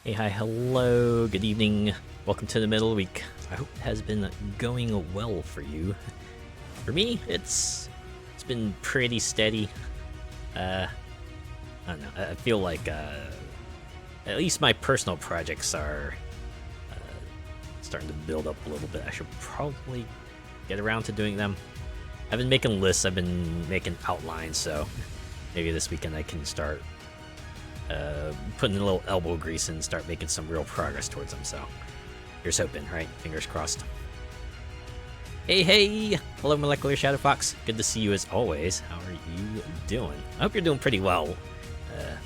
Hey, hi, hello, good evening. Welcome to the middle of the week. I hope it has been going well for you. For me, it's been pretty steady. I don't know. I feel like at least my personal projects are starting to build up a little bit. I should probably get around to doing them. I've been making lists. I've been making outlines, so maybe this weekend I can start putting a little elbow grease and start making some real progress towards them. So here's hoping, right? Fingers crossed. Hey, hello, Molecular Shadow Fox. Good to see you as always. How are you doing? I hope you're doing pretty well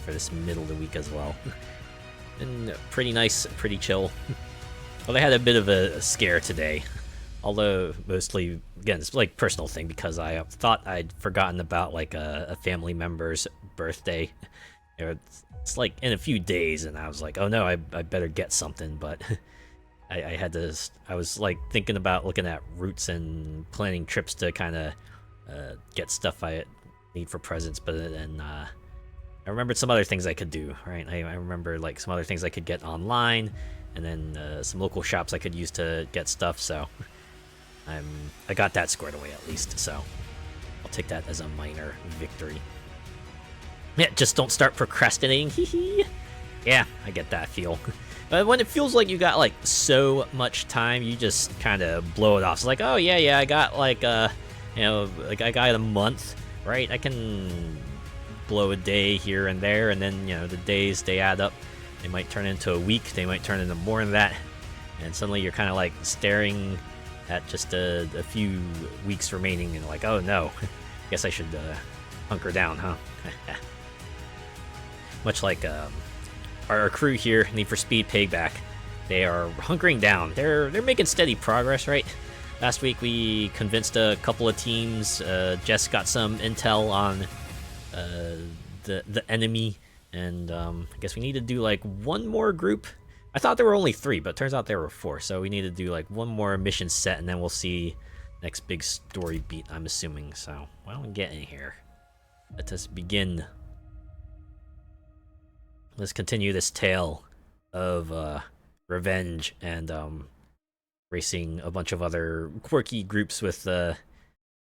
for this middle of the week as well. Been pretty nice, pretty chill. Well, I had a bit of a scare today, although mostly, again, it's like personal thing because I thought I'd forgotten about like a family member's birthday. It's like in a few days, and I was like, oh no, I better get something, but I had to. I was like thinking about looking at routes and planning trips to kind of get stuff I need for presents, but then I remembered some other things I could do. Right, I remember like some other things I could get online, and then some local shops I could use to get stuff. So I got that squared away at least. So I'll take that as a minor victory. Yeah, just don't start procrastinating. Hee. Yeah, I get that feel. But when it feels like you got like so much time, you just kind of blow it off. It's like, oh yeah, I got like like I got a month, right? I can blow a day here and there, and then the days they add up. They might turn into a week. They might turn into more than that, and suddenly you're kind of like staring at just a few weeks remaining, and like, oh no, guess I should hunker down, huh? Much like our crew here, Need for Speed Payback, they are hunkering down. They're making steady progress, right? Last week we convinced a couple of teams. Jess got some intel on the enemy, and I guess we need to do like one more group. I thought there were only 3, but it turns out there were 4. So we need to do like one more mission set, and then we'll see next big story beat, I'm assuming. So why don't we get in here? Let us begin. Let's continue this tale of revenge and racing a bunch of other quirky groups with their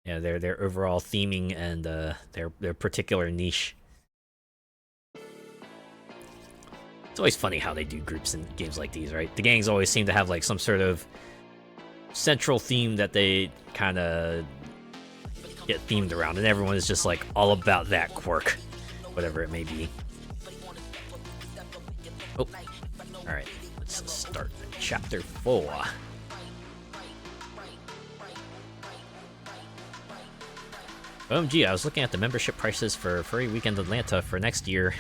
overall theming and their particular niche. It's always funny how they do groups in games like these, right? The gangs always seem to have like some sort of central theme that they kind of get themed around, and everyone is just like all about that quirk, whatever it may be. Oh, alright, let's start chapter 4. OMG, I was looking at the membership prices for Furry Weekend Atlanta for next year.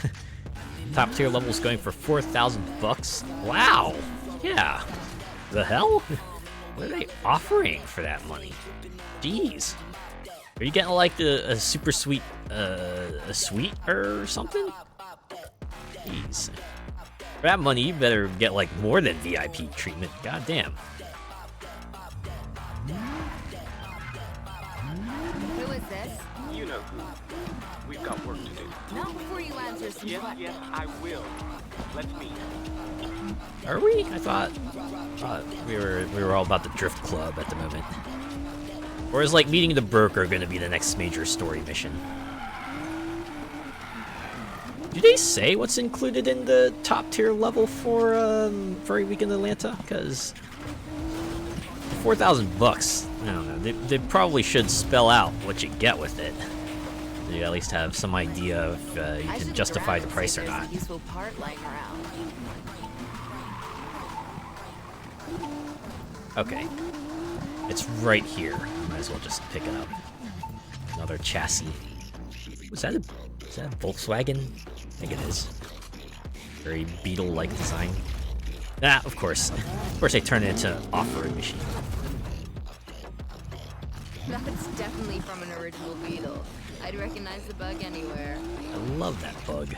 Top tier levels going for $4,000. Wow! Yeah. The hell? What are they offering for that money? Jeez. Are you getting like a super sweet, a suite or something? Jeez. For that money, you better get like more than VIP treatment. God damn. Who is this? You know who. We've got work to do. Not before you answer some questions. Yes, I will. Let's meet. Are we? I thought we were all about the Drift Club at the moment. Or is like meeting the broker going to be the next major story mission? Do they say what's included in the top tier level for Furry Weekend Atlanta? Because $4,000, I don't know. They probably should spell out what you get with it. So you at least have some idea if you can justify the price or not. Useful part lying around. Okay, it's right here. Might as well just pick it up. Another chassis. Is that a Volkswagen? I think it is. Very Beetle-like design. Ah, of course. Of course they turn it into an off-road machine. That's definitely from an original Beetle. I'd recognize the bug anywhere. I love that bug.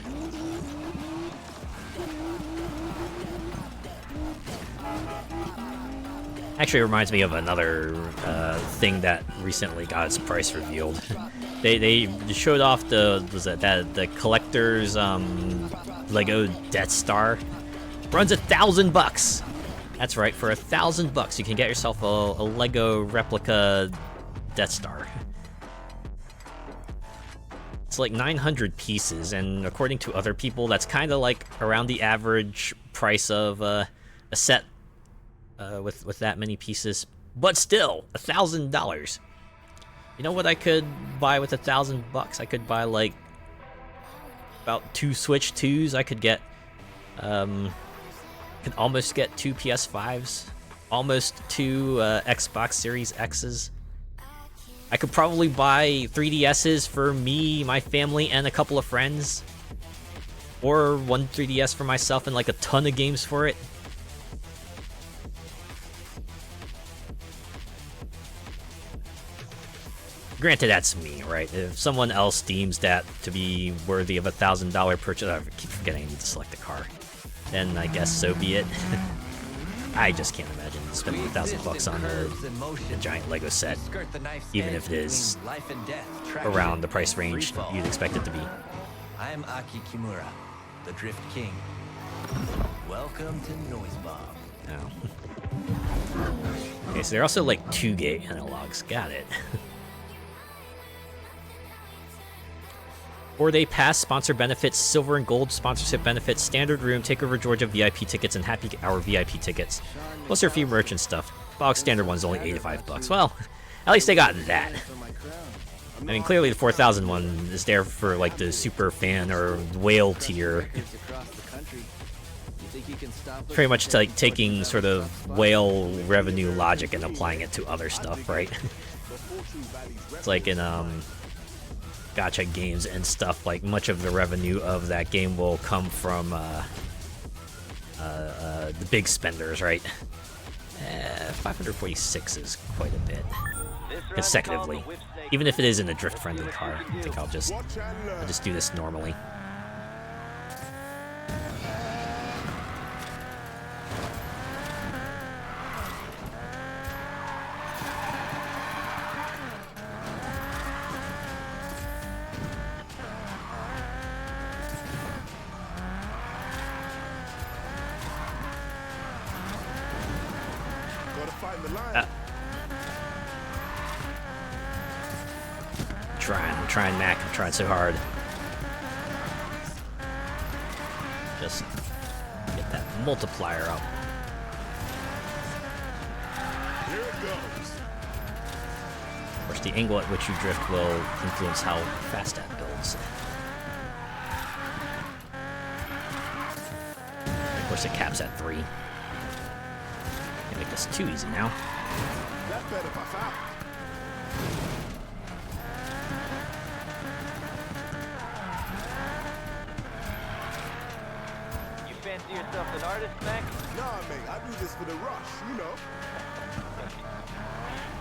Actually reminds me of another thing that recently got its price revealed. They showed off the collector's Lego Death Star runs $1,000. That's right, for $1,000 you can get yourself a Lego replica Death Star. It's like 900 pieces, and according to other people, that's kind of like around the average price of a set with that many pieces. But still, $1,000. You know what I could buy with $1,000? I could buy like about 2 Switch 2s. I could get, could almost get 2 PS5s, almost 2 Xbox Series X's. I could probably buy 3DSs for me, my family, and a couple of friends. Or 1 3DS for myself and like a ton of games for it. Granted, that's me, right? If someone else deems that to be worthy of $1,000 purchase, I keep forgetting I need to select the car, then I guess so be it. I just can't imagine spending $1,000 on a giant Lego set, even if it is around the price range you'd expect it to be. I'm Aki Kimura, the Drift King. Welcome to Noise Bomb. Oh. Okay, so they're also like 2-gate analogs. Got it. 4-day pass, sponsor benefits, silver and gold sponsorship benefits, standard room, Takeover Georgia VIP tickets, and happy hour VIP tickets. Plus there are a few merch and stuff. Bog standard one's only $85. Well, at least they got that. I mean, clearly the 4,000 one is there for like the super fan or whale tier. Pretty much like taking sort of whale revenue logic and applying it to other stuff, right? It's like in gacha games and stuff, like much of the revenue of that game will come from the big spenders, right? 546 is quite a bit consecutively, even if it is in a drift-friendly car. I think I'll just do this normally. I'm trying, Mac. I'm trying so hard. Just get that multiplier up. Here it goes. Of course, the angle at which you drift will influence how fast that builds. Of course, it caps at 3. Can't make this too easy now. That's better if I foul. You fancy yourself an artist, Mac? Nah, mate, I do this for the rush, you know.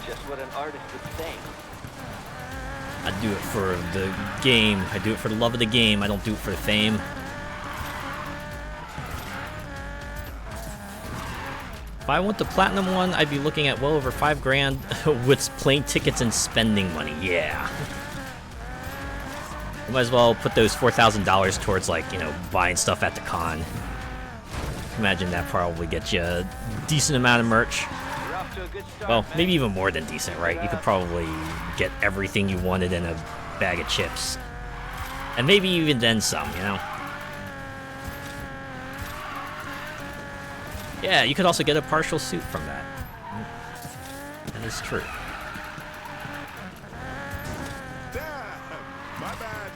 Just what an artist would say. I do it for the game. I do it for the love of the game. I don't do it for the fame. If I want the platinum one, I'd be looking at well over $5,000 with plane tickets and spending money. Yeah. You might as well put those $4,000 towards, like, you know, buying stuff at the con. Imagine that probably gets you a decent amount of merch. You're off to a good start, Well, man. maybe even more than decent, right? You could probably get everything you wanted in a bag of chips. And maybe even then some, you know? Yeah, you could also get a partial suit from that. That is true. Damn, my bad.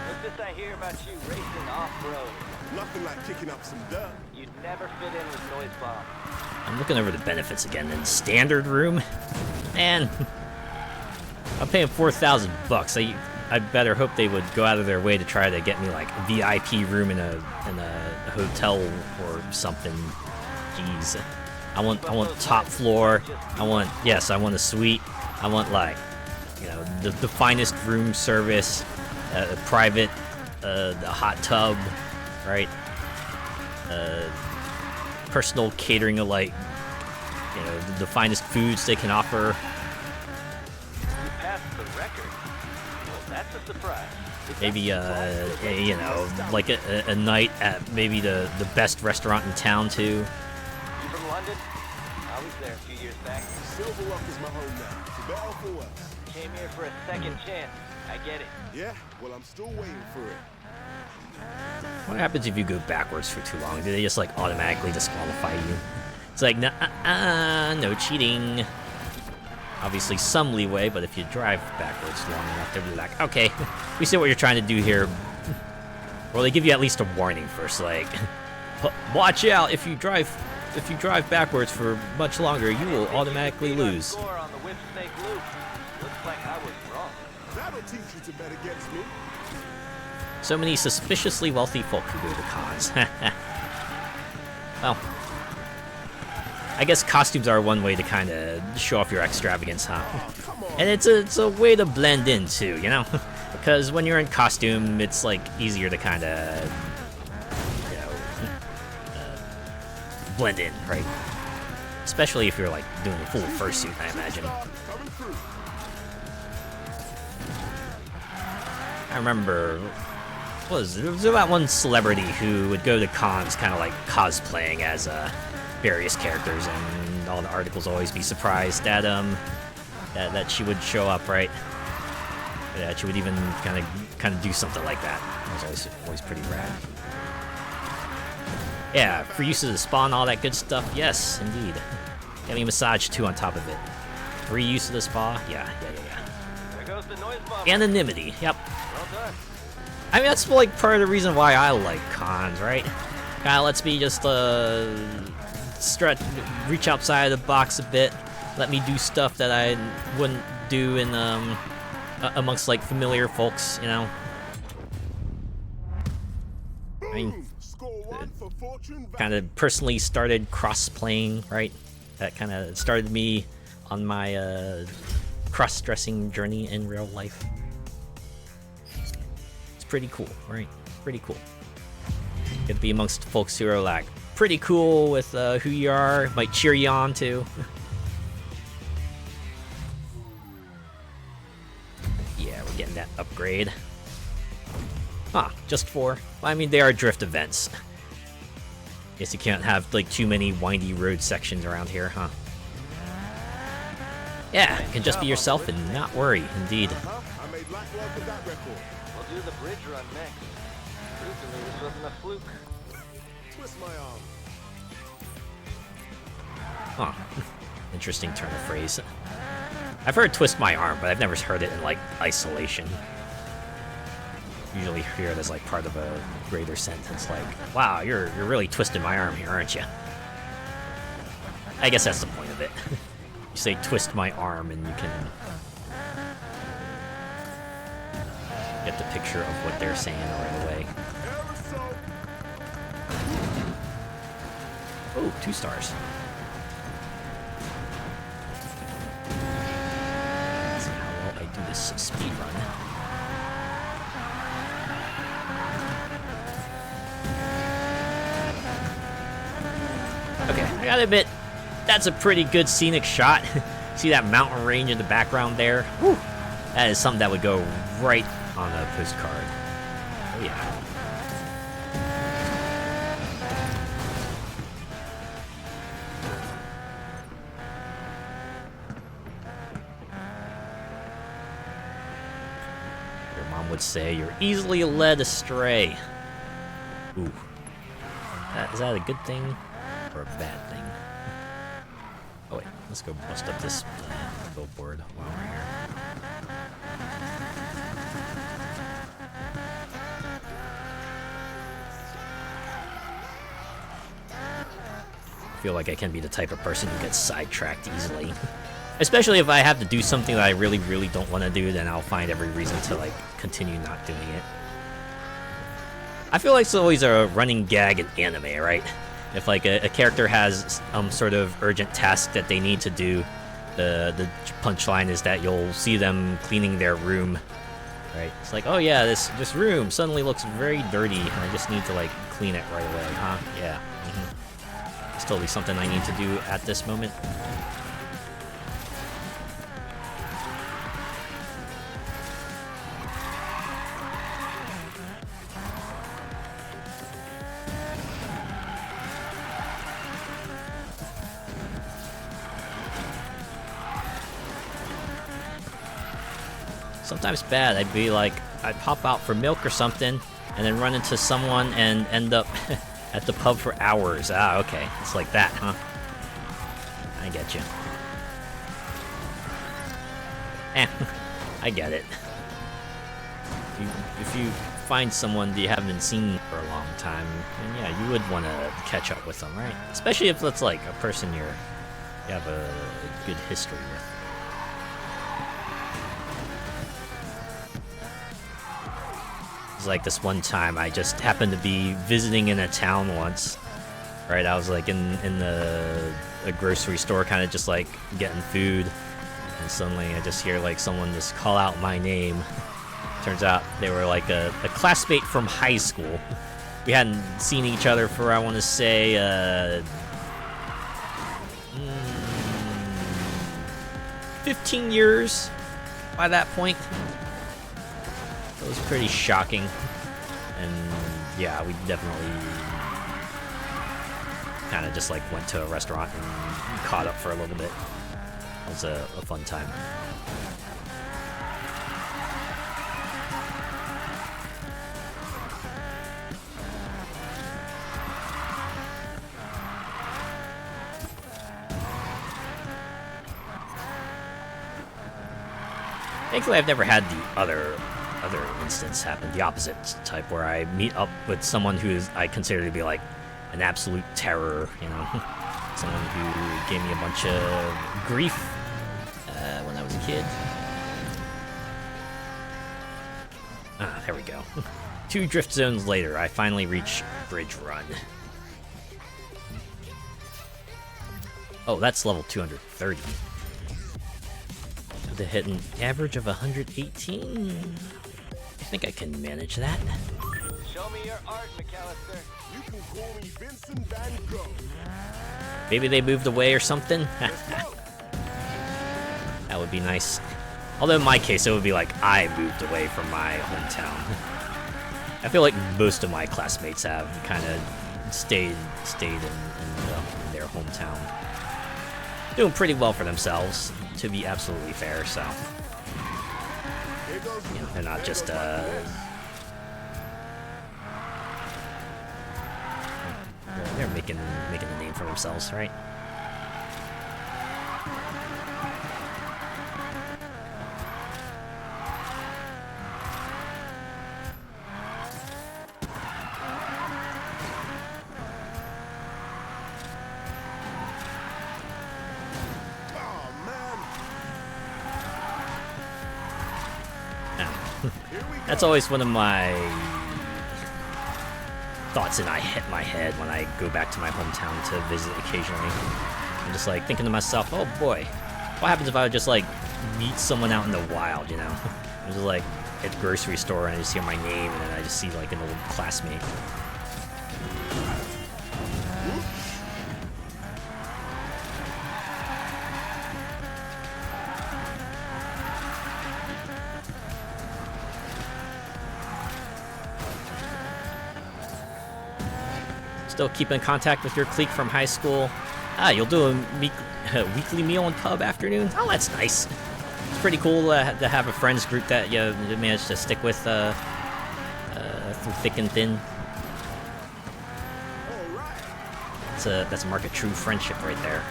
What's this I hear about you racing off-road? Nothing like kicking up some dirt. You'd never fit in with Noise Bomb. I'm looking over the benefits again. In standard room, man, I'm paying $4,000. I better hope they would go out of their way to try to get me like a VIP room in a hotel or something. Jeez, I want top floor. I want a suite. I want, like, you know, the finest room service, private, the hot tub, right? personal catering of like, you know, the finest foods they can offer. You passed the record. Well, that's a surprise. Maybe you know, like a night at maybe the best restaurant in town too. You from London? I was there a few years back. Silver Rock is my home now. For better or for worse. Came here for a second chance. I get it. Yeah, well, I'm still waiting for it. What happens if you go backwards for too long? Do they just like automatically disqualify you? It's like, no cheating. Obviously some leeway, but if you drive backwards long enough, they'll be like, okay, we see what you're trying to do here. Well, they give you at least a warning first, like, watch out, if you drive backwards for much longer, you will automatically lose. Score on the whip snake loop. Looks like I was wrong. That'll teach you to bet against me. So many suspiciously wealthy folk who go to cons. Well, I guess costumes are one way to kind of show off your extravagance, huh? And it's a way to blend in too, you know? Because when you're in costume, it's like easier to kind of, you know, blend in, right? Especially if you're like doing a full fursuit, I imagine. Coming through. I remember, there was about one celebrity who would go to cons kind of like cosplaying as various characters, and all the articles always be surprised that that she would show up, right? That she would even kind of do something like that. It was always pretty rad. Yeah, for use of the spa and all that good stuff. Yes, indeed. Getting a massage too on top of it. Free use of the spa. Yeah. There goes the noise bomb. Anonymity. Yep. Well done. I mean, that's like part of the reason why I like cons, right? Kinda lets me just reach outside of the box a bit. Let me do stuff that I wouldn't do in amongst like familiar folks, you know. I mean, Score one for Fortune kind of personally started cross-playing, right? That kind of started me on my cross-dressing journey in real life. It's pretty cool, right? Pretty cool. Get to be amongst folks who are like pretty cool with who you are, might cheer you on too. Yeah, we're getting that upgrade. Huh, just 4. Well, I mean, they are drift events. Guess you can't have like too many windy road sections around here, huh? Yeah, you can just be yourself and not worry, indeed. I made light work of that record. We'll do the bridge run next. Truthfully, this wasn't a fluke. Twist my arm. Huh. Interesting turn of phrase. I've heard twist my arm, but I've never heard it in like isolation. Usually hear it as like part of a greater sentence, like, wow, you're really twisting my arm here, aren't you? I guess that's the point of it. You say twist my arm and you can get the picture of what they're saying right away. Oh, 2 stars. Let's see how well I do this speed run. Okay, I gotta admit, that's a pretty good scenic shot. See that mountain range in the background there? Whew. That is something that would go right on a postcard. Oh yeah. Your mom would say you're easily led astray. Ooh. Is that a good thing? Or a bad thing? Oh wait, let's go bust up this billboard while we're here. I feel like I can be the type of person who gets sidetracked easily. Especially if I have to do something that I really, really don't want to do, then I'll find every reason to like continue not doing it. I feel like it's always a running gag in anime, right? If like a character has sort of urgent task that they need to do, the punchline is that you'll see them cleaning their room, right? It's like, oh yeah, this room suddenly looks very dirty, and I just need to like clean it right away, huh? Yeah. Just totally something I need to do at this moment. Sometimes bad. I'd be like, I'd pop out for milk or something, and then run into someone and end up at the pub for hours. Ah, okay. It's like that, huh? I get you. I get it. If you find someone that you haven't seen for a long time, then yeah, you would want to catch up with them, right? Especially if it's like a person you have a good history with. It's like this one time I just happened to be visiting in a town once, right? I was like in a grocery store, kind of just like getting food, and suddenly I just hear like someone just call out my name. Turns out they were like a classmate from high school. We hadn't seen each other for, I want to say, 15 years by that point. It was pretty shocking, and yeah, we definitely kind of just like went to a restaurant and caught up for a little bit. It was a fun time. Thankfully, I've never had the other instance happen, the opposite type, where I meet up with someone who I consider to be like an absolute terror, you know, someone who gave me a bunch of grief when I was a kid. Ah, there we go. 2 drift zones later, I finally reach Bridge Run. Oh, that's level 230. To hit an average of 118. I think I can manage that. Show me your art, McAllister. You can call me Vincent Van Gogh. Maybe they moved away or something. That would be nice. Although in my case, it would be like I moved away from my hometown. I feel like most of my classmates have kind of stayed in their hometown. Doing pretty well for themselves, to be absolutely fair, so. You know, they're not just, they're making a name for themselves, right? That's always one of my thoughts in my head when I go back to my hometown to visit occasionally. I'm just like thinking to myself, oh boy, what happens if I would just like meet someone out in the wild, you know? I'm just like at the grocery store and I just hear my name and then I just see like an old classmate. Still keep in contact with your clique from high school. Ah, you'll do a weekly meal and pub afternoon. Oh, that's nice. It's pretty cool to have a friends group that you managed to stick with through thick and thin. That's a mark of true friendship right there.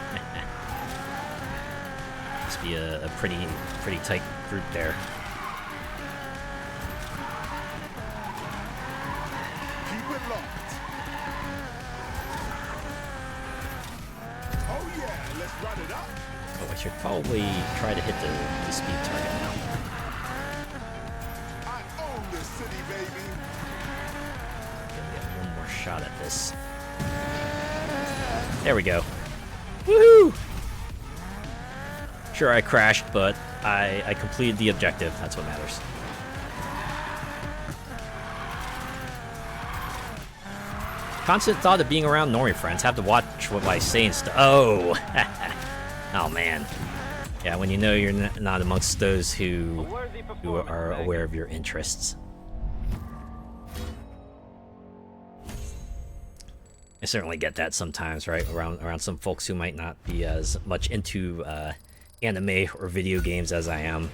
Must be a pretty tight group there. Keep it locked. Oh yeah, let's run it up. Oh, I should probably try to hit the speed target now. I own this city, baby. Gonna get one more shot at this. There we go. Woohoo! Sure, I crashed, but I completed the objective. That's what matters. constant thought of being around normie friends. Have to watch what I say and stuff. Oh, oh man. Yeah, when you know you're not amongst those who are aware of your interests. I certainly get that sometimes, right? Around some folks who might not be as much into anime or video games as I am.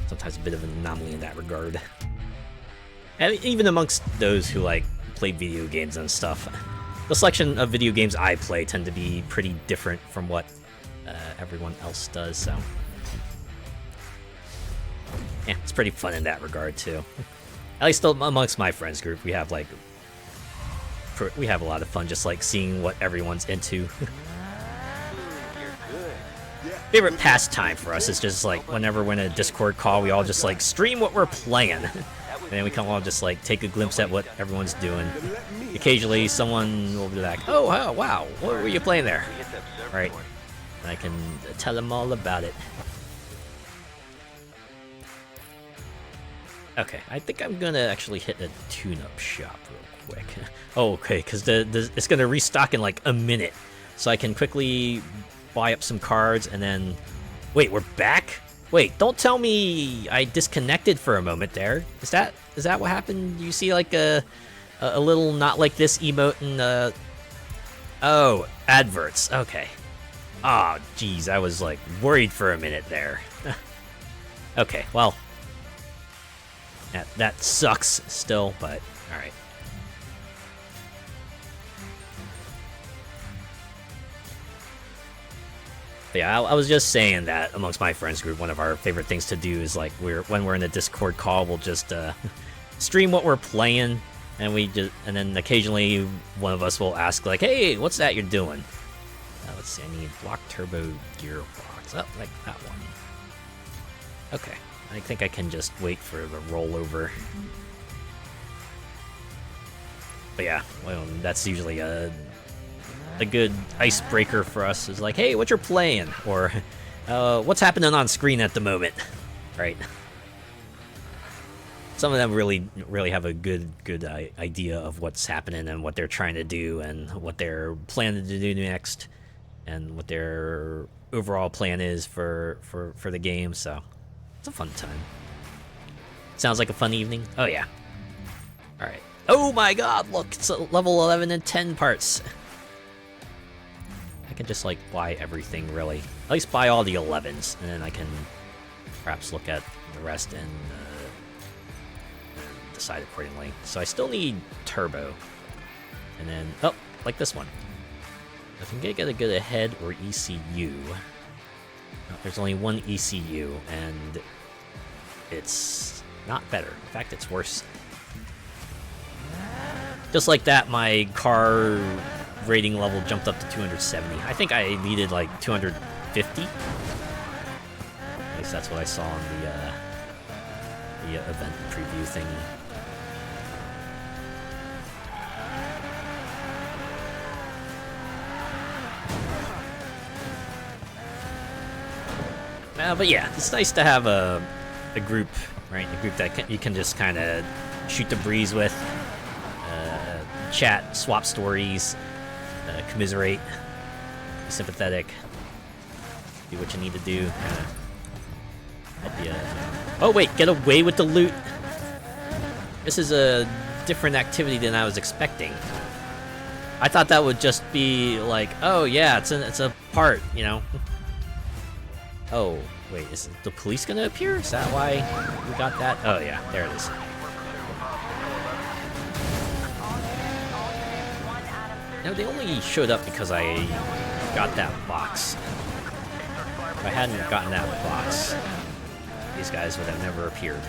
Sometimes a bit of an anomaly in that regard. And even amongst those who like play video games and stuff, the selection of video games I play tend to be pretty different from what everyone else does. So yeah, it's pretty fun in that regard too. At least amongst my friends group, we have like a lot of fun just like seeing what everyone's into. Favorite pastime for us is just like whenever we're in a Discord call, we all just like stream what we're playing. And then we come all just like take a glimpse at what everyone's doing. Occasionally someone will be like, oh wow, what were you playing there? Right. And I can tell them all about it. Okay, I think I'm gonna actually hit a tune-up shop real quick. Oh, okay, because it's gonna restock in like a minute. So I can quickly buy up some cards and then... Wait, we're back? Wait, don't tell me I disconnected for a moment there. Is that what happened? You see like a little not like this emote and oh, adverts. Okay. Oh, geez, I was like worried for a minute there. Okay, well, that sucks still, but all right. Yeah, I was just saying that amongst my friends group, one of our favorite things to do is like when we're in a Discord call, we'll just stream what we're playing, and then occasionally one of us will ask like, "Hey, what's that you're doing?" Let's see, I need block turbo gearbox. Oh, like that one. Okay, I think I can just wait for the rollover. But yeah, well, that's usually a good icebreaker for us is like, hey, what you're playing, or what's happening on screen at the moment, right? Some of them really have a good idea of what's happening and what they're trying to do and what they're planning to do next and what their overall plan is for the game. So it's a fun time. Sounds like a fun evening. Oh yeah. All right. Oh my God! Look, it's a level 11 and 10 parts. I can just like buy everything really. At least buy all the 11s, and then I can perhaps look at the rest and decide accordingly. So I still need turbo, and then like this one. I think I gotta get a head or ECU. No, there's only one ECU, and it's not better. In fact, it's worse. Just like that, my car rating level jumped up to 270. I think I needed like 250. At least that's what I saw on the event preview thingy. But yeah, it's nice to have a group, right? A group that you can just kind of shoot the breeze with, chat, swap stories, commiserate, be sympathetic, do what you need to do, kind of help you. Oh wait, get away with the loot. This is a different activity than I was expecting. I thought that would just be like, oh yeah, it's a part, you know. Oh wait, is the police gonna appear? Is that why we got that? Oh yeah, there it is. No, they only showed up because I got that box. If I hadn't gotten that box, these guys would have never appeared.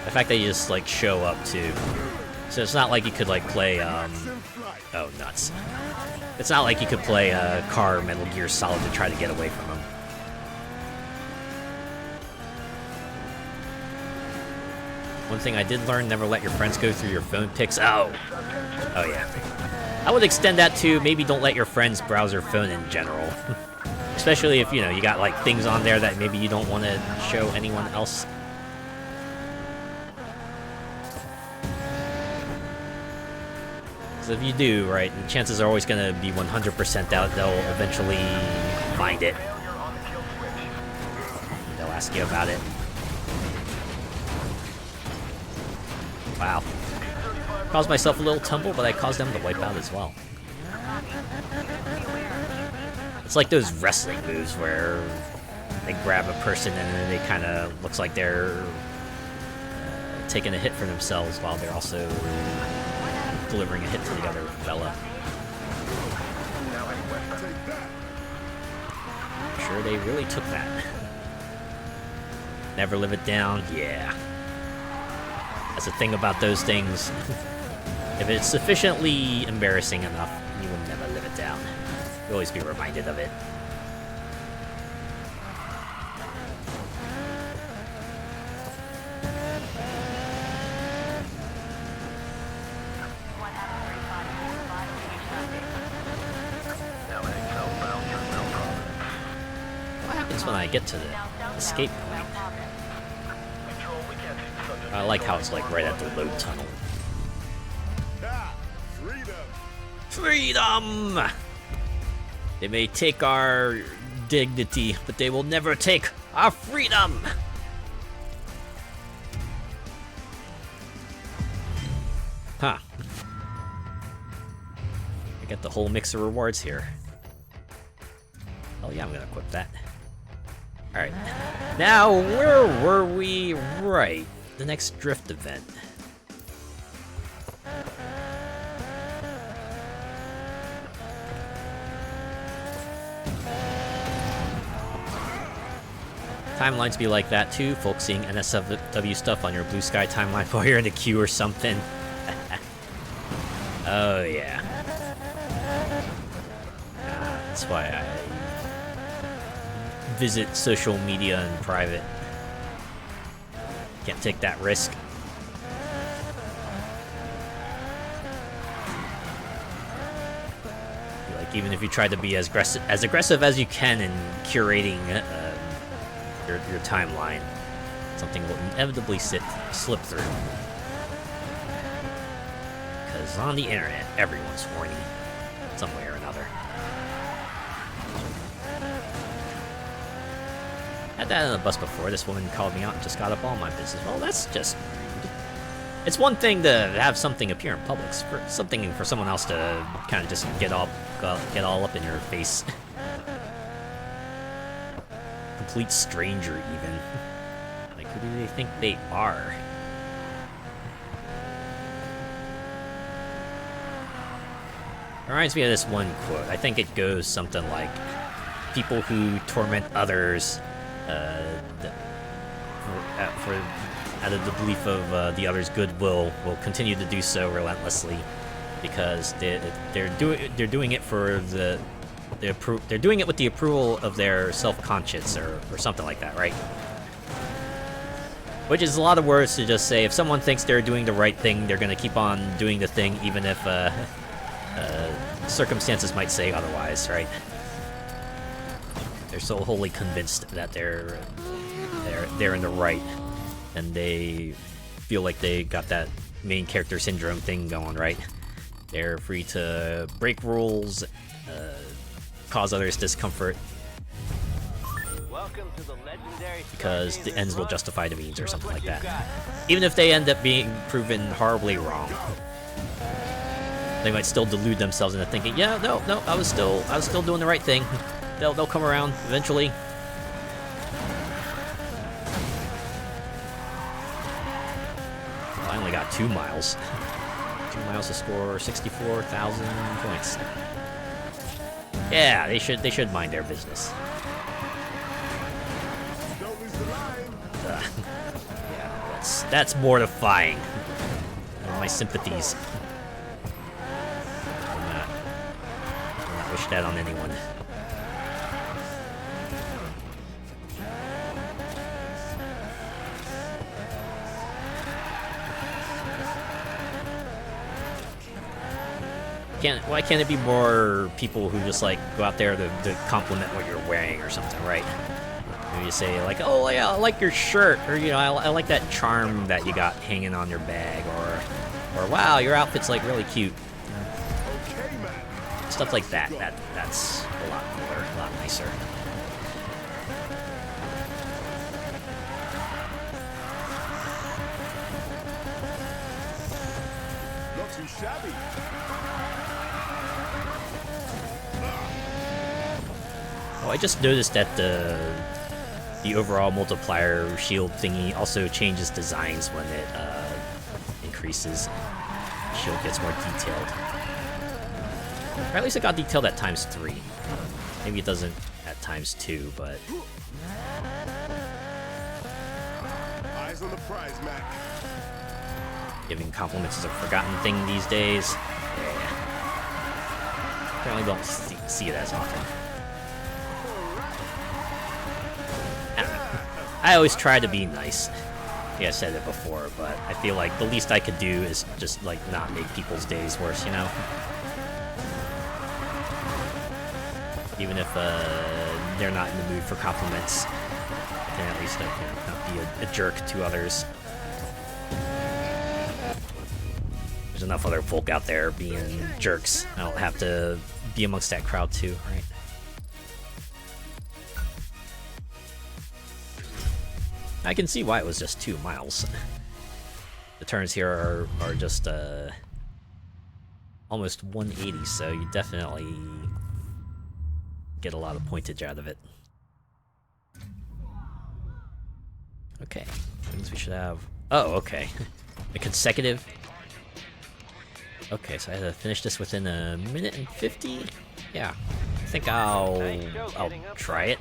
The fact that you just like show up too. So it's not like you could like play oh nuts. It's not like you could play car Metal Gear Solid to try to get away from them. One thing I did learn, never let your friends go through your phone pics. Oh yeah. I would extend that to maybe don't let your friends browse your phone in general. Especially if, you know, you got like things on there that maybe you don't want to show anyone else. Because if you do, right, the chances are always going to be 100% that they'll eventually find it. They'll ask you about it. Wow. Caused myself a little tumble, but I caused them to wipe out as well. It's like those wrestling moves where they grab a person and then they kind of looks like they're taking a hit for themselves while they're also delivering a hit to the other fella. I'm sure they really took that. Never live it down? Yeah. That's the thing about those things. If it's sufficiently embarrassing enough, you will never live it down. You'll always be reminded of it. What happens when I get to the escape point? I like how it's like right at the load tunnel. Ah, freedom. Freedom! They may take our dignity, but they will never take our freedom! Huh. I got the whole mix of rewards here. Oh yeah, I'm gonna equip that. Alright. Now, where were we? Right. The next drift event. Timelines be like that too, folks seeing NSFW stuff on your blue sky timeline while you're in a queue or something. Oh yeah. That's why I visit social media in private. Can't take that risk. Like, even if you try to be as aggressive as you can in curating your timeline, something will inevitably slip through. Because on the internet, everyone's horny, some way or another. Had that on the bus before. This woman called me out and just got up all my business. Well, that's just rude. It's one thing to have something appear in public, for something for someone else to kind of just get all up in your face. Complete stranger, even. Like, who do they think they are? Reminds me of this one quote. I think it goes something like, "People who torment others out of the belief of the other's goodwill will continue to do so relentlessly, because they're doing it for they're doing it with the approval of their self-conscience or something like that, right?" Which is a lot of words to just say. If someone thinks they're doing the right thing, they're gonna keep on doing the thing, even if circumstances might say otherwise, right? They're so wholly convinced that they're in the right, and they feel like they got that main character syndrome thing going, right? They're free to break rules, cause others discomfort, Welcome to the legendary because the ends will justify the means or something like that. Even if they end up being proven horribly wrong, they might still delude themselves into thinking, yeah, no, I was still doing the right thing. They'll come around eventually. I only got 2 miles. 2 miles to score 64,000 points. Yeah, they should mind their business. Don't lose the line. Yeah, that's mortifying. My sympathies. I'll not wish that on anyone. Why can't it be more people who just like go out there to compliment what you're wearing or something, right? Maybe you say like, "Oh yeah, I like your shirt," or you know, I like that charm that you got hanging on your bag," or "Wow, your outfit's like really cute." Stuff like that. That's a lot cooler, a lot nicer. Not too shabby. Oh, I just noticed that the overall multiplier shield thingy also changes designs when it increases. Shield gets more detailed. Or at least it got detailed at ×3. Maybe it doesn't at ×2, but Eyes on the prize, Mac. giving compliments is a forgotten thing these days. Yeah. Apparently don't see it as often. I don't know. I always try to be nice. Yeah, I said it before, but I feel like the least I could do is just, like, not make people's days worse, you know? Even if they're not in the mood for compliments, I can at least not be a jerk to others. There's enough other folk out there being jerks. I don't have to be amongst that crowd too, right? I can see why it was just 2 miles. The turns here are just almost 180, so you definitely get a lot of pointage out of it. Okay, means we should have... Oh, okay. A consecutive... Okay, so I have to finish this within 1:50? Yeah, I think I'll try it.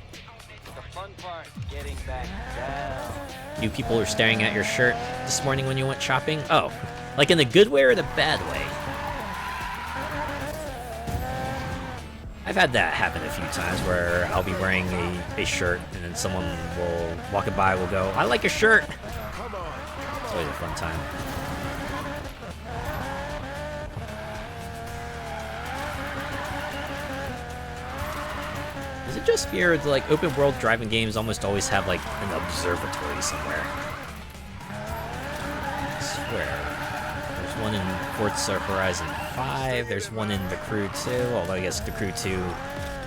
The fun part, getting back down. You people are staring at your shirt this morning when you went shopping? Oh, like in the good way or the bad way? I've had that happen a few times where I'll be wearing a shirt and then someone will walking by will go, "I like your shirt." It's always a fun time. Is it just here that, like, open world driving games almost always have like an observatory somewhere? I swear. There's one in Forza Horizon 5, there's one in The Crew 2, although I guess The Crew 2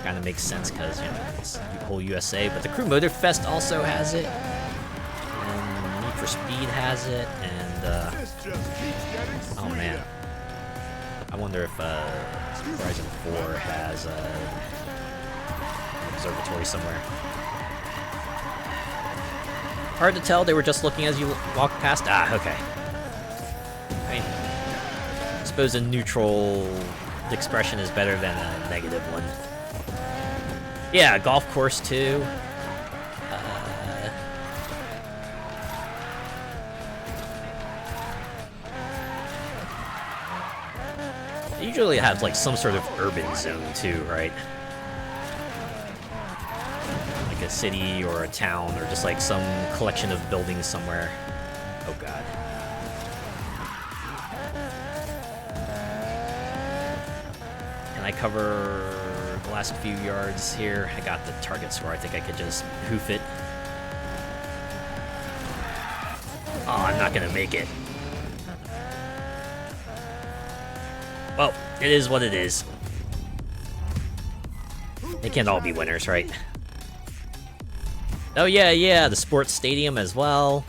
kind of makes sense because, you know, it's the whole USA, but the Crew Motorfest also has it, and Need for Speed has it, and, oh man. I wonder if, Horizon 4 has, observatory somewhere. Hard to tell, they were just looking as you walked past. Ah, okay. I mean, I suppose a neutral expression is better than a negative one. Yeah, golf course too. They usually have like some sort of urban zone too, right? A city or a town or just like some collection of buildings somewhere. Oh god. Can I cover the last few yards here? I got the target score. I think I could just hoof it. Oh, I'm not gonna make it. Well, it is what it is. They can't all be winners, right? Oh yeah, the sports stadium as well.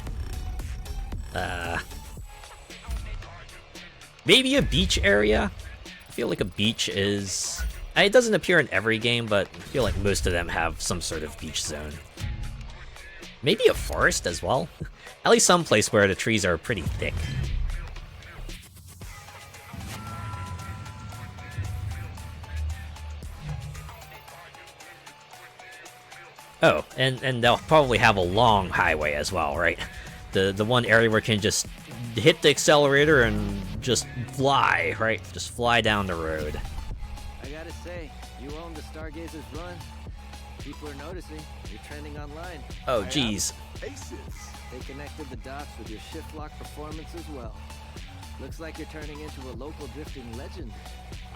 Maybe a beach area? I feel like a beach is... It doesn't appear in every game, but I feel like most of them have some sort of beach zone. Maybe a forest as well? At least some place where the trees are pretty thick. Oh, and they'll probably have a long highway as well, right? The one area where you can just hit the accelerator and just fly, right? Just fly down the road. I gotta say, you own the Stargazer's run. People are noticing. You're trending online. Oh, geez. Aces. They connected the dots with your shift lock performance as well. Looks like you're turning into a local drifting legend.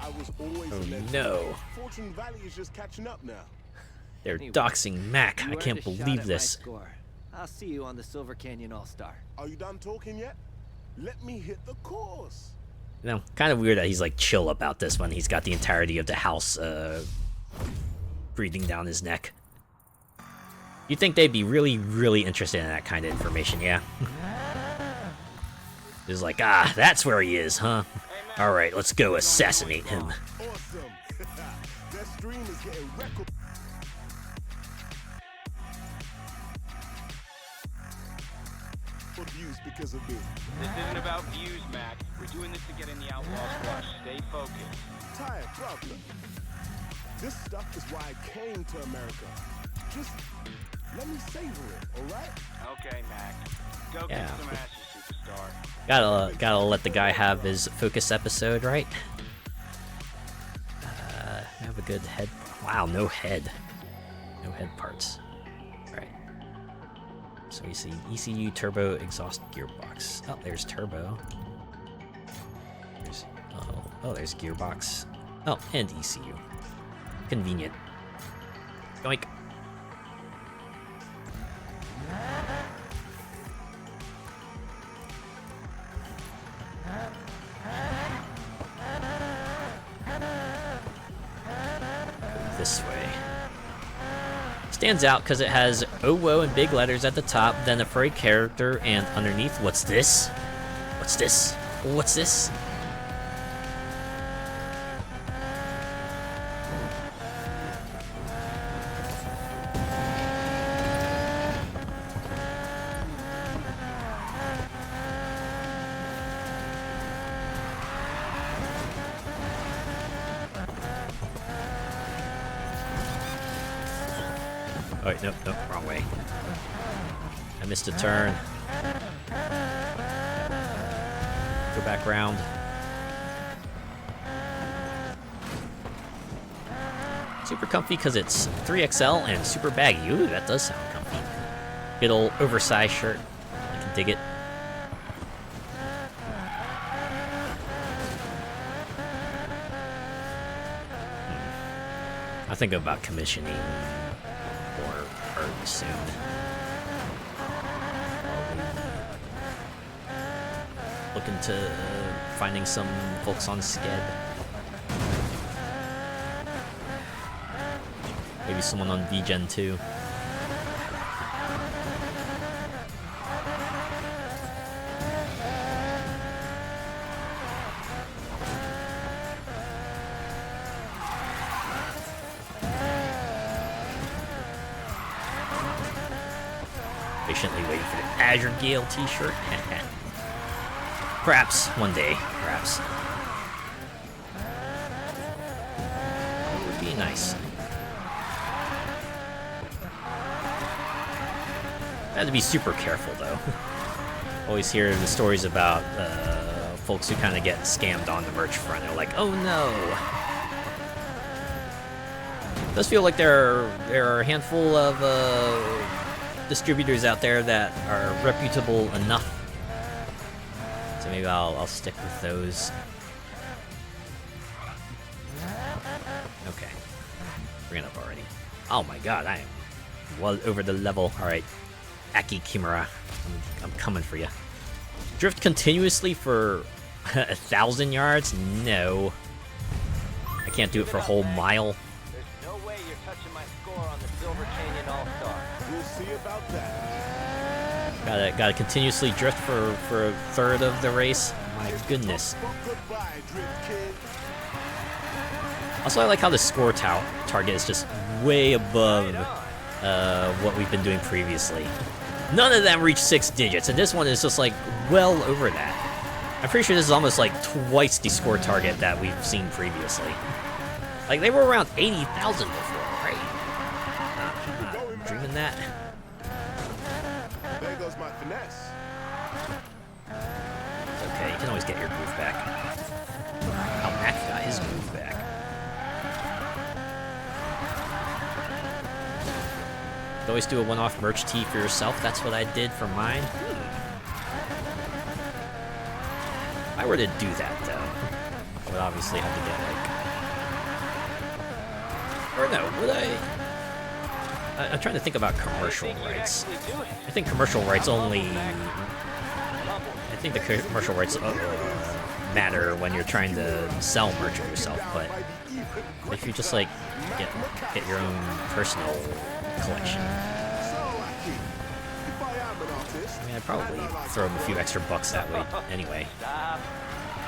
I was always a legend. No. Fortune Valley is just catching up now. They're Anyway, doxing Mac. You I earned can't a shot believe at this. my score. I'll see you on the Silver Canyon All-Star. Are you done talking yet? Let me hit the course. You know, kind of weird that he's like chill about this when he's got the entirety of the house breathing down his neck. You'd think they'd be really, really interested in that kind of information, yeah? It's like, ah, that's where he is, huh? Alright, let's go assassinate him. Awesome. That stream is getting record views because of me. This isn't about views, Mac. We're doing this to get in the Outlaws Rush. Stay focused. Tired problem. This stuff is why I came to America. Just let me savor it, alright? Okay, Mac. Go Yeah. kick some ass, you superstar. Gotta let the guy have his focus episode, right? Have a good head. Wow, no head. No head parts. Alright. So we see ECU turbo exhaust gearbox. Oh, there's turbo. There's there's gearbox. Oh, and ECU. Convenient. Yoink. This way. Stands out because it has "Oh Whoa" in big letters at the top, then a furry character, and underneath, what's this? What's this? What's this? Oh, wait, nope, wrong way. I missed a turn. Go back round. Super comfy because it's 3XL and super baggy. Ooh, that does sound comfy. Good old oversized shirt. I can dig it. I think about commissioning or soon. Looking to finding some folks on Sked. Maybe someone on VGen too. Patiently waiting for the Azure Gale t-shirt. Perhaps one day, perhaps. It would be nice. I had to be super careful though. Always hear the stories about folks who kind of get scammed on the merch front. They're like, oh no. It does feel like there are a handful of distributors out there that are reputable enough. So maybe I'll stick with those. Okay. Ran up already. Oh my god, I am well over the level. Alright. Aki Kimura. I'm coming for you. Drift continuously for 1,000 yards? No. I can't do it for a whole mile. There's no way you're touching my score on the Silver Canyon All-Star. We'll see about that. Gotta continuously drift for a third of the race. My goodness. Goodbye, Drift Kid. Also, I like how the score target is just way above what we've been doing previously. None of them reach 6 digits, and this one is just like well over that. I'm pretty sure this is almost like twice the score target that we've seen previously. Like, they were around 80,000 before, right? Dreaming that. There goes my finesse. It's okay, you can always get your groove back. How Mac got his groove back. You always do a one-off merch tee for yourself. That's what I did for mine. If I were to do that, though, I would obviously have to get, like... Or no, would I... I'm trying to think about commercial rights. I think commercial rights only... I think the commercial rights matter when you're trying to sell merch of yourself, but if you just like get your own personal collection, I mean, I'd probably throw him a few extra bucks that way anyway. Stop.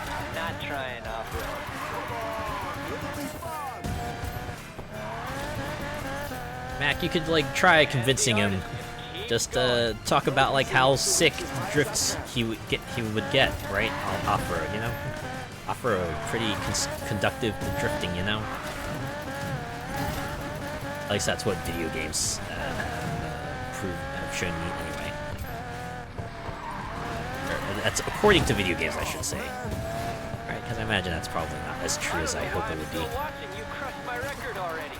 I'm not trying off-road. Mac, you could like try convincing him. Just talk about like how sick drifts he would get right off-road, you know? Off-road, pretty conductive to drifting, you know? At least that's what video games have shown me anyway. Or, that's according to video games, I should say. Right? Because I imagine that's probably not as true as I hope it would be. Watching you crush my record already.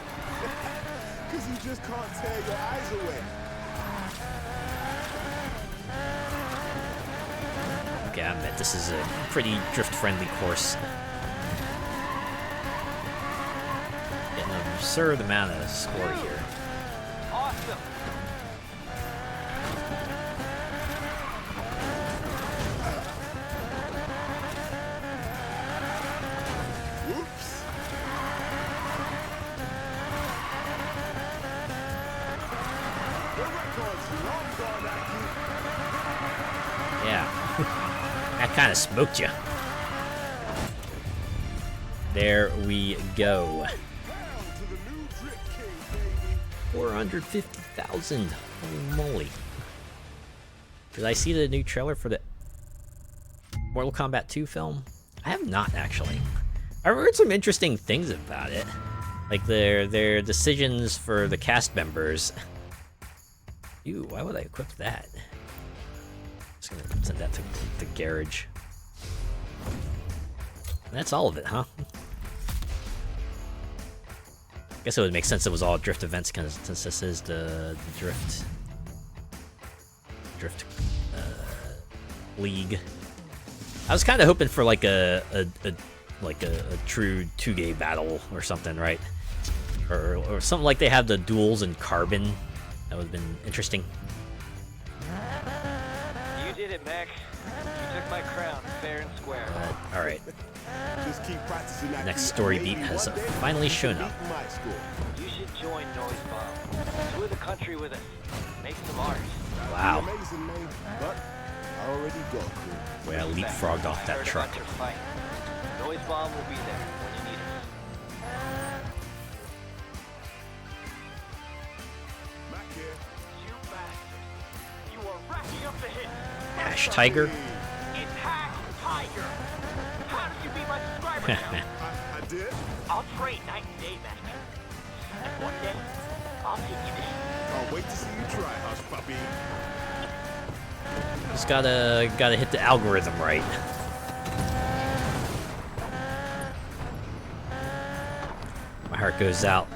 Because you just can't tear your eyes away. Okay, I admit this is a pretty drift-friendly course. Getting an absurd amount of score here. Awesome. Whoops. The record's long gone, Aki. Yeah. That kind of smoked you. There we go. Down to the new Drift King, baby. 450,000. Holy moly. Did I see the new trailer for the Mortal Kombat 2 film? I have not, actually. I've heard some interesting things about it. Like their decisions for the cast members. Ew, why would I equip that? Just gonna send that to the garage. That's all of it, huh? Guess it would make sense it was all drift events, because since this is the drift league. I was kind of hoping for like a true 2-game battle or something, right? Or something like they have the duels in Carbon. That would have been interesting. You did it, Mac. You took my crown, fair and square. All right. Just keep practicing that. Next story beat has finally shown up. You should join Noise Bomb. Tour the country with us. Make some art. Wow. Amazing, man. But I already got cool. Way I leapfrogged off that truck. Noise Bomb will be there when you need us. Back here. You bastard. You are racking up the hits. Hash Tiger. It's Hash Tiger. How did you be my subscriber now? I did. I'll trade night and day, master. And one day, I'll take you there. I'll wait to see you try, hush puppy. Just gotta hit the algorithm right. My heart goes out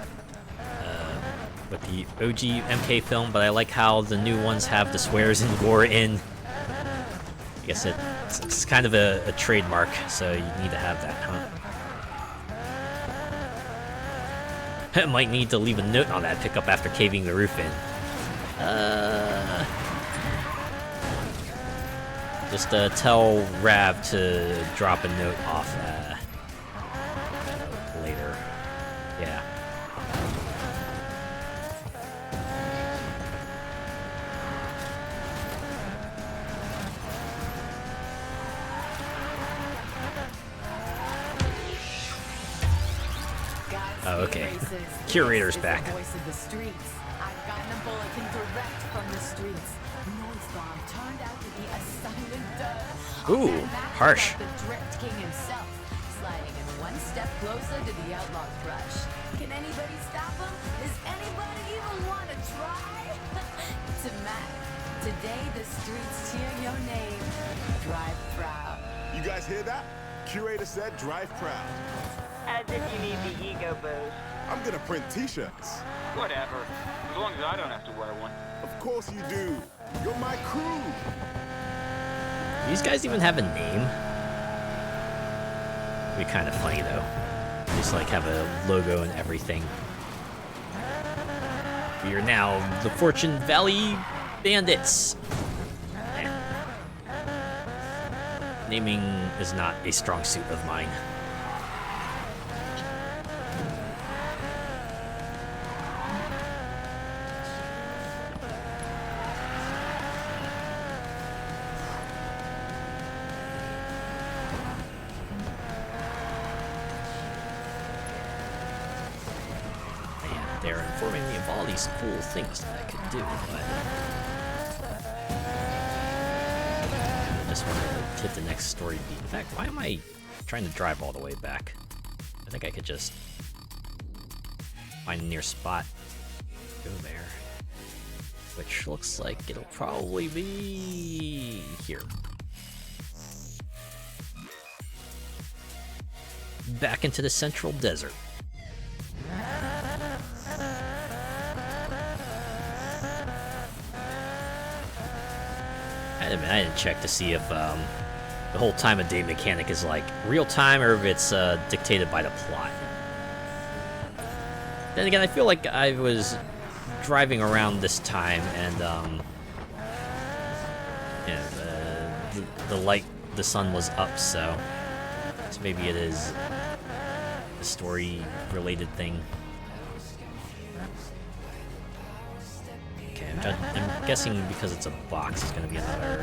with the OG MK film, but I like how the new ones have the swears and gore in. I guess it's kind of a trademark, so you need to have that, huh? I might need to leave a note on that pickup after caving the roof in. Just tell Rav to drop a note off later. Yeah. Oh, okay. Curator's back. Voice of the streets. I've gotten a bulletin direct from the streets. Noise Bomb turned out to be a silent Ooh, harsh. The Drift King himself, sliding in one step closer to the outlaw's rush. Can anybody stop him? Does anybody even want to try? To Matt, today the streets cheer your name. Drive proud. You guys hear that? Curator said drive proud. As if you need the ego boost. I'm gonna print t-shirts. Whatever. As long as I don't have to wear one. Of course you do. You're my crew. These guys even have a name? It'd be kind of funny though. Just like have a logo and everything. We are now the Fortune Valley Bandits. Naming is not a strong suit of mine. Man, they're informing me of all these cool things that I could do, but I just want to hit the next story beat. In fact, why am I trying to drive all the way back? I think I could just find a near spot, go there, which looks like it'll probably be here. Back into the central desert. I didn't check to see if the whole time of day mechanic is like real time or if it's dictated by the plot. Then again, I feel like I was driving around this time and yeah, the light, the sun was up, so maybe it is a story related thing. I'm guessing because it's a box, it's gonna be another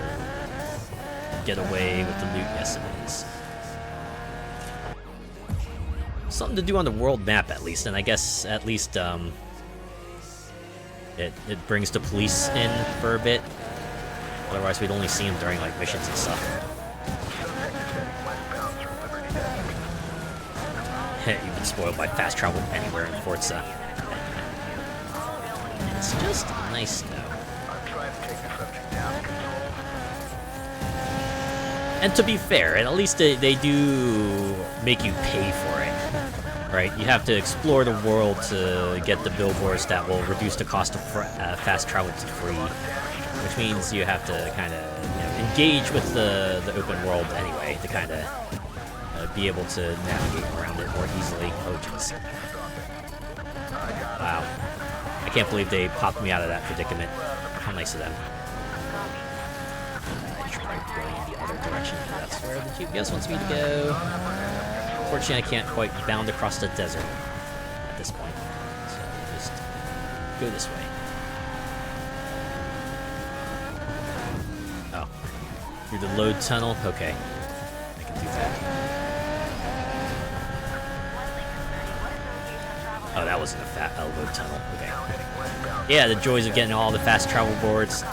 getaway with the loot. Yes, it is. Something to do on the world map, at least, and I guess at least it brings the police in for a bit. Otherwise, we'd only see them during like missions and stuff. You've been spoiled by fast travel anywhere in Forza. It's just nice, though. And to be fair, at least they do make you pay for it, right? You have to explore the world to get the billboards that will reduce the cost of fast travel to free, which means you have to kind of engage with the open world anyway to kind of be able to navigate around it more easily. Oh, jeez. Wow. I can't believe they popped me out of that predicament. How nice of them. I should probably go in the other direction. That's where the GPS wants me to go. Unfortunately, I can't quite bound across the desert at this point. So just go this way. Oh. Through the load tunnel? Okay. I can do that. Oh, that wasn't a load tunnel. Okay. Yeah, the joys of getting all the fast travel boards.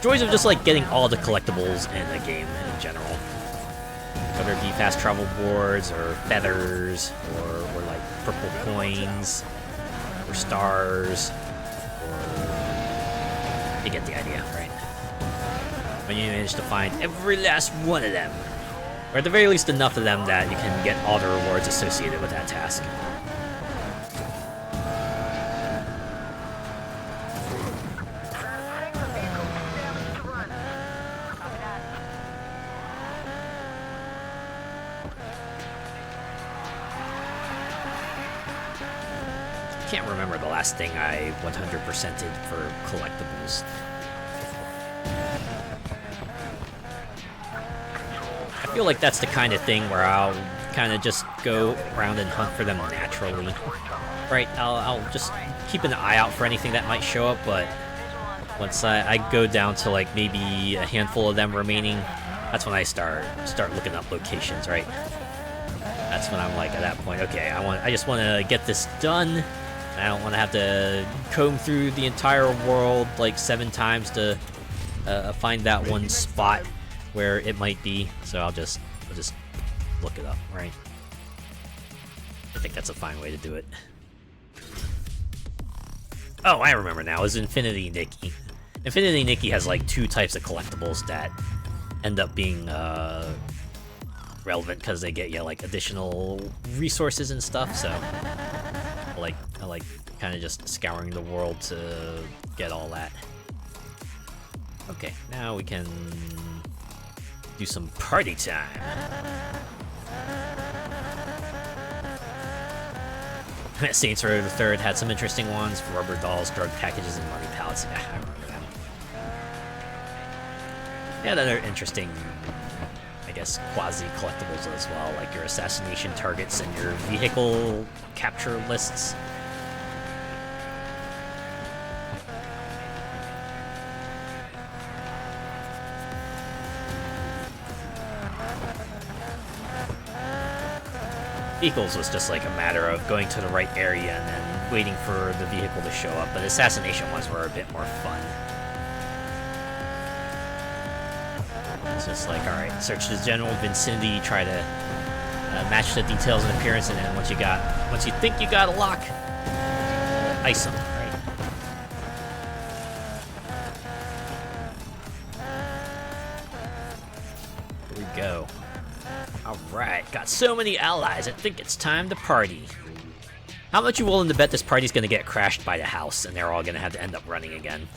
Joys of just like getting all the collectibles in the game in general. Whether it be fast travel boards or feathers or like purple coins or stars or you get the idea, right? When you manage to find every last one of them, or at the very least enough of them that you can get all the rewards associated with that task. Can't remember the last thing I 100%ed for collectibles. I feel like that's the kind of thing where I'll kind of just go around and hunt for them naturally. Right, I'll just keep an eye out for anything that might show up, but once I go down to like maybe a handful of them remaining, that's when I start looking up locations, right? That's when I'm like at that point, okay, I just want to get this done. I don't want to have to comb through the entire world like 7 times to find that one spot where it might be. So I'll just look it up, right? I think that's a fine way to do it. Oh, I remember now. It's Infinity Nikki. Infinity Nikki has like 2 types of collectibles that end up being relevant because they get you like additional resources and stuff. So I like kind of just scouring the world to get all that. Okay, now we can do some party time. Saints Row the Third had some interesting ones: rubber dolls, drug packages, and money pallets. Yeah, I remember them. Yeah, they're interesting, I guess, quasi-collectibles as well, like your assassination targets and your vehicle capture lists. Vehicles was just like a matter of going to the right area and then waiting for the vehicle to show up, but assassination ones were a bit more fun. It's just like, alright, search the general vicinity, try to match the details and appearance, and then once you think you got a lock, ice them, right? Here we go. Alright, got so many allies, I think it's time to party. How much you willing to bet this party's gonna get crashed by the house and they're all gonna have to end up running again?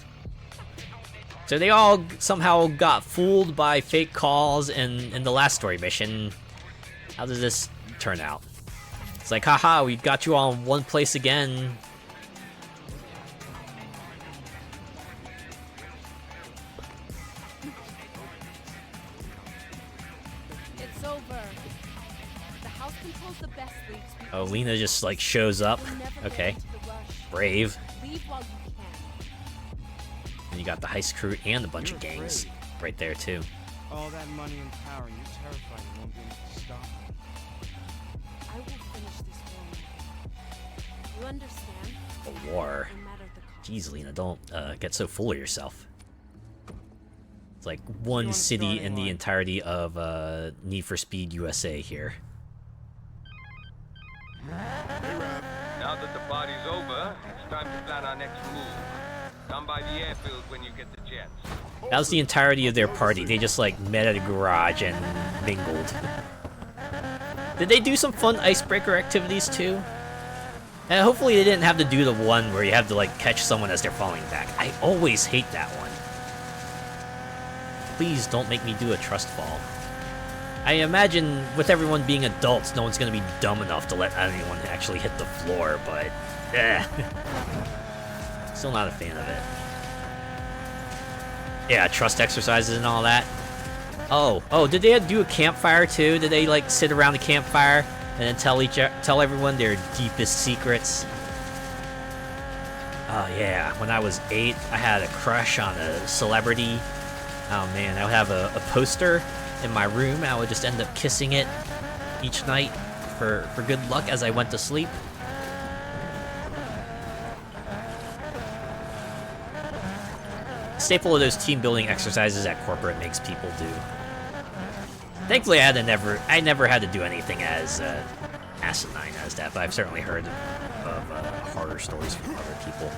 So they all somehow got fooled by fake calls in the last story mission. How does this turn out? It's like, haha, we got you all in one place again. It's over. The house controls the best leagues. Oh, Lena just like shows up. Okay. Brave. Leave while you can. And you got the heist crew and a bunch of gangs right there too. All that money and power, and you're terrified it won't be enough to stop me. I will finish this for you. You understand? A war. No matter the cost. Jeez, Lena, don't get so full of yourself. It's like one city in the entirety of Need for Speed USA here. Now that the party's over, it's time to plan our next move. Come by the airfield when you get the chance. That was the entirety of their party. They just like met at a garage and mingled. Did they do some fun icebreaker activities too? And hopefully they didn't have to do the one where you have to like catch someone as they're falling back. I always hate that one. Please don't make me do a trust fall. I imagine with everyone being adults, no one's gonna be dumb enough to let anyone actually hit the floor, but still not a fan of it. Yeah, trust exercises and all that. Oh, did they do a campfire too? Did they like sit around the campfire and then tell everyone their deepest secrets? Oh yeah, when I was 8, I had a crush on a celebrity. Oh man, I would have a poster in my room, and I would just end up kissing it each night for good luck as I went to sleep. Staple of those team building exercises that corporate makes people do. Thankfully, I never had to do anything as asinine as that, but I've certainly heard of horror stories from other people.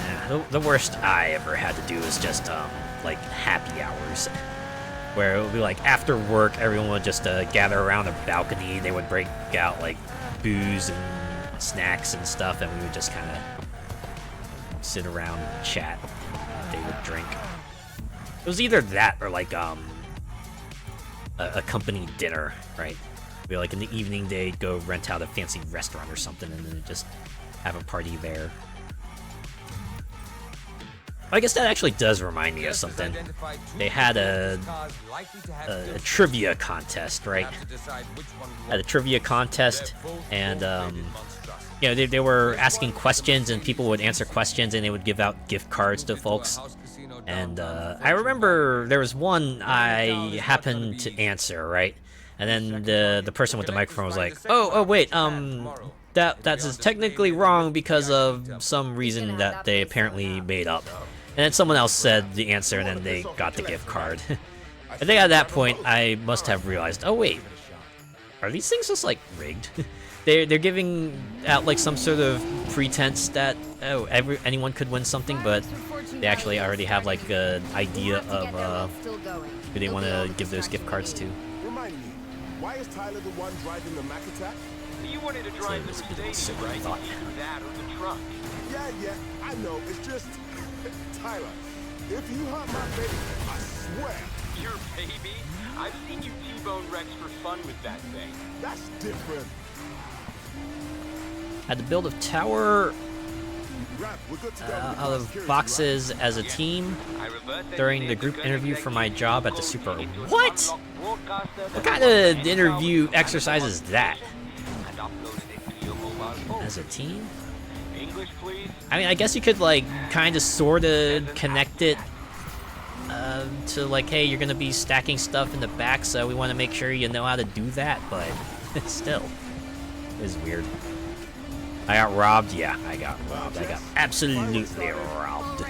Yeah, the worst I ever had to do was just like happy hours, where it would be like after work, everyone would just gather around a balcony. They would break out like booze and snacks and stuff, and we would just kind of sit around and chat. They would drink. It was either that or like a company dinner, right? Be like in the evening they'd go rent out a fancy restaurant or something, and then just have a party there. I guess that actually does remind me of something. They had a trivia contest, right? Had a trivia contest, and you know, they were asking questions, and people would answer questions, and they would give out gift cards to folks. And I remember there was one I happened to answer, right? And then the person with the microphone was like, "Oh wait, that's technically wrong because of some reason that they apparently made up." And then someone else said the answer, and then they got the gift card. I think at that point, I must have realized, oh wait, are these things just like rigged? they're giving out like some sort of pretense that anyone could win something, but they actually already have like an idea of who they want to give those gift cards to. Remind me, why is Tyler the one driving the Mack attack? You wanted to drive the Mercedes, right? Either that or the truck. Yeah, I know. It's just Tyler. If you hurt my baby, I swear. Your baby? I've seen you T-bone Rex for fun with that thing. That's different. Had to build a tower out of boxes as a team during the group interview for my job at the Super. What? What kind of interview exercise is that? As a team? I mean, I guess you could, like, kind of, sort of connect it to, like, hey, you're gonna be stacking stuff in the back, so we want to make sure you know how to do that, but still, it was weird. I got robbed? Yeah, I got robbed. I got absolutely robbed.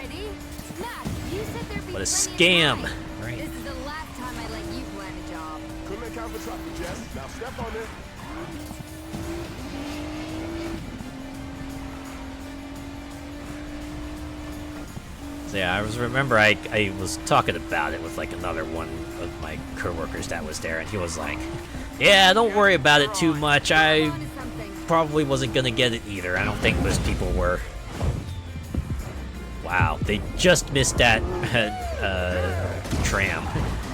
What a scam! Right. This is the last time I let you plan a job. Couldn't account for traffic, Jess. Now step on it. So yeah, I was talking about it with like another one of my coworkers that was there, and he was like, "Yeah, don't worry about it too much. I probably wasn't gonna get it either. I don't think most people were." Wow, they just missed that tram.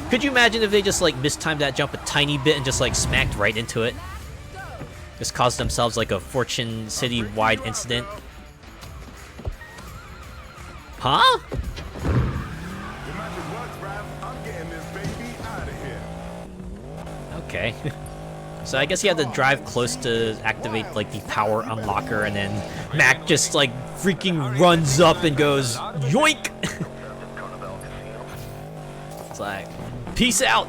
Could you imagine if they just like mistimed that jump a tiny bit and just like smacked right into it? Just caused themselves like a Fortune City-wide incident. Huh? Okay. So I guess you had to drive close to activate like the power unlocker, and then Mac just like freaking runs up and goes yoink. It's like, peace out.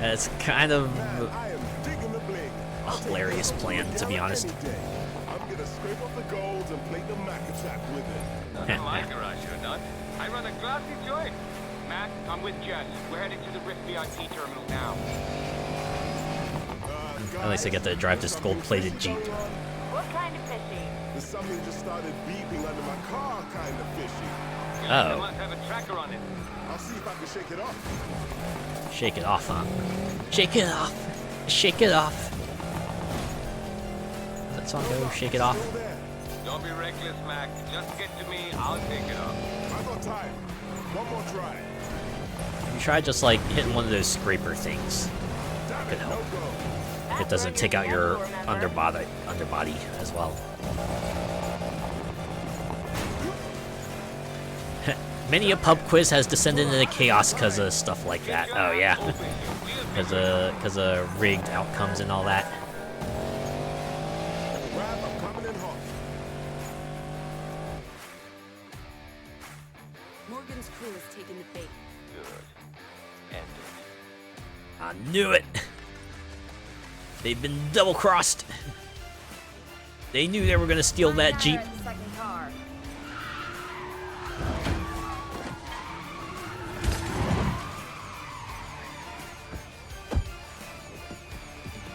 It's kind of a hilarious plan, to be honest. I'm gonna scrape off the gold and play the Mac attack with it. Not in my garage, you're not. I run a classy joint. Matt, I'm with Jess. We're headed to the Rift VIP terminal now. At least I get to drive this gold-plated Jeep. What kind of fishy? There's something just started beeping under my car, kind of fishy. I must have a tracker on it. I'll see if I can shake it off. Shake it off, huh? Shake it off. Shake it off. Does that song go? Shake it off. Don't be reckless, Mac. Just get to me, I'll take it off. I've got time. One more try. You try just like hitting one of those scraper things. That could help. If it doesn't take out your underbody as well. Many a pub quiz has descended into chaos because of stuff like that. Oh yeah, because of rigged outcomes and all that. Morgan's crew has taken the bait. Good. End it. I knew it. They've been double-crossed. They knew they were gonna steal that Jeep.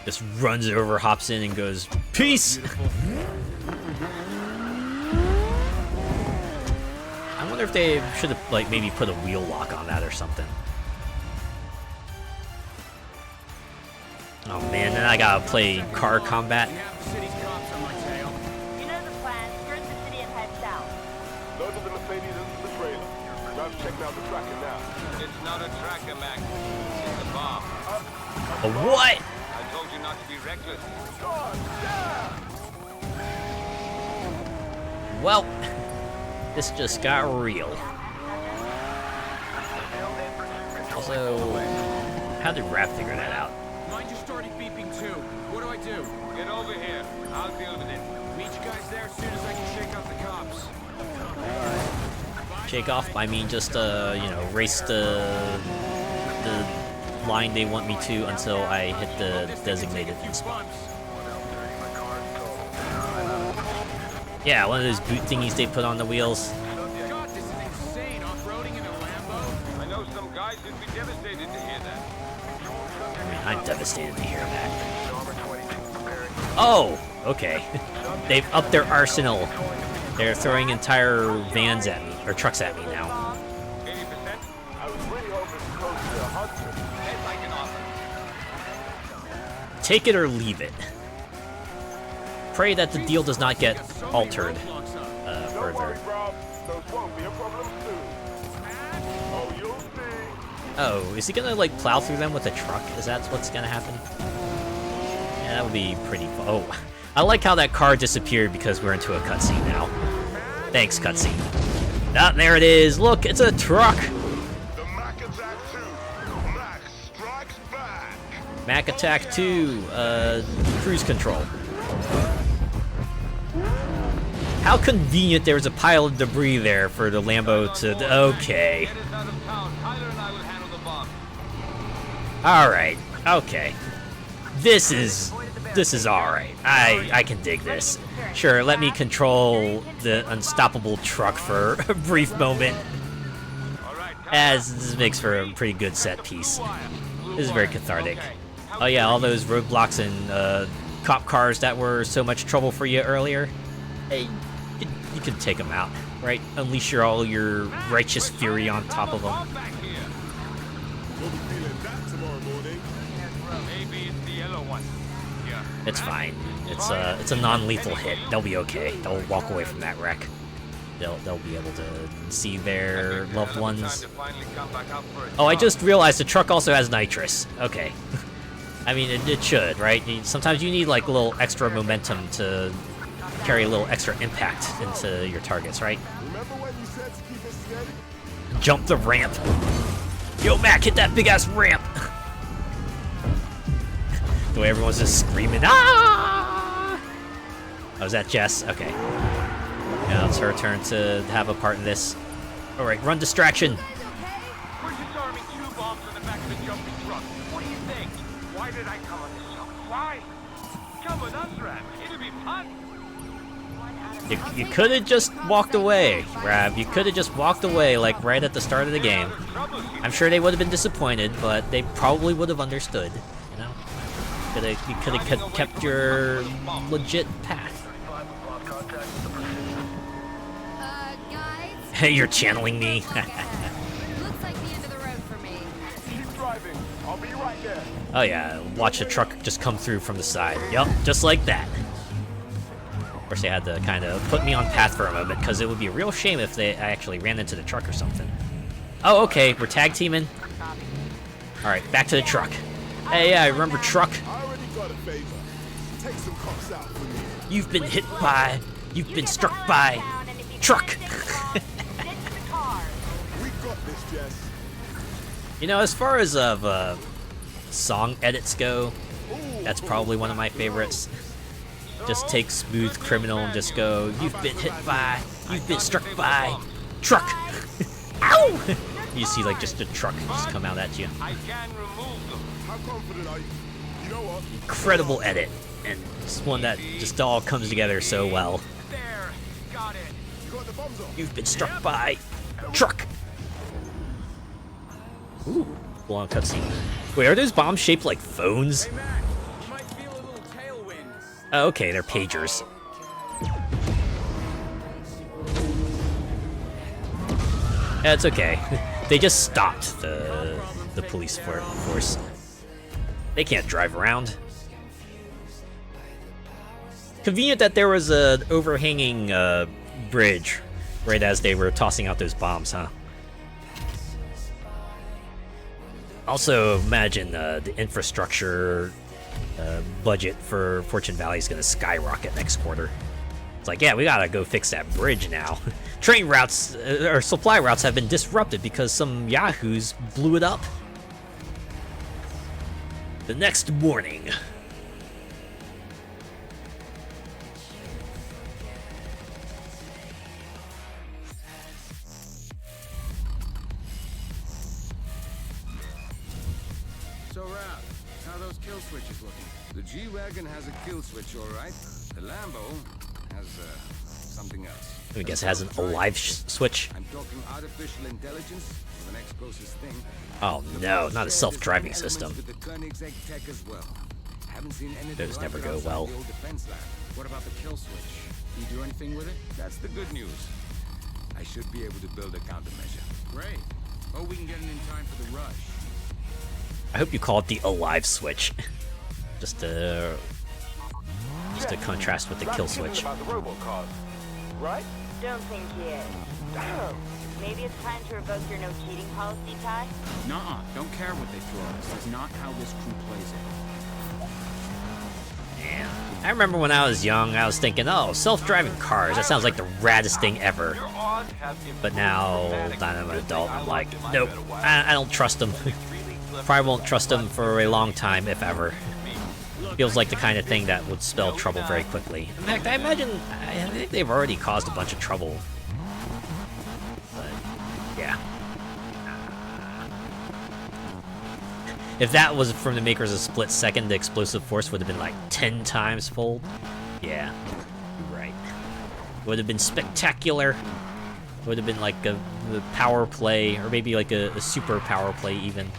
Just runs over, hops in, and goes, peace! I wonder if they should have, like, maybe put a wheel lock on that or something. Oh man, then I gotta play car combat. You know the plan. Skirt the city and head south. Load of the Mercedes into the trailer. Now checking out the tracker now. It's not a tracker, Mac. It's a bomb. A what? I told you not to be reckless. Well, this just got real. Also, how did Raph figure that out? Mine just started beeping too. What do I do? Get over here. I'll deal with it. Meet you guys there as soon as I can shake out the cops. Shake off? I mean, just you know, race the line they want me to until I hit the designated end spot. Yeah, one of those boot thingies they put on the wheels. God, this is insane. Off-roading in a Lambo. I know some guys would be devastated to hear that. I mean, I'm devastated to hear that. Oh, okay. They've upped their arsenal. They're throwing entire vans at me, or trucks at me now. 80%? I was really hoping close to 100. Yes, I can offer. Take it or leave it. Pray that the deal does not get altered further. Oh, is he gonna like plow through them with a truck? Is that what's gonna happen? Yeah, that would be pretty fun. Oh, I like how that car disappeared because we're into a cutscene now. Thanks, cutscene. Ah, there it is. Look, it's a truck. The Mac Attack 2. Mac strikes back. Mac Attack 2, cruise control. How convenient there was a pile of debris there for the Lambo to... Okay. Get us out of town. Tyler and I will handle the bomb. Alright, okay. This is alright. I can dig this. Sure, let me control the unstoppable truck for a brief moment. As this makes for a pretty good set piece. This is very cathartic. Oh yeah, all those roadblocks and cop cars that were so much trouble for you earlier. Hey, you can take them out, right? Unleash all your righteous fury on top of them. We'll be feeling that tomorrow morning. Maybe it's the yellow one. Yeah. It's fine. It's a non-lethal hit. They'll be okay. They'll walk away from that wreck. They'll be able to see their loved ones. Oh, I just realized the truck also has nitrous. Okay. I mean, it should, right? Sometimes you need like a little extra momentum to carry a little extra impact into your targets, right? Remember when you said to keep it steady? Jump the ramp. Yo, Mac, hit that big-ass ramp. The way everyone's just screaming, ah! Oh, is that Jess? Okay. Now it's her turn to have a part in this. All right, run distraction. We're disarming 2 bombs on the back of the jumping truck. What do you think? Why did I come on this show? Why? Come with us, Ram. It'll be fun. You could have just walked away, Rav. You could have just walked away, like, right at the start of the game. I'm sure they would have been disappointed, but they probably would have understood, you know? You could have kept your legit path. Guys? Hey, you're channeling me. Looks like the end of the road for me. Keep driving. I'll be right there. Oh yeah, watch a truck just come through from the side. Yup, just like that. Of course, they had to kind of put me on path for a moment, because it would be a real shame if I actually ran into the truck or something. Oh, okay, we're tag teaming. Alright, back to the truck. Hey, yeah, I remember truck. I already got a favor. Take some cops out for me. You've been struck by truck. We got this, Jess. You know, as far as song edits go, that's probably one of my favorites. Just take Smooth Criminal and just go, you've been struck by truck. Ow! You see like just a truck just come out at you. I can remove them. How confident are you? You know what? Incredible edit, and it's one that just all comes together so well. There. Got it. You got the bombs off. You've been struck by truck. Ooh, long cutscene. Wait, are those bombs shaped like phones? Hey, Mac, you might feel a little tailwind. Oh, okay, they're pagers. Yeah, it's okay. They just stopped the police force. They can't drive around. Convenient that there was an overhanging bridge right as they were tossing out those bombs, huh? Also, imagine the infrastructure budget for Fortune Valley is going to skyrocket next quarter. It's like, yeah, we gotta go fix that bridge now. Train routes, or supply routes have been disrupted because some yahoos blew it up. The next morning. So, Raph, how are those kill switches looking? The G-Wagon has a kill switch, all right. The Lambo has something else. I guess it has an alive switch. I'm talking artificial intelligence, the next closest thing. Oh no, not a self-driving system. With the Koenigsegg tech as well. Haven't seen anything Those like never it go outside well. the old defense lab. What about the kill switch? Do you do anything with it? That's the good news. I should be able to build a countermeasure. Great. Oh, we can get it in time for the rush. I hope you call it the alive switch. Just to contrast with the kill switch. About the robocalls, right? Don't think he is. Oh, maybe it's time to revoke your no cheating policy, Ty? Nuh-uh. Don't care what they throw at us. That's not how this crew plays it. Yeah. I remember when I was young, I was thinking, oh, self-driving cars, that sounds like the raddest thing ever. But now that I'm an adult, I'm like, nope, I don't trust them. Probably won't trust them for a long time, if ever. Feels like the kind of thing that would spell trouble very quickly. In fact, I think they've already caused a bunch of trouble. But, yeah. If that was from the makers of Split Second, the explosive force would have been like 10 times fold. Yeah, you're right. Would have been spectacular. Would have been like a power play, or maybe like a super power play even.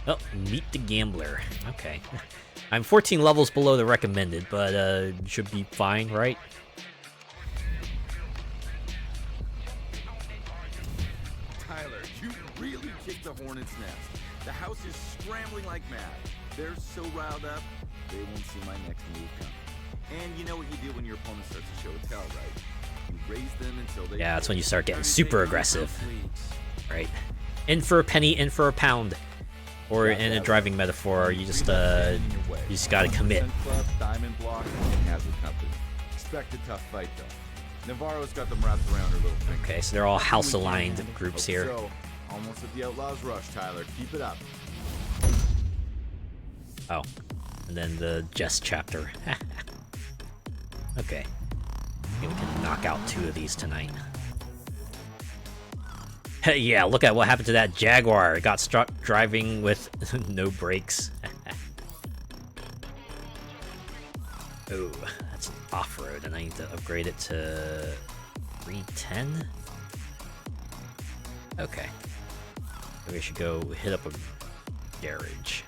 Oh, meet the gambler. Okay. I'm 14 levels below the recommended, but should be fine, right? Tyler, you really kicked the hornet's nest. The house is scrambling like mad. They're so riled up, they won't see my next move coming. And you know what you do when your opponent starts to show its tail, right? You raise them until they... Yeah, that's when you start getting super aggressive. Right? In for a penny, in for a pound. Or in a driving metaphor, you just gotta commit. Club, Diamond Block, and Hazard Company. Expect a tough fight, though. Navarro's got them wrapped around her little finger. Okay, so they're all house-aligned groups here. So, almost at the Outlaws' rush, Tyler. Keep it up. Oh, and then the Jest chapter. Okay. Maybe we can knock out 2 of these tonight. Yeah, look at what happened to that Jaguar. It got struck driving with no brakes. Oh, that's off-road, and I need to upgrade it to 310? Okay. Maybe I should go hit up a garage.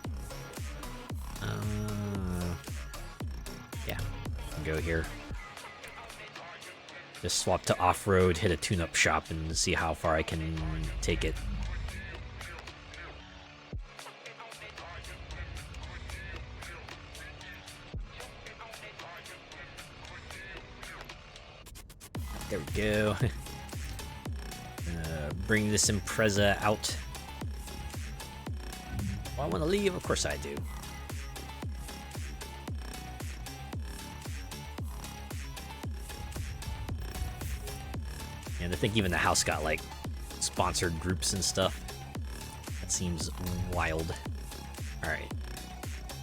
Yeah, go here. Just swap to off-road, hit a tune-up shop, and see how far I can take it. There we go. Bring this Impreza out. Oh, I want to leave? Of course I do. And I think even the house got, like, sponsored groups and stuff. That seems wild. Alright.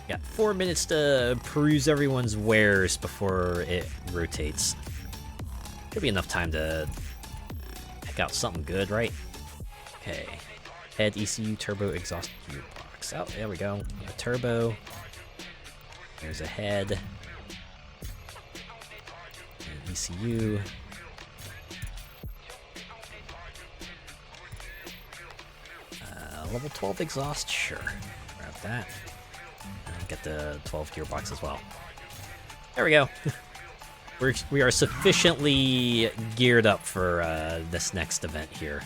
Got 4 minutes to peruse everyone's wares before it rotates. Should be enough time to pick out something good, right? Okay. Head, ECU, turbo, exhaust, gearbox. Oh, there we go. A turbo. There's a head. And ECU. Level 12 exhaust, sure. Grab that. And get the 12 gearbox as well. There we go. We are sufficiently geared up for this next event here.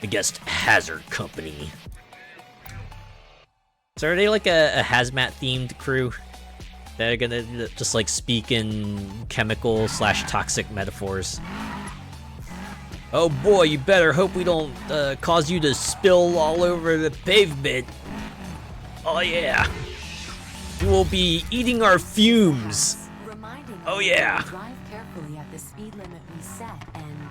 Against Hazard Company. So are they like a hazmat themed crew? They're gonna just like speak in chemical / toxic metaphors. Oh boy, you better hope we don't cause you to spill all over the pavement. Oh yeah. You will be eating our fumes. Oh yeah. Drive carefully at the speed limit we set and...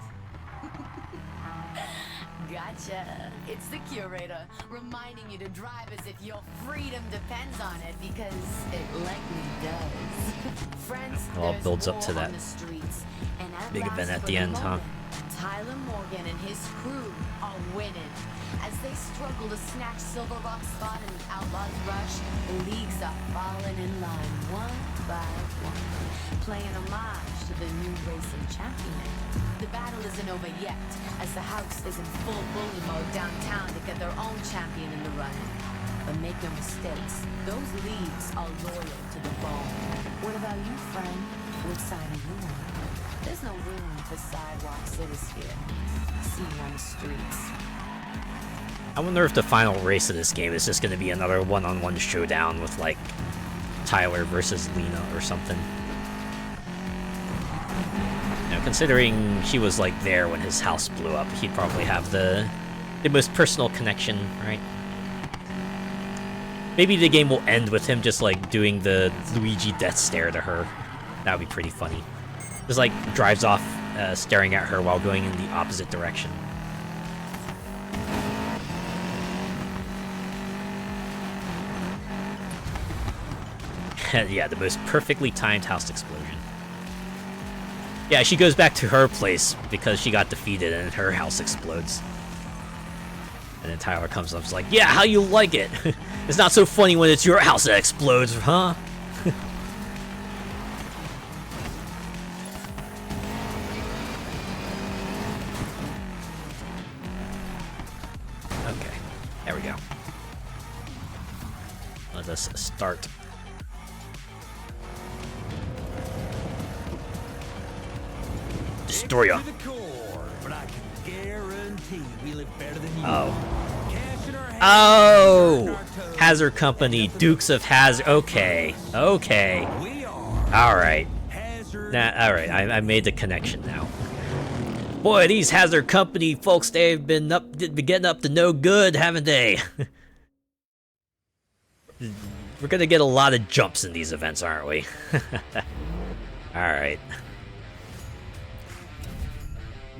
Gotcha. It's the curator, reminding you to drive as if your freedom depends on it, because it likely does. Friends, it all builds up to that big event at the end, huh? Tyler Morgan and his crew are winning. As they struggle to snatch Silver Rock's spot in the Outlaws' rush, the leagues are falling in line one by one, playing homage to the new racing champion. The battle isn't over yet, as the house is in full bully mode downtown to get their own champion in the running. But make no mistakes, those leagues are loyal to the bone. What about you, friend? Which side are you on? There's no room for sidewalk cities here. See you on the streets. I wonder if the final race of this game is just going to be another one-on-one showdown with, like, Tyler versus Lena or something. You know, considering she was, like, there when his house blew up, he'd probably have the most personal connection, right? Maybe the game will end with him just like doing the Luigi death stare to her. That would be pretty funny. Just like drives off staring at her while going in the opposite direction. Yeah, the most perfectly timed house explosion. Yeah, she goes back to her place because she got defeated and her house explodes. And then Tyler comes up and is like, yeah, how you like it? It's not so funny when it's your house that explodes, huh? Okay, there we go. Let us start. Destroyer. Oh, Hazard Company, Dukes of Hazard. Okay, okay. All right. All right. I made the connection now. Boy, these Hazard Company folks, they've been getting up to no good, haven't they? We're gonna get a lot of jumps in these events, aren't we? All right.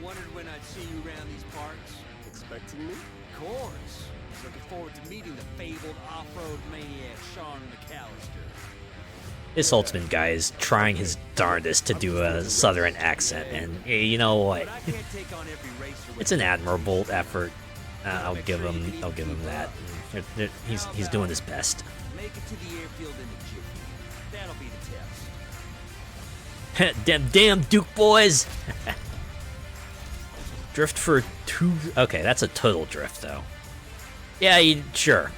Wondered when I'd see you around these parts. Expecting me? Of course. Looking forward to meeting the fabled off-road maniac Sean McAllister. This Ultimate guy is trying his darndest to do a southern accent, and you know what? It's an admirable effort. I'll give him that. He's doing his best. Make it to the airfield in the jiffy. That'll be the test. Damn Duke boys! Drift for 2. Okay, that's a total drift though. Yeah, sure.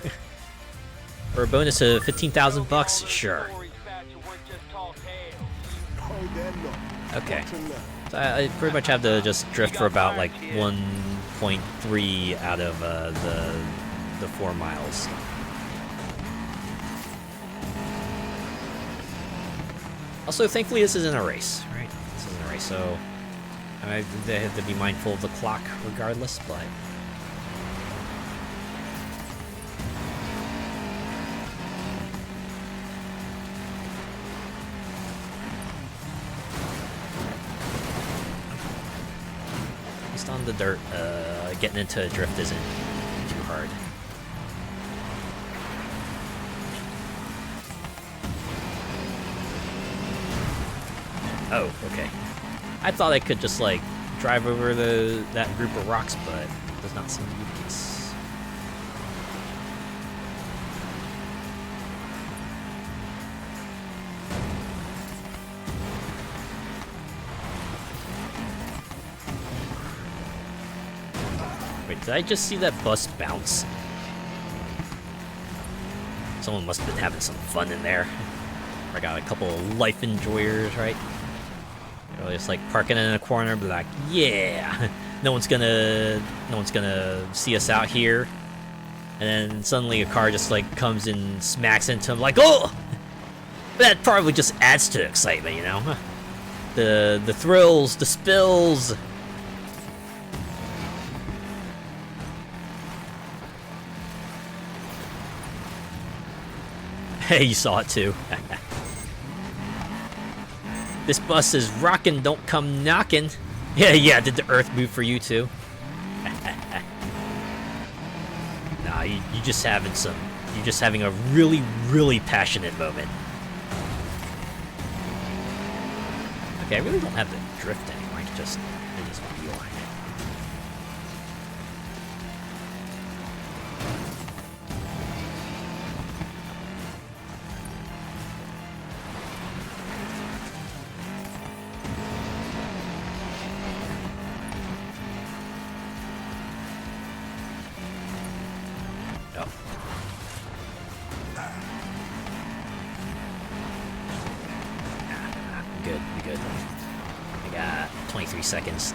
For a bonus of 15,000 bucks, sure. Okay. So I pretty much have to just drift for about like 1.3 out of the 4 miles. Also, thankfully, this isn't a race, right? This isn't a race, so I have to be mindful of the clock regardless, but... At least on the dirt, getting into a drift isn't too hard. Oh, okay. I thought I could just like drive over that group of rocks, but it does not seem to be the case. Wait, did I just see that bus bounce? Someone must have been having some fun in there. I got a couple of life enjoyers, right? They're just like parking in a corner, be like, yeah, no one's gonna see us out here. And then suddenly a car just like comes and smacks into him, like, oh! That probably just adds to the excitement, you know? The thrills, the spills. Hey, you saw it too. This bus is rockin', don't come knockin'. Yeah, did the earth move for you too? Nah, you're just having a really, really passionate moment. Okay, I really don't have to drift anymore, I just feel like it. Good. I got 23 seconds.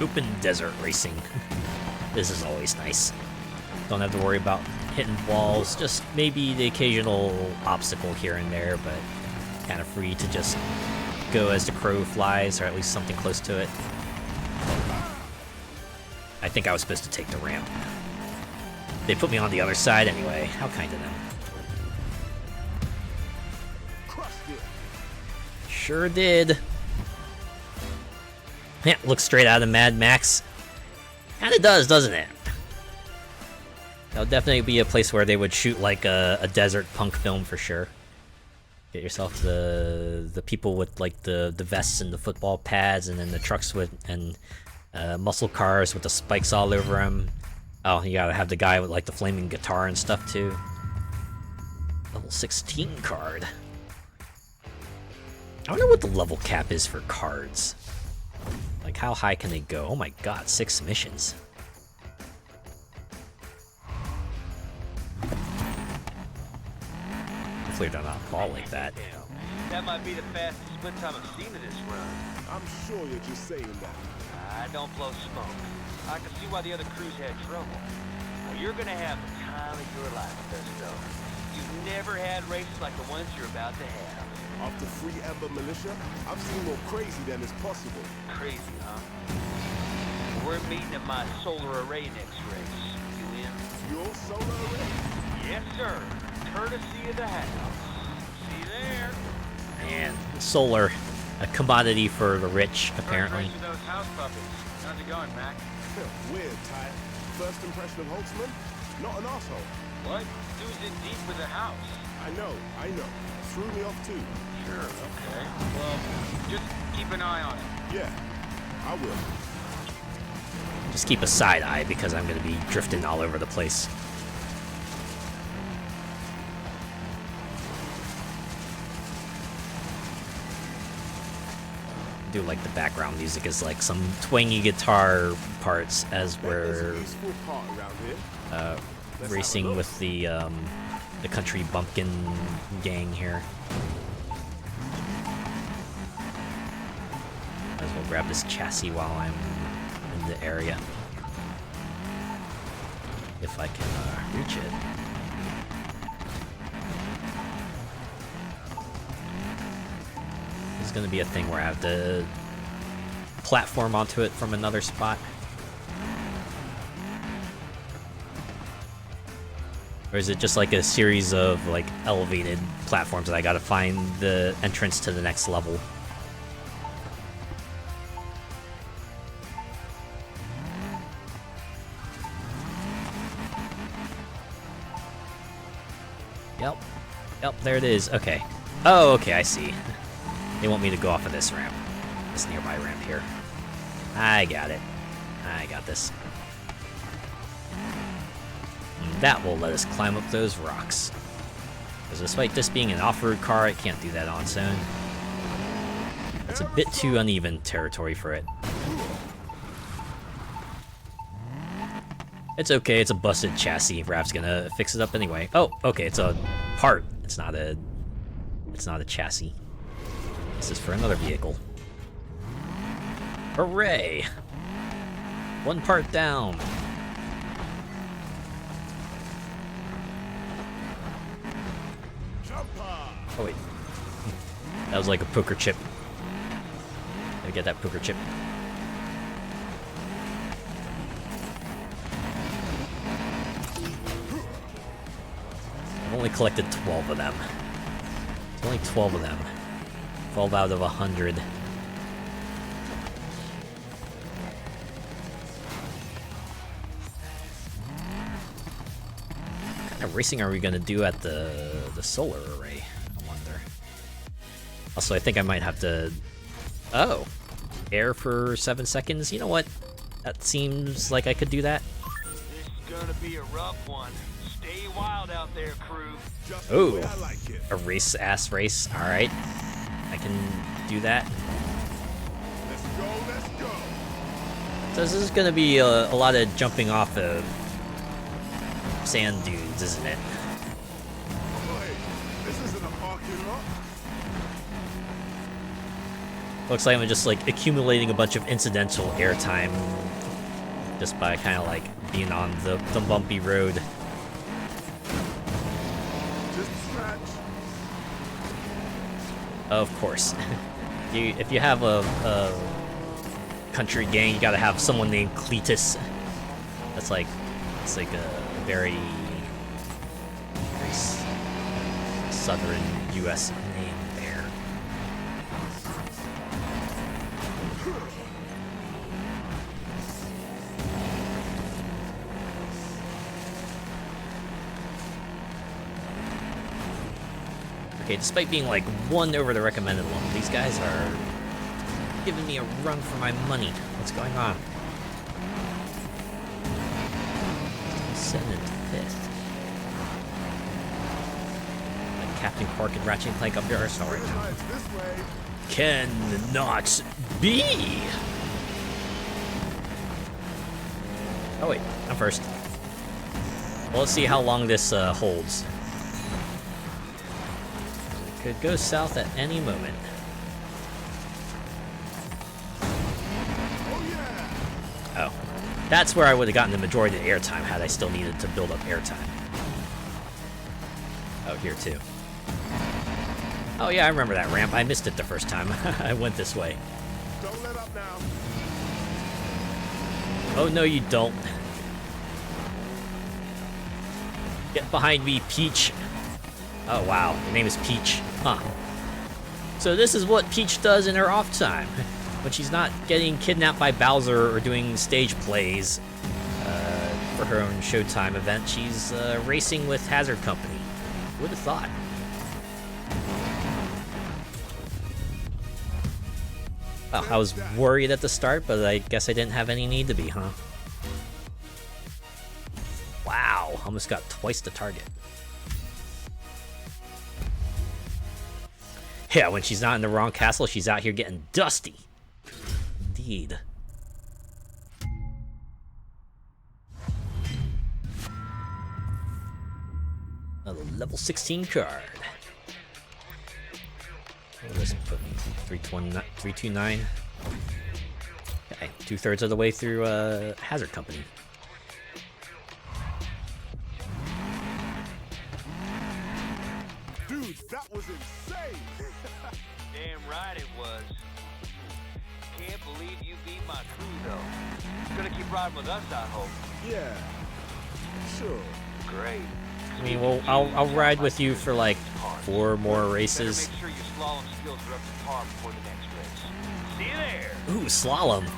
Open desert racing. This is always nice. Don't have to worry about hitting walls, just maybe the occasional obstacle here and there, but kind of free to just go as the crow flies, or at least something close to it. I think I was supposed to take the ramp. They put me on the other side anyway. How kind of them. Sure did. Yeah, looks straight out of Mad Max. Kinda does, doesn't it? That would definitely be a place where they would shoot like a desert punk film for sure. Get yourself the people with like the vests and the football pads, and then the trucks with and muscle cars with the spikes all over them. Oh, you gotta have the guy with like the flaming guitar and stuff too. Level 16 card. I wonder what the level cap is for cards. Like, how high can they go? Oh my god, 6 missions. Hopefully they're not fall like that. That might be the fastest split time I've seen of this run. I'm sure you're just saying that. I don't blow smoke. I can see why the other crews had trouble. Well, you're gonna have the time of your life with us, though. You've never had races like the ones you're about to have. After Free Ember Militia, I've seen more crazy than is possible. Crazy, huh? We're meeting at my solar array next race. You in? Your solar array? Yes, sir. Courtesy of the house. See you there. And solar, a commodity for the rich, apparently. First those house puppets. How's it going, Mac? Weird, Ty. First impression of Holtzman? Not an asshole. What? Dude's in deep with the house. I know. Threw me off too. Sure, okay. Well, just keep an eye on it. Yeah, I will. Just keep a side eye because I'm gonna be drifting all over the place. I do like the background music is like some twangy guitar parts as we're racing with the country bumpkin gang here. Might as well grab this chassis while I'm in the area. If I can reach it. This is going to be a thing where I have to platform onto it from another spot. Or is it just like a series of like elevated platforms that I gotta find the entrance to the next level? Yep, there it is. Okay. Oh, okay, I see. They want me to go off of this ramp. This nearby ramp here. I got it. I got this. That will let us climb up those rocks. Because despite this being an off-road car, I can't do that on its own. It's a bit too uneven territory for it. It's okay, it's a busted chassis. Rap's gonna fix it up anyway. Oh, okay, it's a part. It's not a chassis. This is for another vehicle. Hooray! One part down. Oh wait, that was like a poker chip. Gotta get that poker chip. I've only collected 12 of them. There's only 12 of them. 12 out of 100. What kind of racing are we gonna do at the solar array? I wonder. Also, I think I might have to... Oh! Air for 7 seconds? You know what? That seems like I could do that. This is gonna be a rough one. Stay wild out there, crew. Oh! A race-ass race. Alright. I can do that. Let's go. So this is gonna be a lot of jumping off of sand dunes, isn't it? This isn't a parking lot. Looks like I'm just like accumulating a bunch of incidental airtime just by kind of like being on the bumpy road. Just scratch. Of course. If you have a country gang, you gotta have someone named Cletus. That's like, it's like a very southern U.S. name there. Okay, despite being like 1 over the recommended level, these guys are giving me a run for my money. What's going on? 7th, 5th. Captain Cork and Ratchet and Clank up your arsenal right now. Cannot be! Oh wait, I'm first. Well, let's see how long this holds. It could go south at any moment. Oh. That's where I would have gotten the majority of the airtime had I still needed to build up airtime. Oh, here too. Oh yeah, I remember that ramp. I missed it the first time. I went this way. Don't let up now. Oh no, you don't. Get behind me, Peach. Oh wow, your name is Peach. Huh. So this is what Peach does in her off time. When she's not getting kidnapped by Bowser or doing stage plays for her own Showtime event, she's racing with Hazard Company. Who would have thought? Well, I was worried at the start, but I guess I didn't have any need to be, huh? Wow, almost got twice the target. Yeah, when she's not in the wrong castle, she's out here getting dusty. Indeed. Another level 16 card. What will this put me? 329. Okay, 2/3 of the way through Hazard Company. Dude, that was insane! Damn right it was. Can't believe you beat my crew, though. Gonna keep riding with us, I hope. Yeah, sure. Great. I mean, well, I'll ride with you for like 4 more races. Better make sure your slalom skills are up to par before the next race. See you there. Ooh, slalom.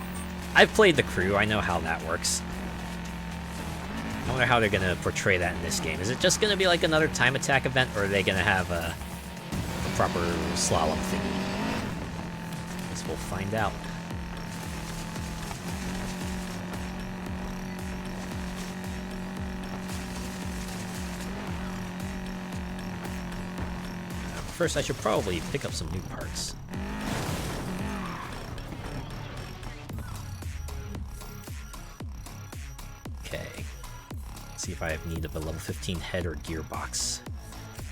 I've played the crew. I know how that works. I wonder how they're gonna portray that in this game. Is it just gonna be like another time attack event, or are they gonna have a proper slalom thingy? Guess we'll find out. First, I should probably pick up some new parts. Okay. Let's see if I have need of a level 15 head or gearbox.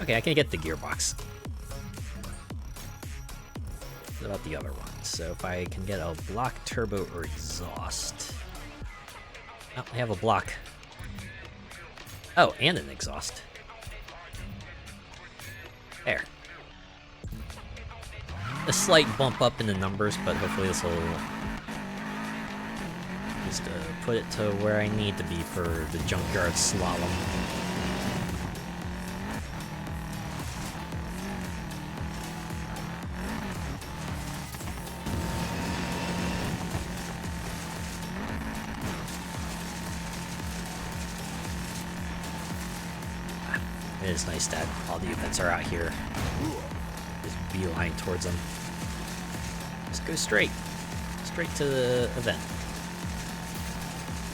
Okay, I can get the gearbox. What about the other one? So if I can get a block, turbo, or exhaust. Oh, I have a block. Oh, and an exhaust. There. A slight bump up in the numbers, but hopefully this will just put it to where I need to be for the junkyard slalom. It is nice that all the events are out here. Just beeline towards them. Just go straight to the event.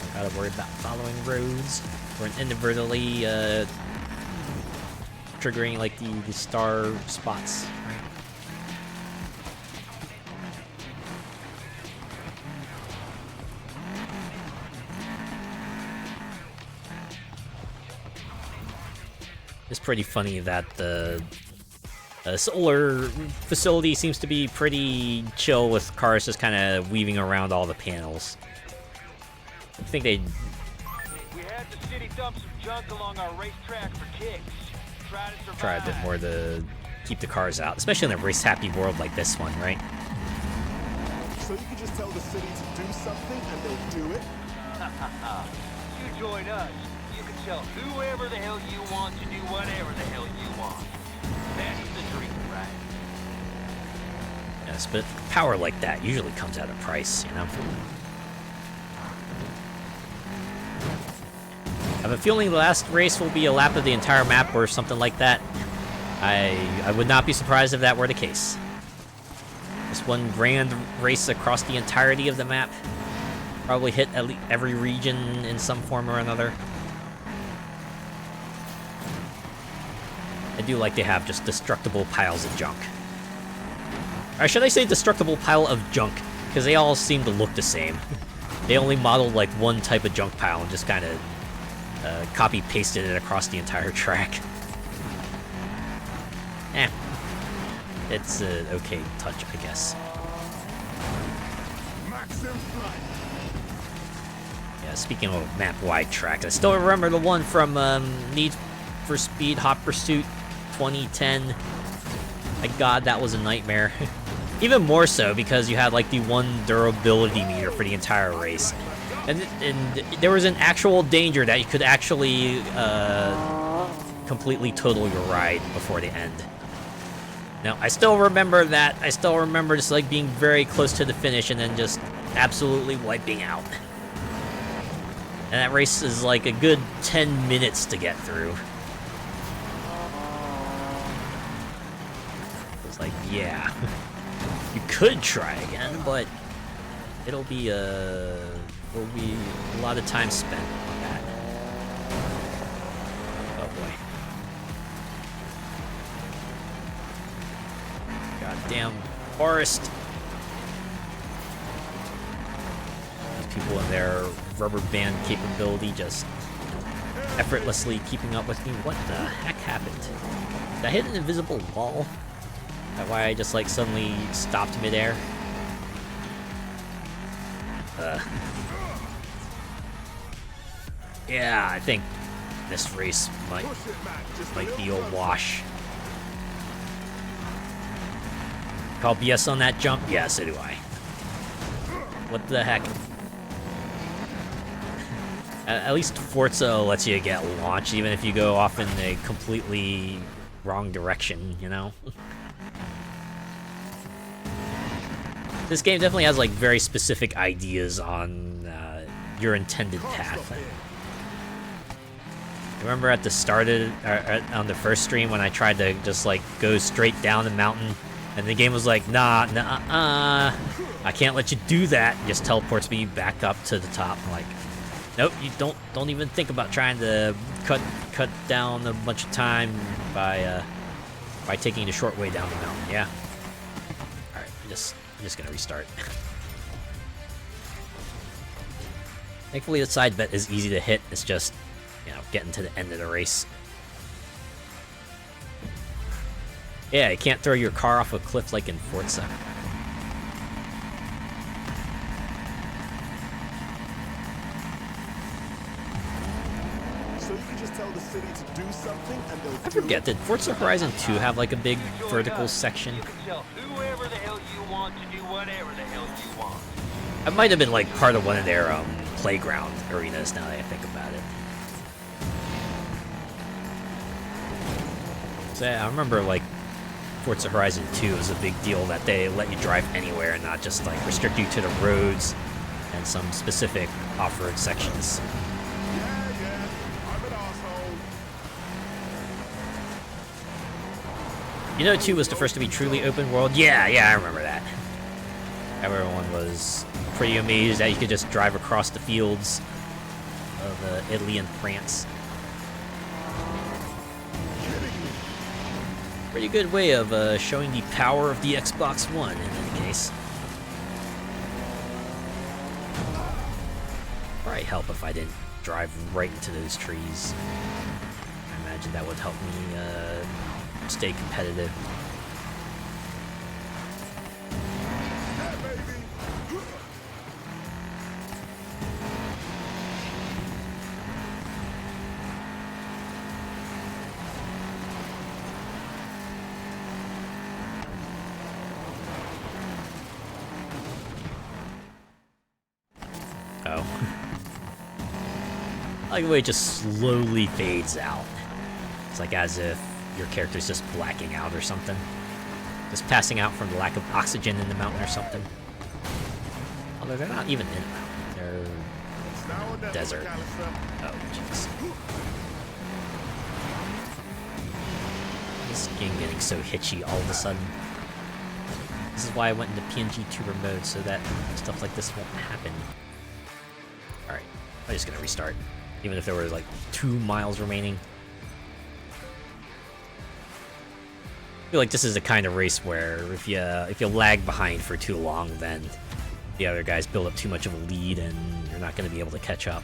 Don't gotta worry about following roads or inadvertently triggering like the star spots. Right? It's pretty funny that the Solar facility seems to be pretty chill with cars just kind of weaving around all the panels. I think they We had the city dump some junk along our racetrack for kicks. Try to survive. try a bit more to keep the cars out, especially in a race-happy world like this one, right? So you can just tell the city to do something and they'll do it? You join us. You can tell whoever the hell you want to do whatever the hell you want. That's the dream, right? Yes, but power like that usually comes at a price, you know? I have a feeling the last race will be a lap of the entire map or something like that. I would not be surprised if that were the case. Just one grand race across the entirety of the map. Probably hit at least every region in some form or another. I do like to have just destructible piles of junk. Or should I say destructible pile of junk? Because they all seem to look the same. They only modeled like one type of junk pile and just kind of copy-pasted it across the entire track. It's an okay touch, I guess. Yeah, speaking of map-wide tracks, I still remember the one from Need for Speed Hot Pursuit 2010. My god, that was a nightmare. Even more so because you had like the one durability meter for the entire race. And there was an actual danger that you could actually completely total your ride before the end. Now, I still remember that. I still remember just like being very close to the finish and then just absolutely wiping out. And that race is like a good 10 minutes to get through. It's like, yeah. You could try again, but it'll be a lot of time spent on that. Oh boy. Goddamn forest. These people in their rubber band capability just effortlessly keeping up with me. What the heck happened? Did I hit an invisible wall? Is that why I just like suddenly stopped midair? Yeah, I think this race might be a wash. Call BS on that jump? Yeah, so do I. What the heck? At least Forza lets you get launched, even if you go off in a completely wrong direction, you know? This game definitely has like very specific ideas on your intended path. Remember at the start of, on the first stream when I tried to just like go straight down the mountain, and the game was like, nah, I can't let you do that. It just teleports me back up to the top. I'm like, nope, you don't even think about trying to cut down a bunch of time by taking the short way down the mountain. Yeah. All right, I'm just gonna restart. Thankfully, the side bet is easy to hit. It's just, you know, getting to the end of the race. Yeah, you can't throw your car off a cliff like in Forza. So you can just tell the city to do something and they'll I forget, did Forza Horizon 2 have like a big vertical section? You can tell whoever the hell you want to do whatever the hell you want. It might have been like part of one of their playground arenas now that I think about it. So I remember like Forza Horizon 2 was a big deal that they let you drive anywhere and not just like restrict you to the roads and some specific off-road sections. You know 2 was the first to be truly open world? Yeah, I remember that. Everyone was pretty amazed that you could just drive across the fields of Italy and France. Pretty good way of showing the power of the Xbox One in any case. Probably help if I didn't drive right into those trees. I imagine that would help me stay competitive. like the way it just slowly fades out. It's like as if your character's just blacking out or something. Just passing out from the lack of oxygen in the mountain or something. Although they're not even in a mountain. They're desert. Oh, jeez. This game getting so hitchy all of a sudden. This is why I went into PNG tuber mode, so that stuff like this won't happen. Alright, I'm just gonna restart. Even if there were like 2 miles remaining. I feel like this is the kind of race where if you lag behind for too long, then the other guys build up too much of a lead and you're not going to be able to catch up.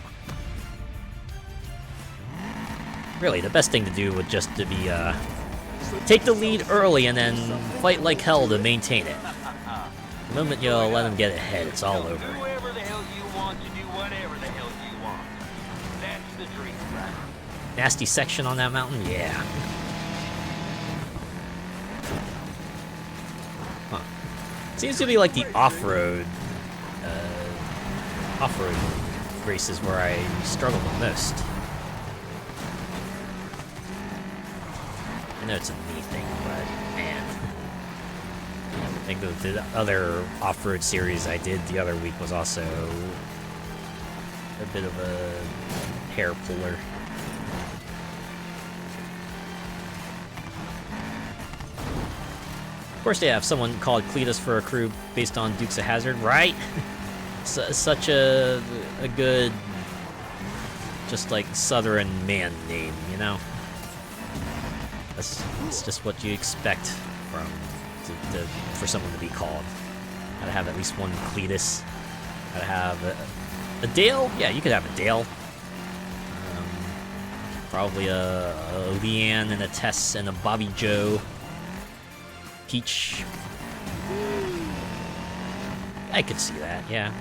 Really, the best thing to do would just to be take the lead early and then fight like hell to maintain it. The moment you'll let them get ahead, it's all over. Whoever the hell you want to do whatever the hell you want. That's the dream, right? Nasty section on that mountain? Yeah. Huh. Seems to be like the off-road races where I struggle the most. I know it's a me thing, but man. I think the other off-road series I did the other week was also a bit of a hair puller. Of course they have someone called Cletus for a crew based on Dukes of Hazzard, right? Such a good, just like Southern man name, you know? That's just what you expect from for someone to be called. Gotta have at least one Cletus. Gotta have a Dale? Yeah, you could have a Dale. Probably a Leanne and a Tess and a Bobby Joe. Peach. I could see that, yeah.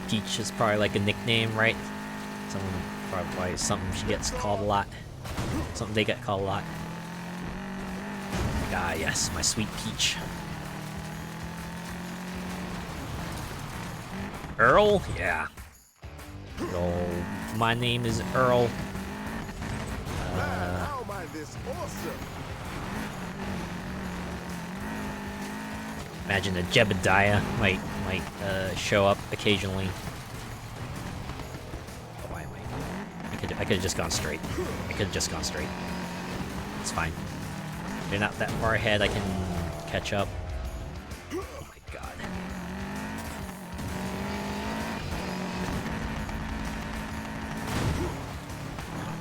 Peach is probably like a nickname, right? Probably something she gets called a lot. Something they get called a lot. Like, ah, yes, my sweet Peach. Earl? Yeah. Good old, my name is Earl. Imagine a Jebediah might show up occasionally. Oh, why am I could have just gone straight. I could have just gone straight. It's fine. They're not that far ahead. I can catch up. Oh my god.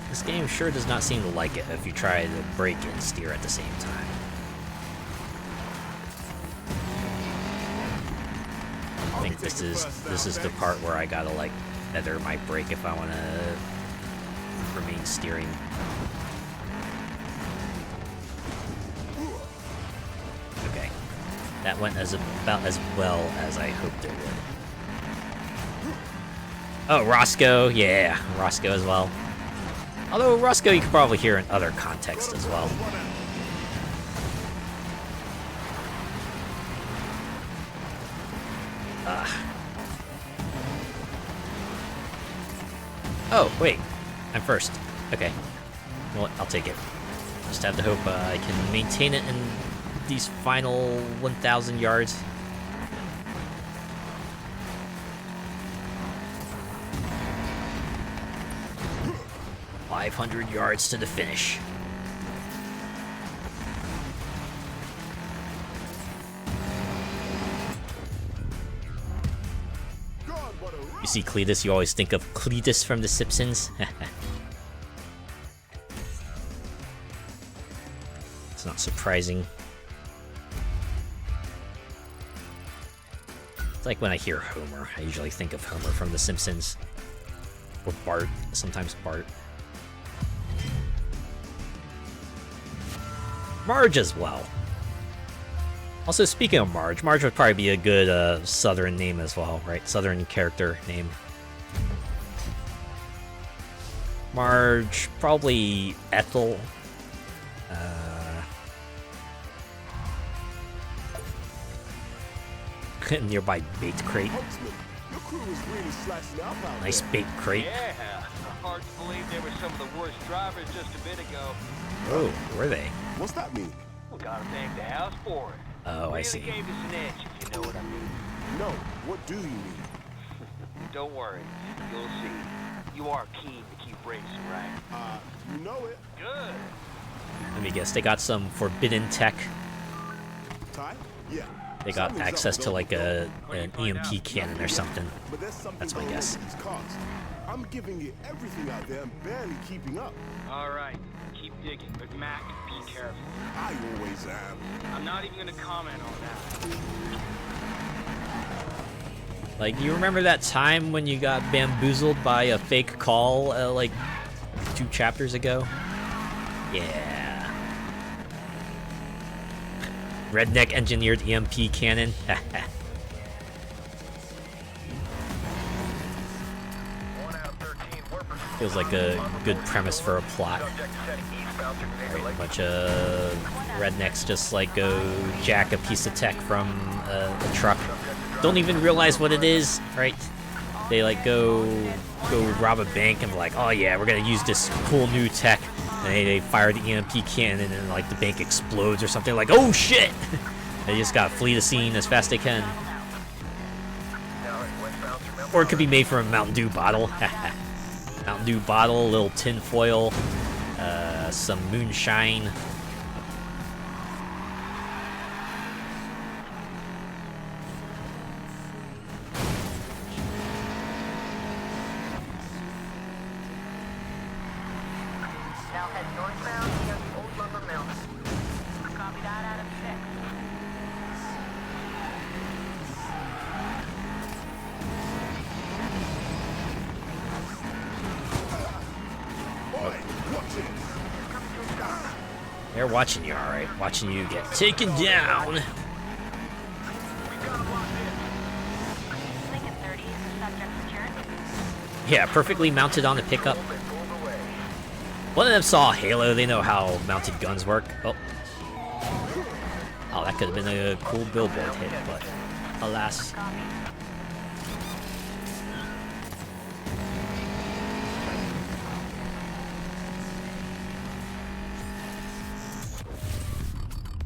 This game sure does not seem to like it if you try to brake and steer at the same time. I think this is the part where I gotta like feather my brake if I want to remain steering. Okay, that went about as well as I hoped it would. Oh, Roscoe, yeah, Roscoe as well. Although Roscoe you could probably hear in other contexts as well. Oh, wait. I'm first. Okay. Well, I'll take it. Just have to hope I can maintain it in these final 1,000 yards. .500 yards to the finish. You see Cletus, you always think of Cletus from The Simpsons. It's not surprising. It's like when I hear Homer, I usually think of Homer from The Simpsons. Or Bart, sometimes Bart. Marge as well. Also, speaking of Marge, Marge would probably be a good Southern name as well, right? Southern character name. Marge, probably Ethel. Nearby bait crate. Your crew is really slicing up out Nice there. bait crate. Yeah, hard to believe they were some of the worst drivers just a bit ago. Oh, were they? What's that mean? We gotta thank the house for it. Oh, I really see. gave us an edge, if you know what I mean. No, what do you mean? Don't worry, you'll see. You are keen to keep racing, right? You know it. Good. Let me guess, they got some forbidden tech. Ty? Yeah. They got Something's access up to with like those an EMP cannon or something. But there's something That's my going on guess. with these cars. I'm giving it everything out there and barely keeping up. All right, keep digging, but Mac, be careful. I always am. I'm not even gonna comment on that. Like, you remember that time when you got bamboozled by a fake call, like 2 chapters ago? Yeah. Redneck engineered EMP cannon. Feels like a good premise for a plot. Right, a bunch of rednecks just like go jack a piece of tech from a truck. Don't even realize what it is, right? They like go rob a bank and be like, oh yeah, we're gonna use this cool new tech. And they fire the EMP cannon and like the bank explodes or something. Like, oh shit! They just gotta flee the scene as fast as they can. Or it could be made from a Mountain Dew bottle. Mountain Dew bottle, a little tin foil, some moonshine. Now head northbound near the old lumber mill. Copy that out of 6. They're watching you, alright. Watching you get taken down. Lincoln 30 is the subject secured. Yeah, perfectly mounted on a pickup. One of them saw Halo, they know how mounted guns work. Oh. Oh, that could have been a cool billboard hit, but alas.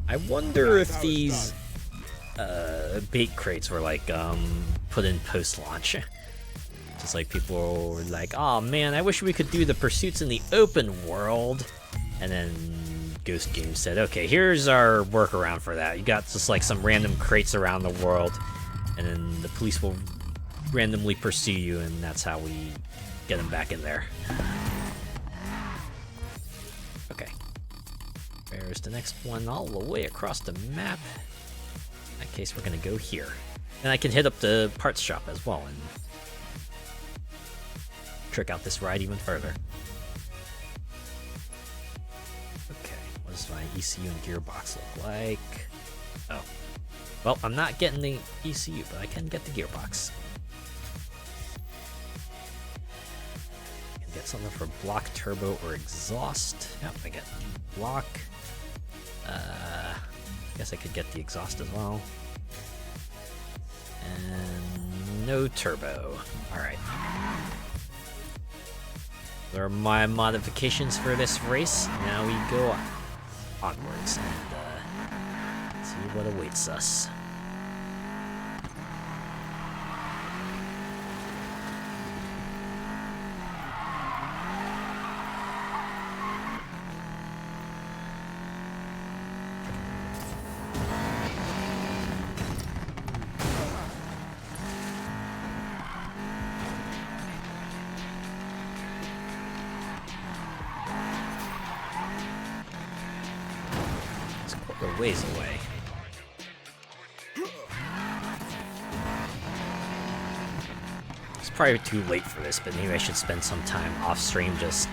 I wonder if these bait crates were like put in post-launch. Just like people were like, oh man, I wish we could do the pursuits in the open world. And then Ghost Games said, okay, here's our workaround for that. You got just like some random crates around the world, and then the police will randomly pursue you, and that's how we get them back in there. Okay. There's the next one all the way across the map. In that case, we're gonna go here. And I can hit up the parts shop as well and trick out this ride even further. Okay, what does my ECU and gearbox look like? Oh. Well, I'm not getting the ECU, but I can get the gearbox. Can get something for block, turbo, or exhaust. Yep, I get block. Guess I could get the exhaust as well. And no turbo. Alright. There are my modifications for this race. Now we go onwards and see what awaits us. A ways away. It's probably too late for this, but maybe I should spend some time off stream just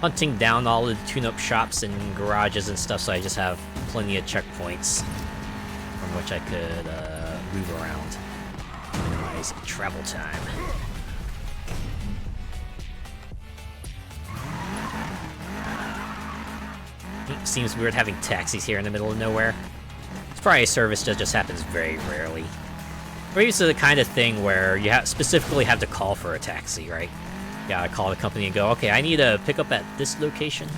hunting down all the tune-up shops and garages and stuff, so I just have plenty of checkpoints from which I could move around, minimize travel time. Seems weird having taxis here in the middle of nowhere. It's probably a service that just happens very rarely. Maybe it's the kind of thing where you specifically have to call for a taxi, right? You gotta call the company and go, okay, I need a pickup at this location,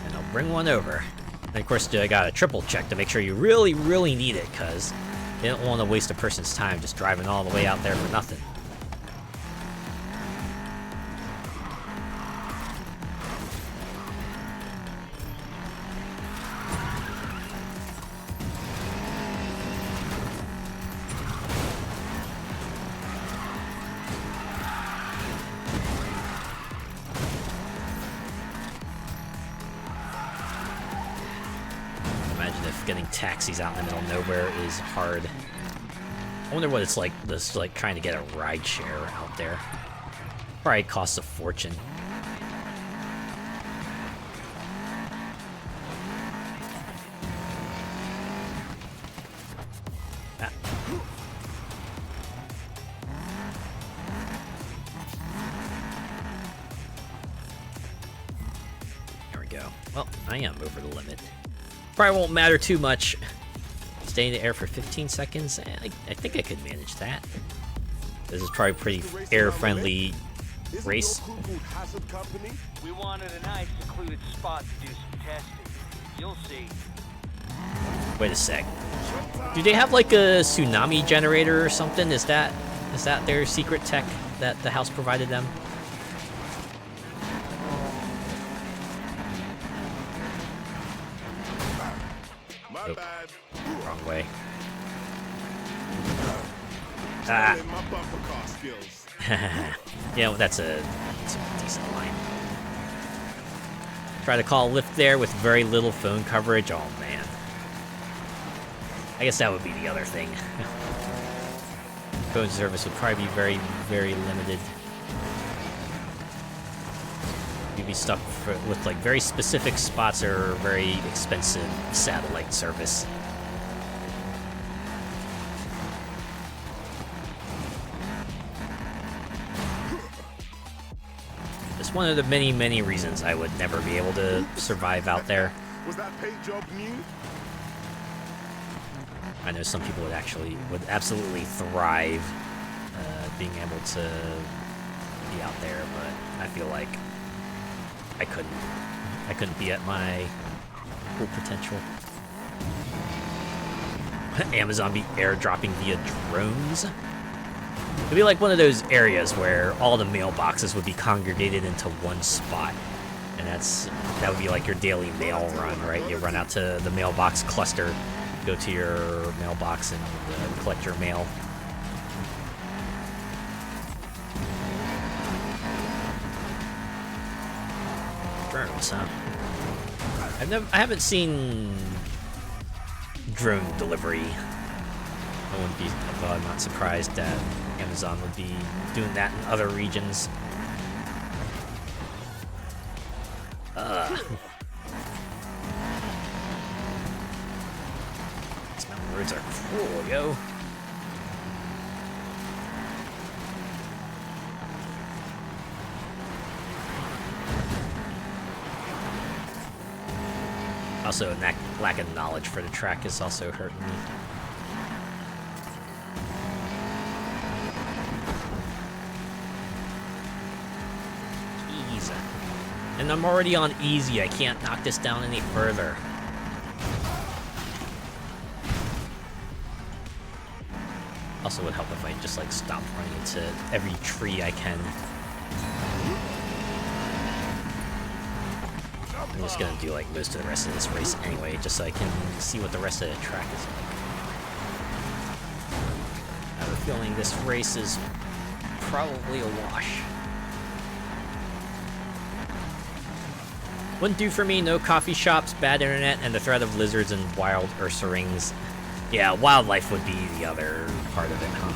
and I'll bring one over. And of course, I gotta triple check to make sure you really, really need it, because you don't want to waste a person's time just driving all the way out there for nothing. Getting taxis out in the middle of nowhere is hard. I wonder what it's like, this, like, trying to get a ride share out there. Probably costs a fortune. Ah. There we go. Well, I am over the limit. Probably won't matter too much. Stay in the air for 15 seconds. I think I could manage that. This is probably a pretty air-friendly race. We wanted a nice secluded spot to do some testing. You'll see. Wait a sec. Do they have like a tsunami generator or something? Is that their secret tech that the house provided them? My bad. Wrong way. Ah. My bumper car skills. Yeah, well, that's a decent line. Try to call a lift there with very little phone coverage. Oh man. I guess that would be the other thing. Phone service would probably be very, very limited. You'd be stuck with like very specific spots or very expensive satellite service. It's one of the many, many reasons I would never be able to survive out there. Was that paint job new? I know some people would absolutely thrive being able to be out there, but I feel like I couldn't be at my full potential. Amazon be airdropping via drones. It'd be like one of those areas where all the mailboxes would be congregated into one spot, and that would be like your daily mail run, right? You run out to the mailbox cluster, go to your mailbox, and collect your mail. Drones, huh? I haven't seen drone delivery. Although I'm not surprised that Amazon would be doing that in other regions. These mountain roads are cruel, yo. Also, lack of knowledge for the track is also hurting me. Easy. And I'm already on easy. I can't knock this down any further. Also would help if I just like stop running into every tree I can. I'm just gonna do like most of the rest of this race anyway, just so I can see what the rest of the track is like. I have a feeling this race is probably a wash. Wouldn't do for me, no coffee shops, bad internet, and the threat of lizards and wild ursa rings. Yeah, wildlife would be the other part of it, huh?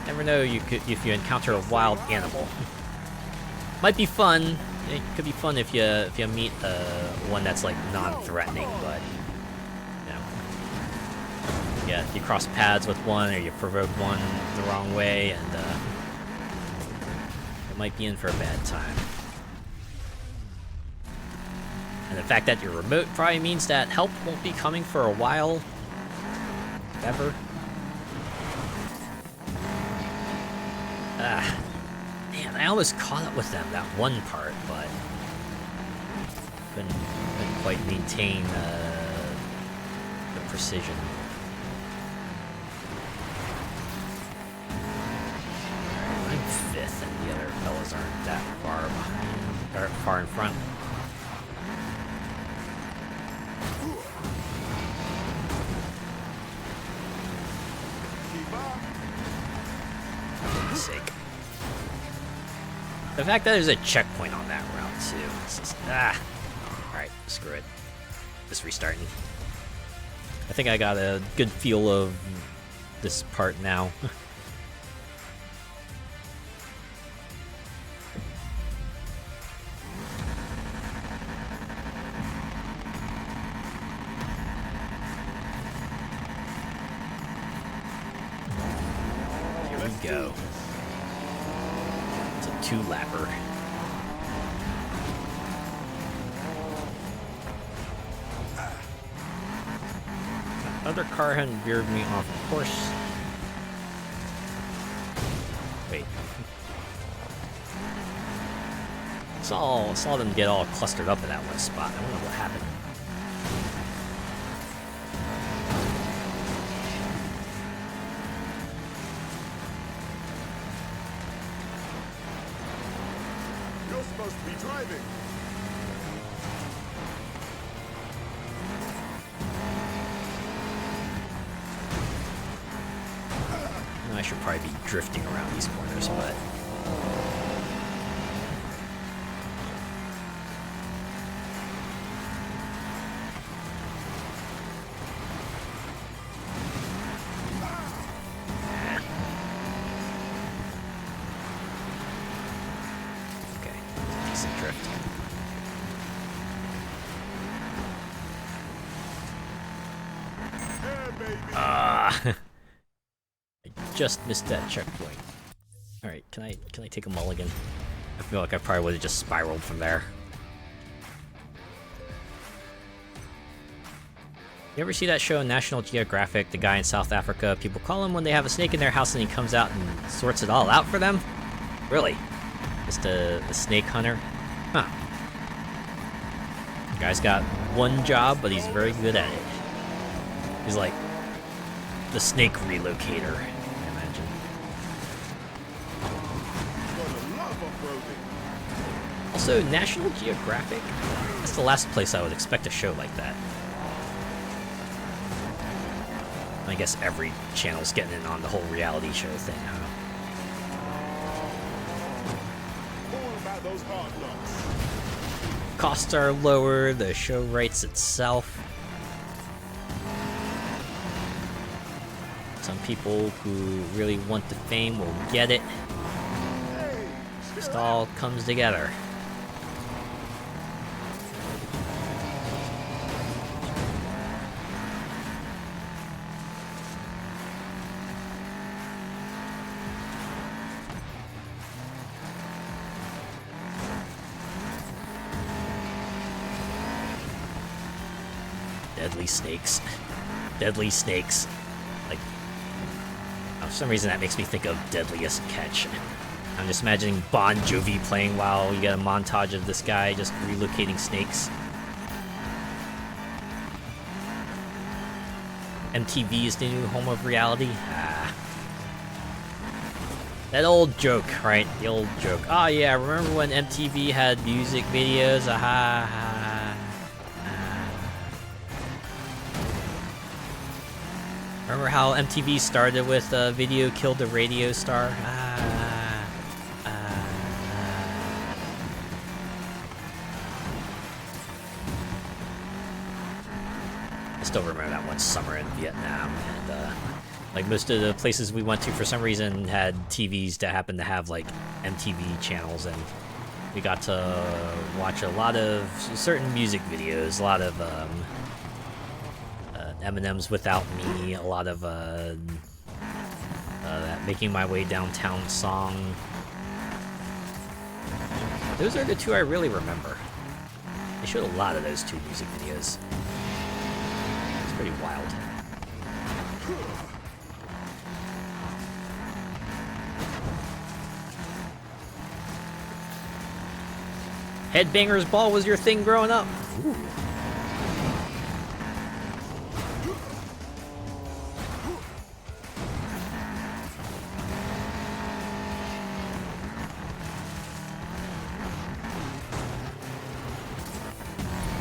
Never know if you encounter a wild animal. Might be fun. It could be fun if you meet one that's like non-threatening, but you know, yeah, you cross paths with one or you provoke one the wrong way, and it might be in for a bad time. And the fact that you're remote probably means that help won't be coming for a while, ever. Man, I almost caught up with them that one part, but couldn't quite maintain the precision. I'm 5th, and the other fellas aren't that far behind, or far in front. For goodness sake. The fact that there's a checkpoint on that route too, it's just, alright, screw it. Just restarting. I think I got a good feel of this part now. Here we go. It's a 2-lapper. Other car hadn't veered me off course. Wait. Saw them get all clustered up in that one spot. I wonder what happened. You're supposed to be driving. I should probably be drifting around these corners, but okay, decent drift. Just missed that checkpoint. Alright, can I take a mulligan? I feel like I probably would have just spiraled from there. You ever see that show on National Geographic, the guy in South Africa? People call him when they have a snake in their house and he comes out and sorts it all out for them? Really? Just a snake hunter? Huh. The guy's got one job, but he's very good at it. He's like the snake relocator. Also, National Geographic? That's the last place I would expect a show like that. I guess every channel's getting in on the whole reality show thing, huh? Costs are lower, the show writes itself. Some people who really want the fame will get it. Just all comes together. Deadly snakes. Deadly snakes. Like, for some reason that makes me think of Deadliest Catch. I'm just imagining Bon Jovi playing while you get a montage of this guy just relocating snakes. MTV is the new home of reality. That old joke, right? The old joke. Oh yeah, remember when MTV had music videos? Remember how MTV started with video killed the radio star? I still remember that one summer in Vietnam, and like most of the places we went to for some reason had TVs that happened to have like MTV channels, and we got to watch a lot of certain music videos, a lot of Eminem's Without Me, a lot of that Making My Way Downtown song. Those are the two I really remember. They showed a lot of those two music videos. It's pretty wild. Headbanger's Ball was your thing growing up? Ooh.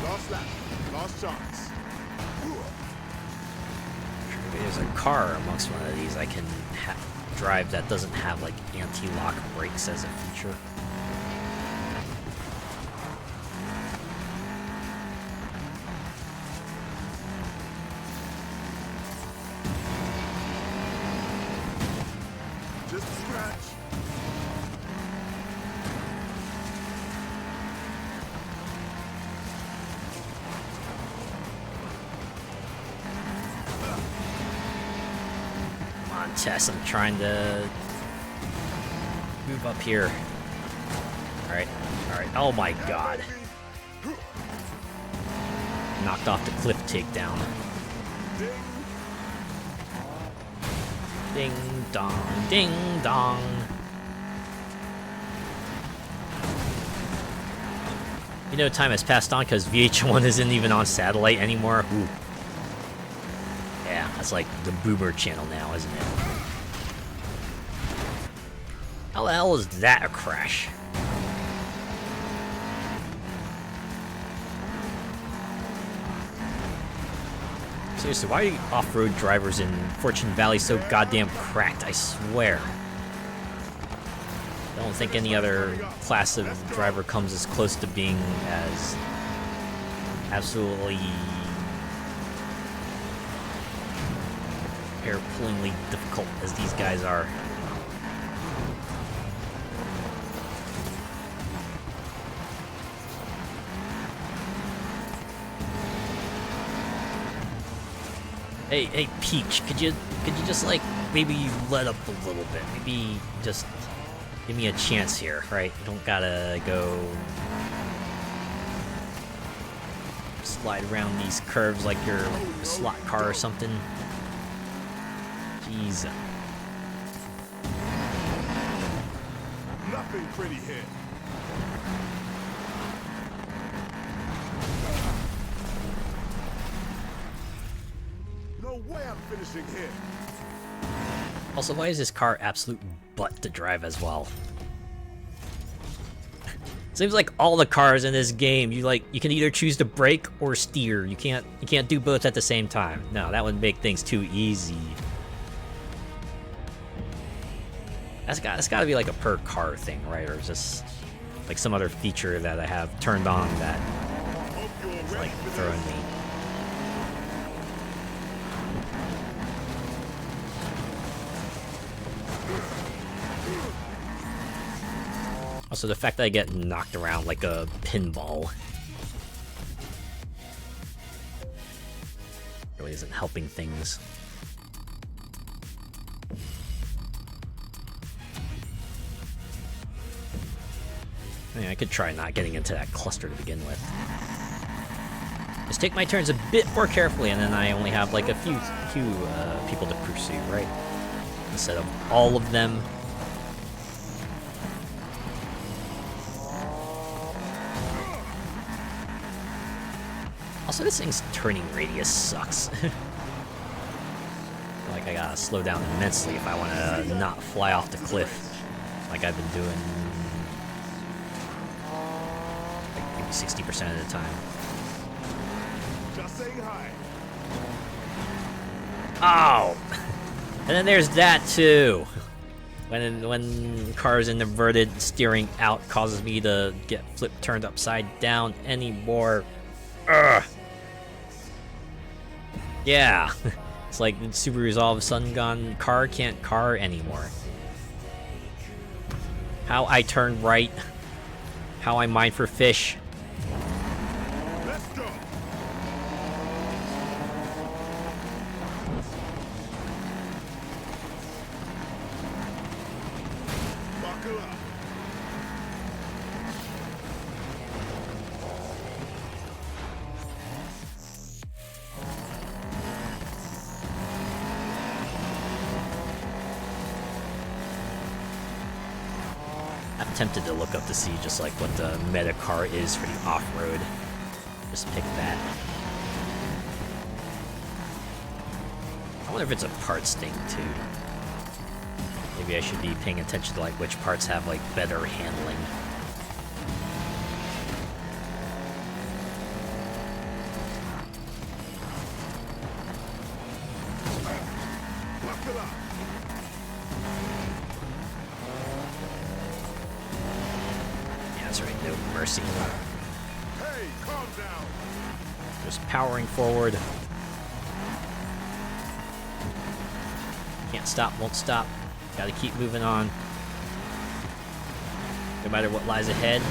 Last lap, last chance. There's a car amongst one of these I can drive that doesn't have like anti-lock brakes as a feature. Just a scratch. Come on, Tess, I'm trying to move up here. Alright, alright. Oh my god. Knocked off the cliff takedown. Ding dong, ding dong. You know, time has passed on because VH1 isn't even on satellite anymore. Ooh. Yeah, that's like the Boomer channel now, isn't it? How the hell is that a crash? Seriously, why are off-road drivers in Fortune Valley so goddamn cracked? I swear. I don't think any other class of driver comes as close to being as absolutely hair-pullingly difficult as these guys are. Hey, Peach, could you just like maybe let up a little bit? Maybe just give me a chance here, right? You don't gotta go slide around these curves like you're a slot car or something. Jeez. Nothing pretty here. No way I'm finishing here. Also, why is this car absolute butt to drive as well? Seems like all the cars in this game, you can either choose to brake or steer. You can't do both at the same time. No, that would make things too easy. That's got to be like a per car thing, right? Or just like some other feature that I have turned on that is like throwing me. Also, the fact that I get knocked around like a pinball really isn't helping things. I mean, I could try not getting into that cluster to begin with. Just take my turns a bit more carefully, and then I only have like a few people to pursue, right? Instead of all of them. Also, this thing's turning radius sucks. Like, I gotta slow down immensely if I want to not fly off the cliff like I've been doing like maybe 60% of the time. Just saying hi. Oh! And then there's that too. When cars in inverted steering out causes me to get turned upside down anymore. Ugh. Yeah. It's like the Subaru's all of a sudden gone car can't car anymore. How I turn right. How I mine for fish. Let's go. Buckle up. tempted to look up to see just like what the meta car is for the off-road. Just pick that. I wonder if it's a parts thing too. Maybe I should be paying attention to like which parts have like better handling. Yeah, that's right, no mercy. Hey, calm down. Just powering forward. Can't stop, won't stop. Gotta keep moving on. No matter what lies ahead.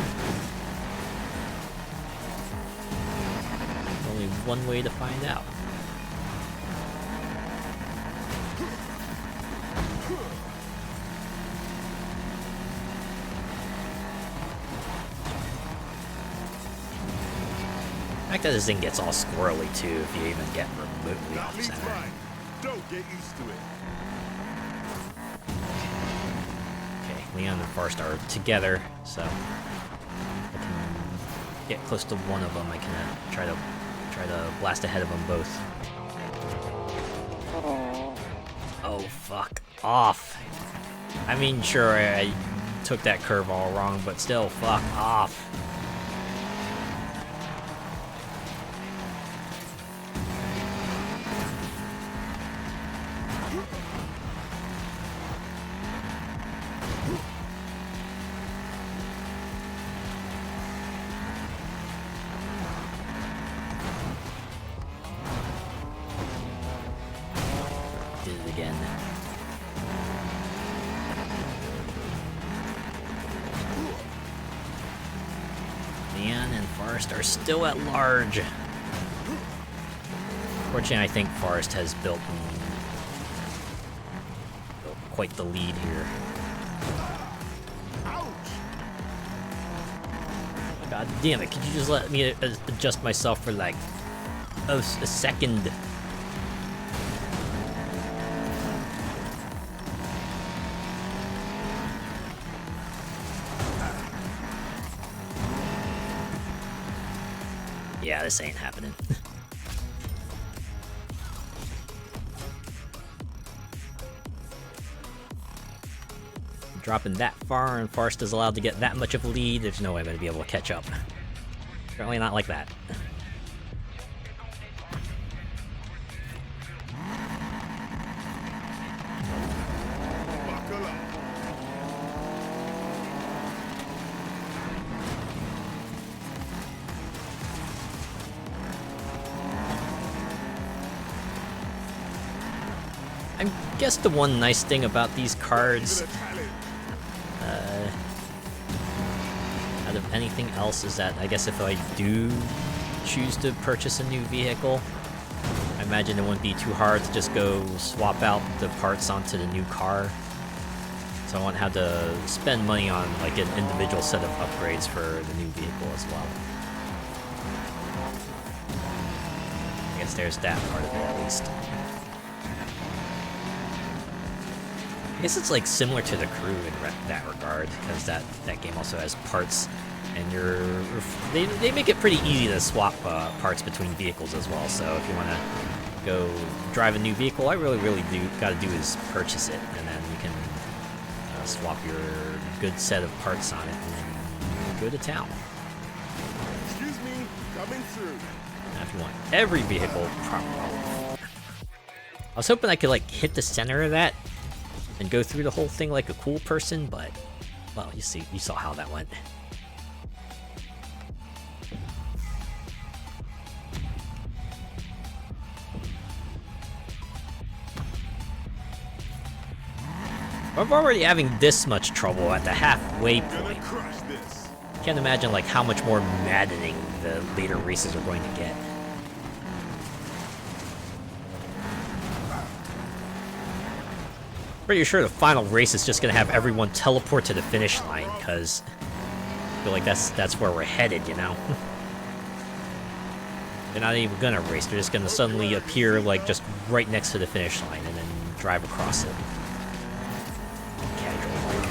Only one way to find out. The fact that this thing gets all squirrely too if you even get remotely off center. Don't get used to it. Okay, Leon and Forrest are together, so I can get close to one of them. I can try to blast ahead of them both. Oh fuck off! I mean, sure, I took that curve all wrong, but still, fuck off. Did it again. Leon and Forrest are still at large. Fortunately, I think Forrest has built quite the lead here. God damn it, could you just let me adjust myself for like a second? Yeah, this ain't happening. Dropping that far and Forrest is allowed to get that much of a lead, there's no way I'm going to be able to catch up. Certainly not like that. I guess the one nice thing about these cards, out of anything else, is that I guess if I do choose to purchase a new vehicle, I imagine it wouldn't be too hard to just go swap out the parts onto the new car. So I won't have to spend money on like an individual set of upgrades for the new vehicle as well. I guess there's that part of it at least. I guess it's like similar to the Crew in that regard, because that game also has parts, and they make it pretty easy to swap parts between vehicles as well. So if you want to go drive a new vehicle, all I really gotta do is purchase it, and then you can swap your good set of parts on it, and then go to town. Excuse me, coming through. Now if you want every vehicle properly. I was hoping I could like hit the center of that and go through the whole thing like a cool person, but, well, you saw how that went. I'm already having this much trouble at the halfway point. Can't imagine like how much more maddening the later races are going to get. Pretty sure the final race is just gonna have everyone teleport to the finish line, because I feel like that's where we're headed, you know? They're not even gonna race, they're just gonna suddenly appear like just right next to the finish line and then drive across it. Casual like.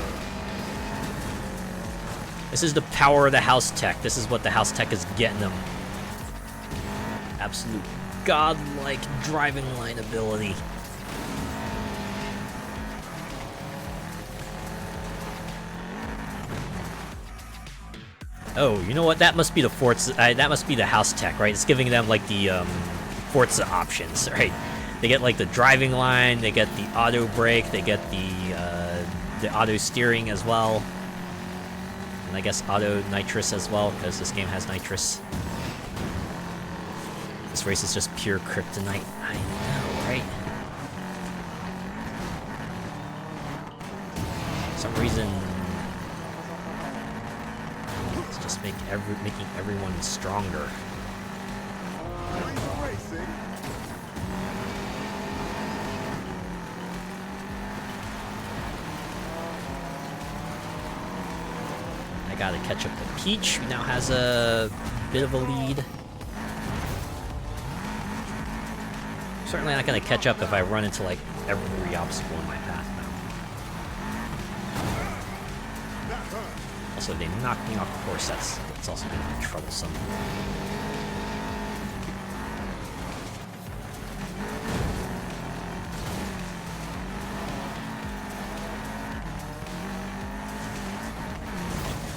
This is the power of the house tech. This is what the house tech is getting them. Absolute godlike driving line ability. Oh, you know what? That must be the Forza. That must be the house tech, right? It's giving them like the Forza options, right? They get like the driving line, they get the auto brake, they get the auto steering as well, and I guess auto nitrous as well, because this game has nitrous. This race is just pure kryptonite. I know, right? For some reason, it's just making everyone stronger. I gotta catch up with Peach, who now has a bit of a lead. Certainly not gonna catch up if I run into like every obstacle in my path now. Also, they knocked me off course. That's also gonna be troublesome.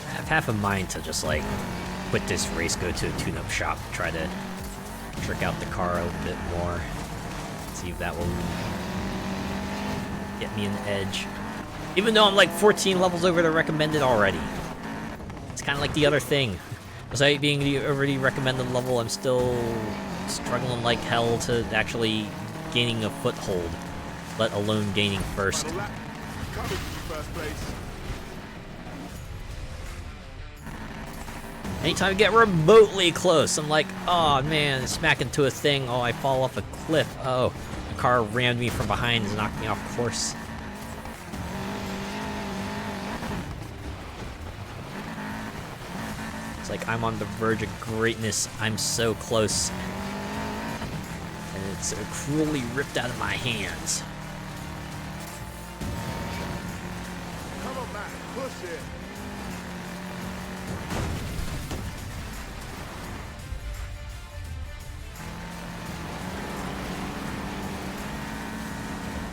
I have half a mind to just like quit this race, go to a tune-up shop, try to trick out the car a little bit more. See if that will get me an edge. Even though I'm like 14 levels over the recommended already. It's kind of like the other thing. Despite being the already recommended level, I'm still struggling like hell to actually gaining a foothold, let alone gaining first. Anytime I get remotely close, I'm like, oh man, smack into a thing, oh I fall off a cliff, oh, the car rammed me from behind and knocked me off course. It's like I'm on the verge of greatness, I'm so close. And it's so cruelly ripped out of my hands. Come on, Matt, push it.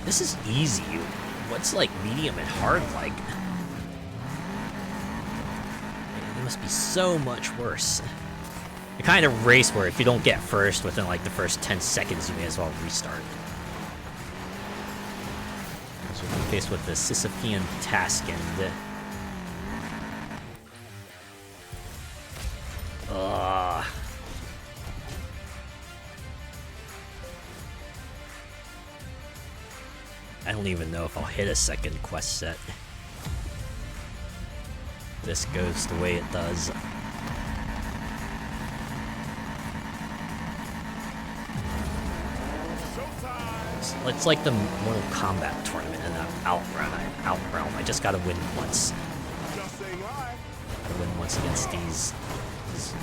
This is easy. What's like medium and hard like? It must be so much worse. The kind of race where if you don't get first within like the first 10 seconds, you may as well restart. So we're faced with the Sisyphean task and I don't even know if I'll hit a second quest set. This goes the way it does. It's like the Mortal Kombat tournament in Outrealm. I just gotta win once. Gotta win once against these just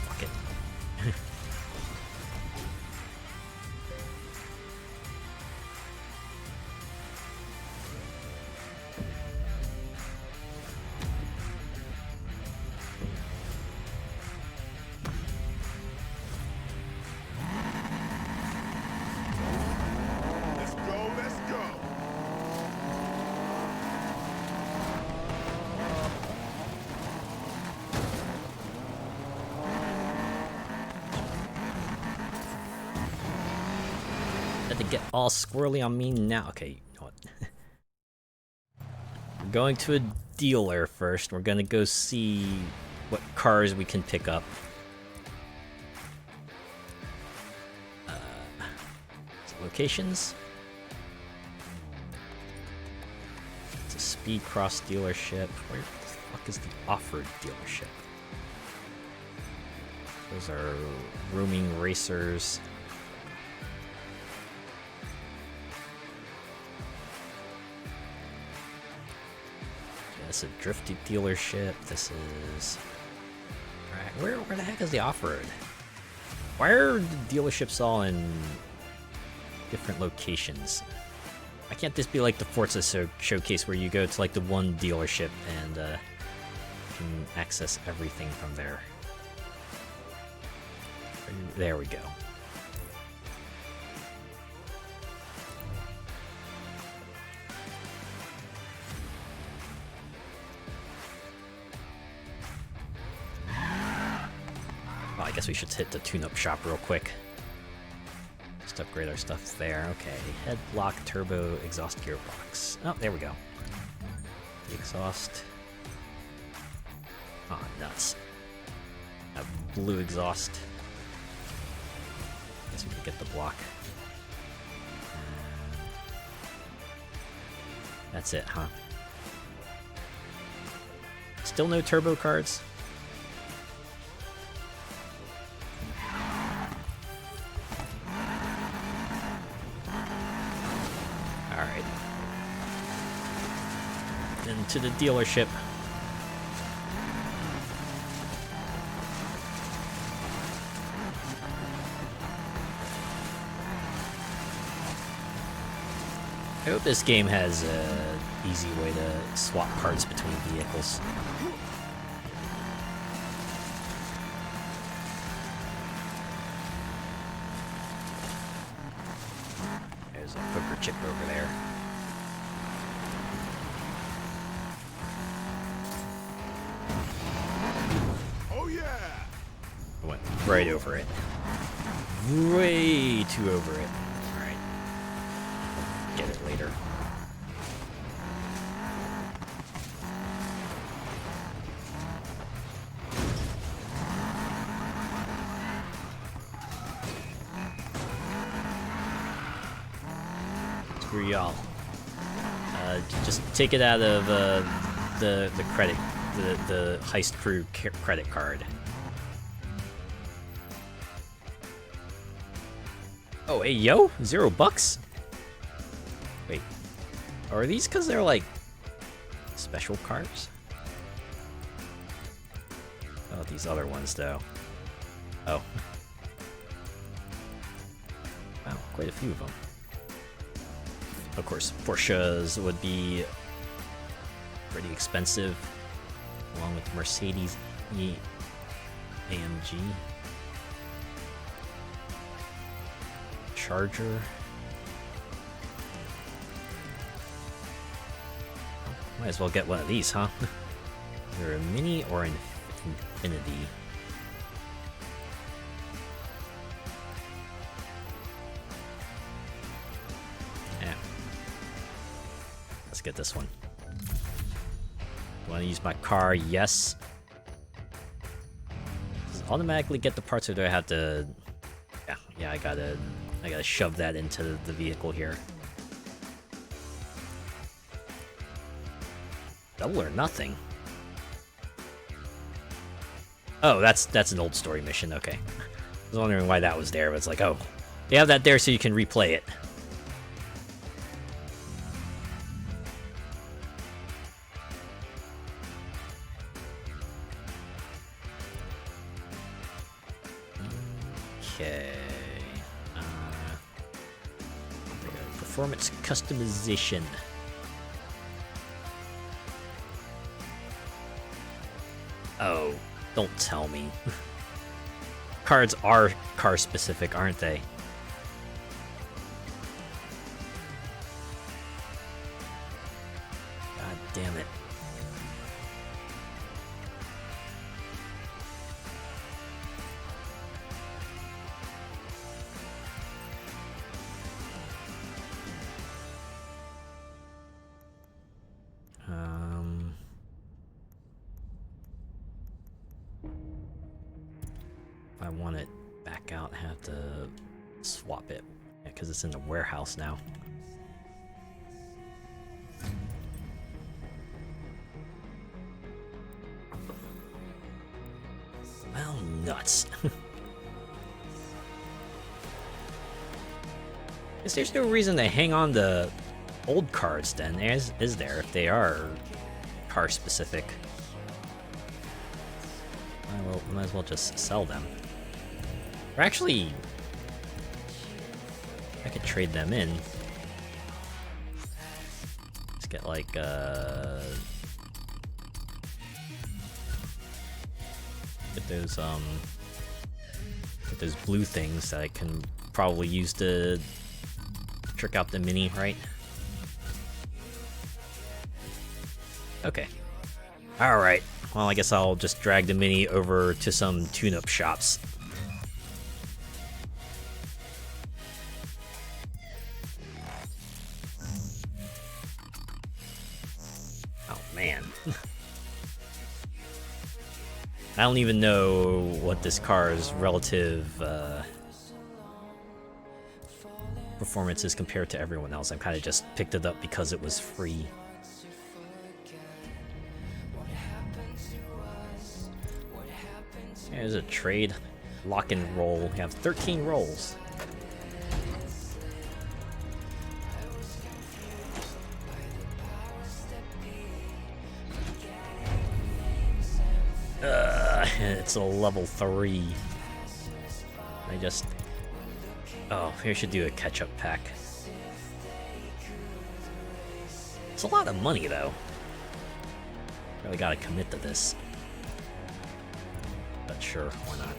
fuck it. To get all squirrely on me now. Okay, you know what? We're going to a dealer first. We're gonna go see what cars we can pick up. Locations. It's a Speed Cross dealership. Where the fuck is the Off-Road dealership? Those are roaming racers. This is a drifty dealership. This is... Alright, where the heck is the off-road? Why are the dealerships all in different locations? Why can't this be like the Forza showcase where you go to like the one dealership and can access everything from there? There we go. Well, I guess we should hit the tune-up shop real quick. Just upgrade our stuff there. Okay, head block, turbo, exhaust gearbox. Oh, there we go. The exhaust. Oh, nuts. A blue exhaust. Guess we can get the block. That's it, huh? Still no turbo cards? Alright. Then to the dealership. I hope this game has an easy way to swap parts between vehicles. There's a poker chip over there. Oh yeah! I went right over it. Way too over it. Alright. Get it later. Screw y'all. Just take it out of the credit, the heist crew credit card. Oh, hey, yo, $0? Wait, are these because they're like special cars? Oh, these other ones though. Oh. Wow, quite a few of them. Of course, Porsches would be pretty expensive, along with the Mercedes AMG. Charger. Might as well get one of these, huh? Either a Mini or an Infinity. Yeah. Let's get this one. Want to use my car? Yes. Does it automatically get the parts, or do I have to? Yeah. I gotta shove that into the vehicle here. Double or nothing. Oh, that's an old story mission. Okay. I was wondering why that was there, but it's like, oh, they have that there so you can replay it. Okay. Performance customization. Oh, don't tell me. Cards are car specific, aren't they? God damn it. If I want it back out, I have to swap it. Yeah, because it's in the warehouse now. Well, nuts. Guess there's no reason to hang on to old cards then, is there, if they are car specific? Well, might as well just sell them. Or actually, I could trade them in. Get like get those blue things that I can probably use to trick out the mini, right? Okay. Alright. Well, I guess I'll just drag the mini over to some tune-up shops. Oh, man. I don't even know what this car's relative performance is compared to everyone else. I kind of just picked it up because it was free. There's a trade. Lock and roll. We have 13 rolls. It's a level 3. Oh, here I should do a catch-up pack. It's a lot of money, though. Really gotta commit to this. But sure, why not?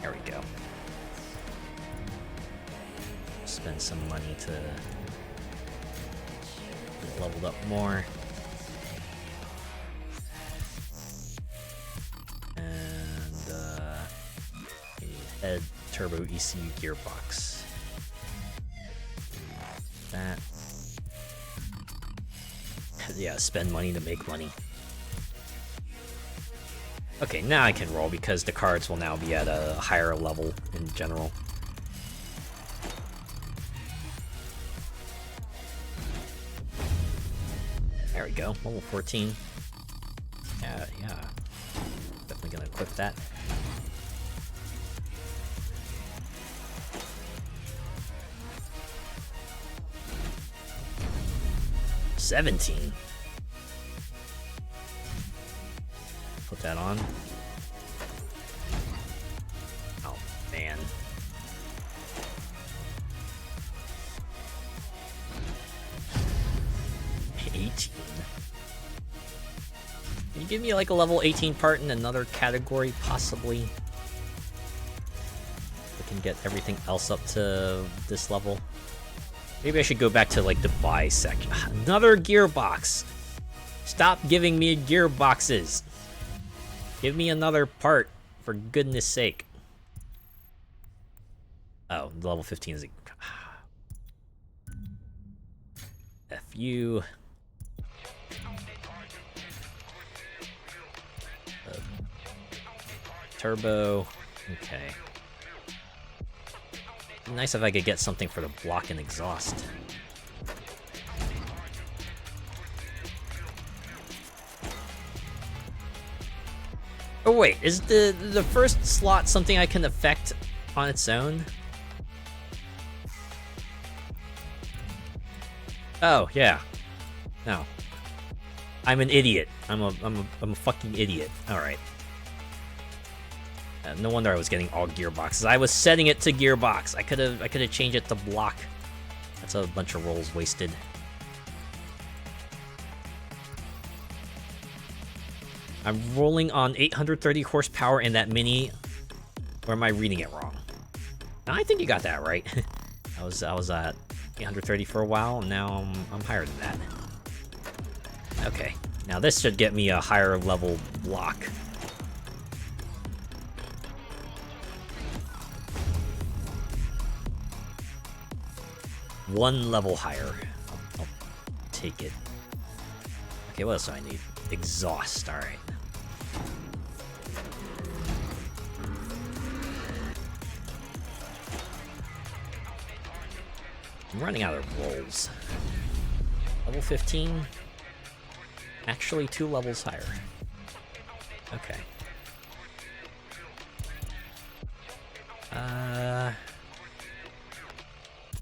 There we go. Spend some money to get leveled up more. Head turbo ECU gearbox. That. Yeah, spend money to make money. Okay, now I can roll because the cards will now be at a higher level in general. There we go, level 14. Yeah. Definitely gonna equip that. $17. Put that on. Oh, man. $18. Can you give me like a level 18 part in another category, possibly? I can get everything else up to this level. Maybe I should go back to like the buy section. Another gearbox. Stop giving me gearboxes. Give me another part, for goodness sake. Oh, level 15 is F you. Turbo. Okay. Nice if I could get something for the block and exhaust. Oh wait, is the first slot something I can affect on its own? Oh yeah. No. I'm an idiot. I'm a fucking idiot. All right. No wonder I was getting all gearboxes. I was setting it to gearbox. I could have changed it to block. That's a bunch of rolls wasted. I'm rolling on 830 horsepower in that mini. Or am I reading it wrong? No, I think you got that right. I was at 830 for a while, and now I'm higher than that. Okay, now this should get me a higher level block. One level higher. I'll take it. Okay, what else do I need? Exhaust, alright. I'm running out of rolls. Level 15? Actually 2 levels higher. Okay.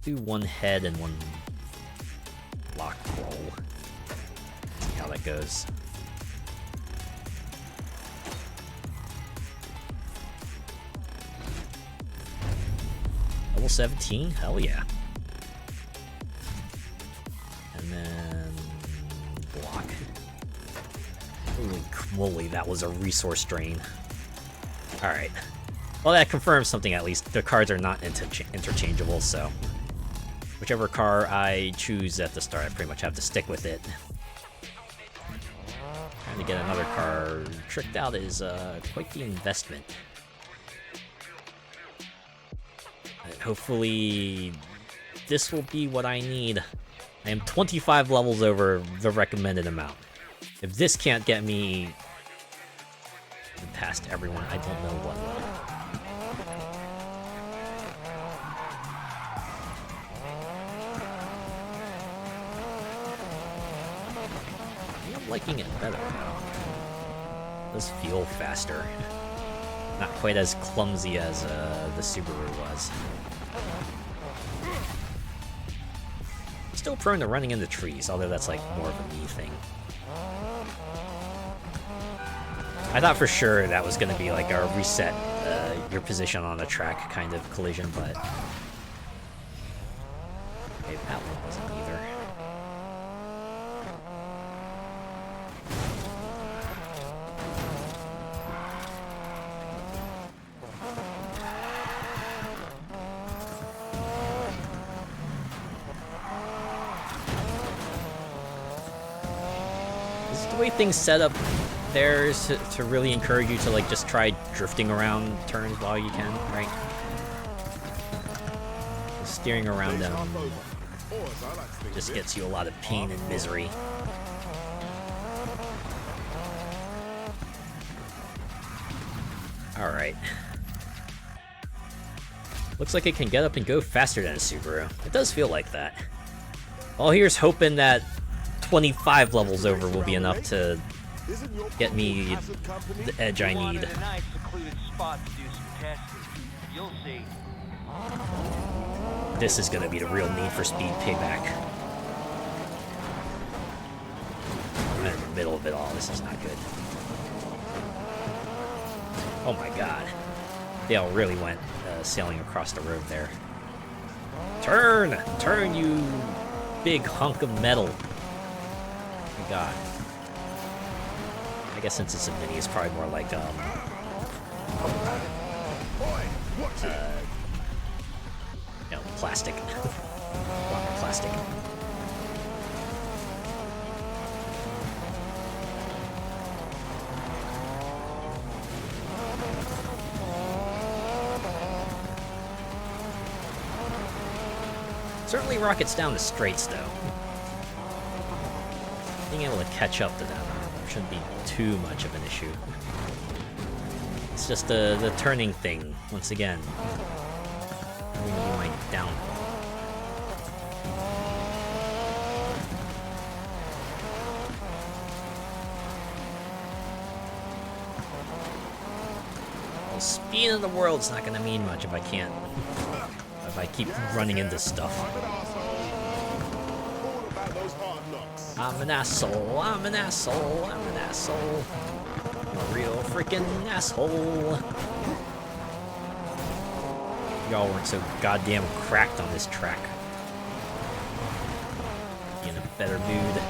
Do one head and one block roll. See how that goes. Level 17? Hell yeah. And then block. Holy moly, that was a resource drain. Alright. Well, that confirms something at least. The cards are not interchangeable, so whichever car I choose at the start, I pretty much have to stick with it. Trying to get another car tricked out is quite the investment. And hopefully this will be what I need. I am 25 levels over the recommended amount. If this can't get me past everyone, I don't know what will. I'm liking it better now. It does feel faster. Not quite as clumsy as the Subaru was. Still prone to running into trees, although that's like more of a me thing. I thought for sure that was going to be like a reset your position on the track kind of collision, but okay, that one wasn't either. This is the way things set up there is to really encourage you to like just try drifting around turns while you can, right? Steering around them just gets you a lot of pain and misery. Alright. Looks like it can get up and go faster than a Subaru. It does feel like that. Well, here's hoping that 25 levels over will be enough to get me the edge I need. This is gonna be the real Need for Speed Payback. I'm in the middle of it all. This is not good. Oh my god. Dale really went sailing across the road there. Turn! Turn, you big hunk of metal. Oh my god. I guess since it's a mini, it's probably more like, you know, plastic. A lot more plastic. Certainly rockets down the straights, though. Being able to catch up to them shouldn't be too much of an issue. It's just the turning thing, once again. Going to be my downfall. Well, speed in the world's not going to mean much if I can't. If I keep running into stuff. I'm an asshole, I'm an asshole, I'm an asshole. I'm a real freaking asshole. Y'all weren't so goddamn cracked on this track. Be in a better mood.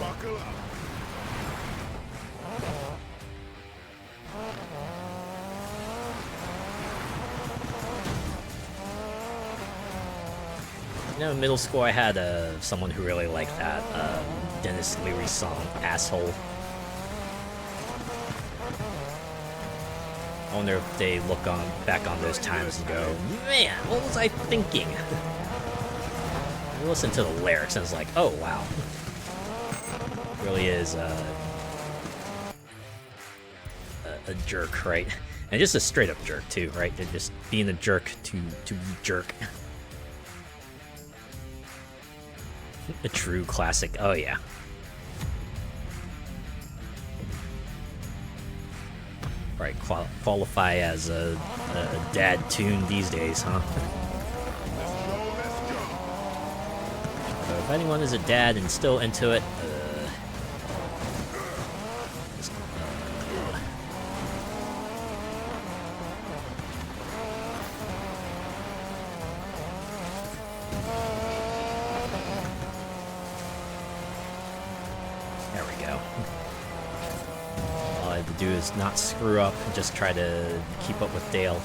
Buckle up. You know, in middle school I had someone who really liked that Dennis Leary song, Asshole. I wonder if they look back on those times and go, man, what was I thinking? You listen to the lyrics and it's like, oh wow. It really is a jerk, right? And just a straight up jerk too, right? They're just being a jerk to be jerk. A true classic. Oh yeah. Right, qualify as a dad tune these days, huh? If anyone is a dad and still into it, to do is not screw up and just try to keep up with Dale.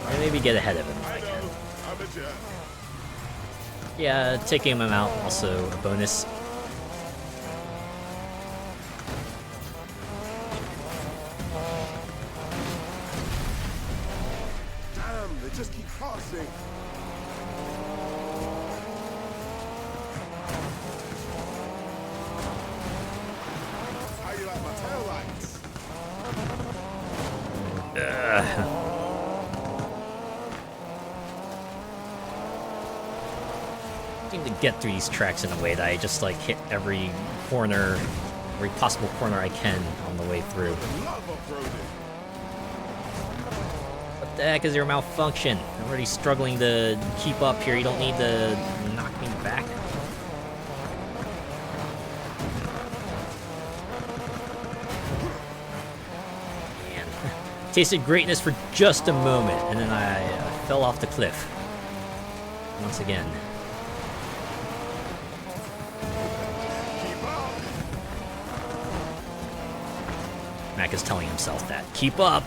Or maybe get ahead of him if I can. I'm a jet. Yeah, taking him out also a bonus. Damn, they just keep passing. How you like my taillights? I need to get through these tracks in a way that I just like hit every corner, every possible corner I can on the way through. Love off-roading. What the heck is your malfunction? I'm already struggling to keep up here. You don't need to knock me back. Man. Tasted greatness for just a moment, and then I fell off the cliff. Once again. Mac is telling himself that. Keep up!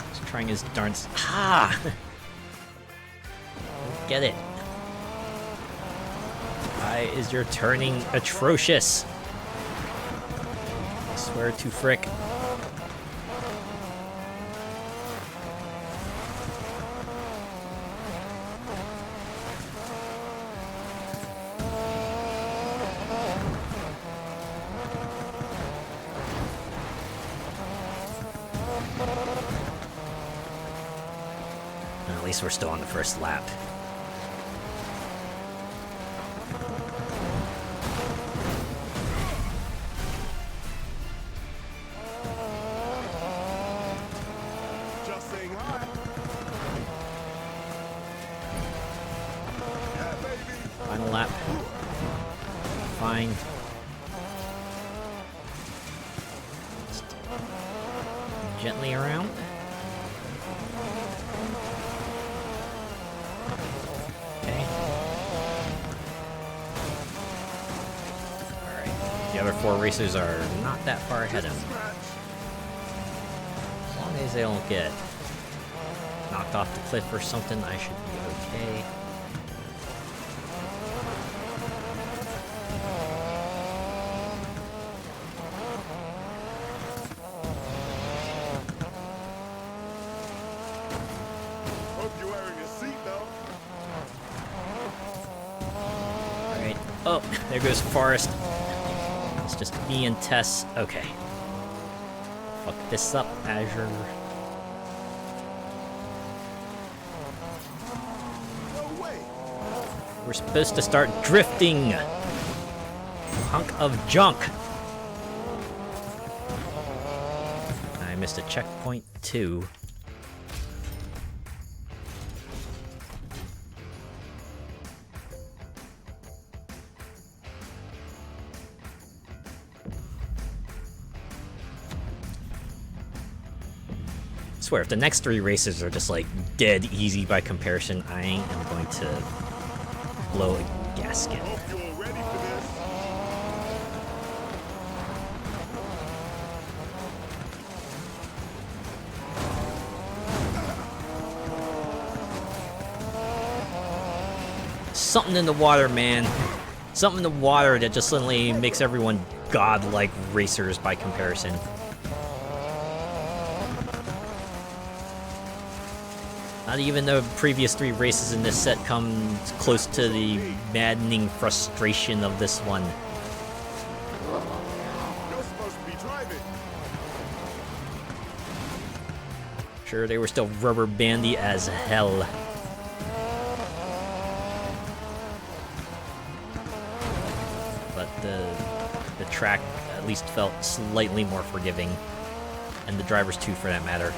He's trying his darn... Ah! Get it. Why is your turning atrocious? I swear to frick. At least we're still on the first lap. Just saying hi. Yeah, baby. Final lap. Fine. Just gently around. The other four racers are not that far ahead of me. As long as they don't get knocked off the cliff or something, I should be okay. Hope you're wearing a seatbelt. Alright. Oh, there goes Forrest. It's just me and Tess. Okay. Fuck this up, Azure. No way. We're supposed to start drifting. Hunk of junk. I missed a checkpoint too. I swear, if the next three races are just like dead easy by comparison, I am going to blow a gasket. Hope you're ready for this. Something in the water, man. Something in the water that just suddenly makes everyone godlike racers by comparison. Not even the previous three races in this set come close to the maddening frustration of this one. You're supposed to be driving. Sure, they were still rubber bandy as hell. But the track at least felt slightly more forgiving. And the drivers too, for that matter.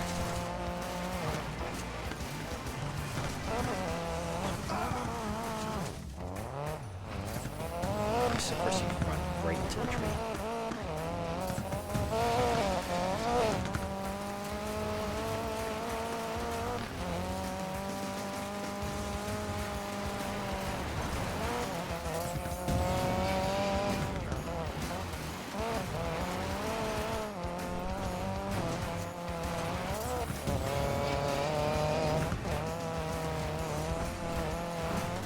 Of course, you run right into the tree.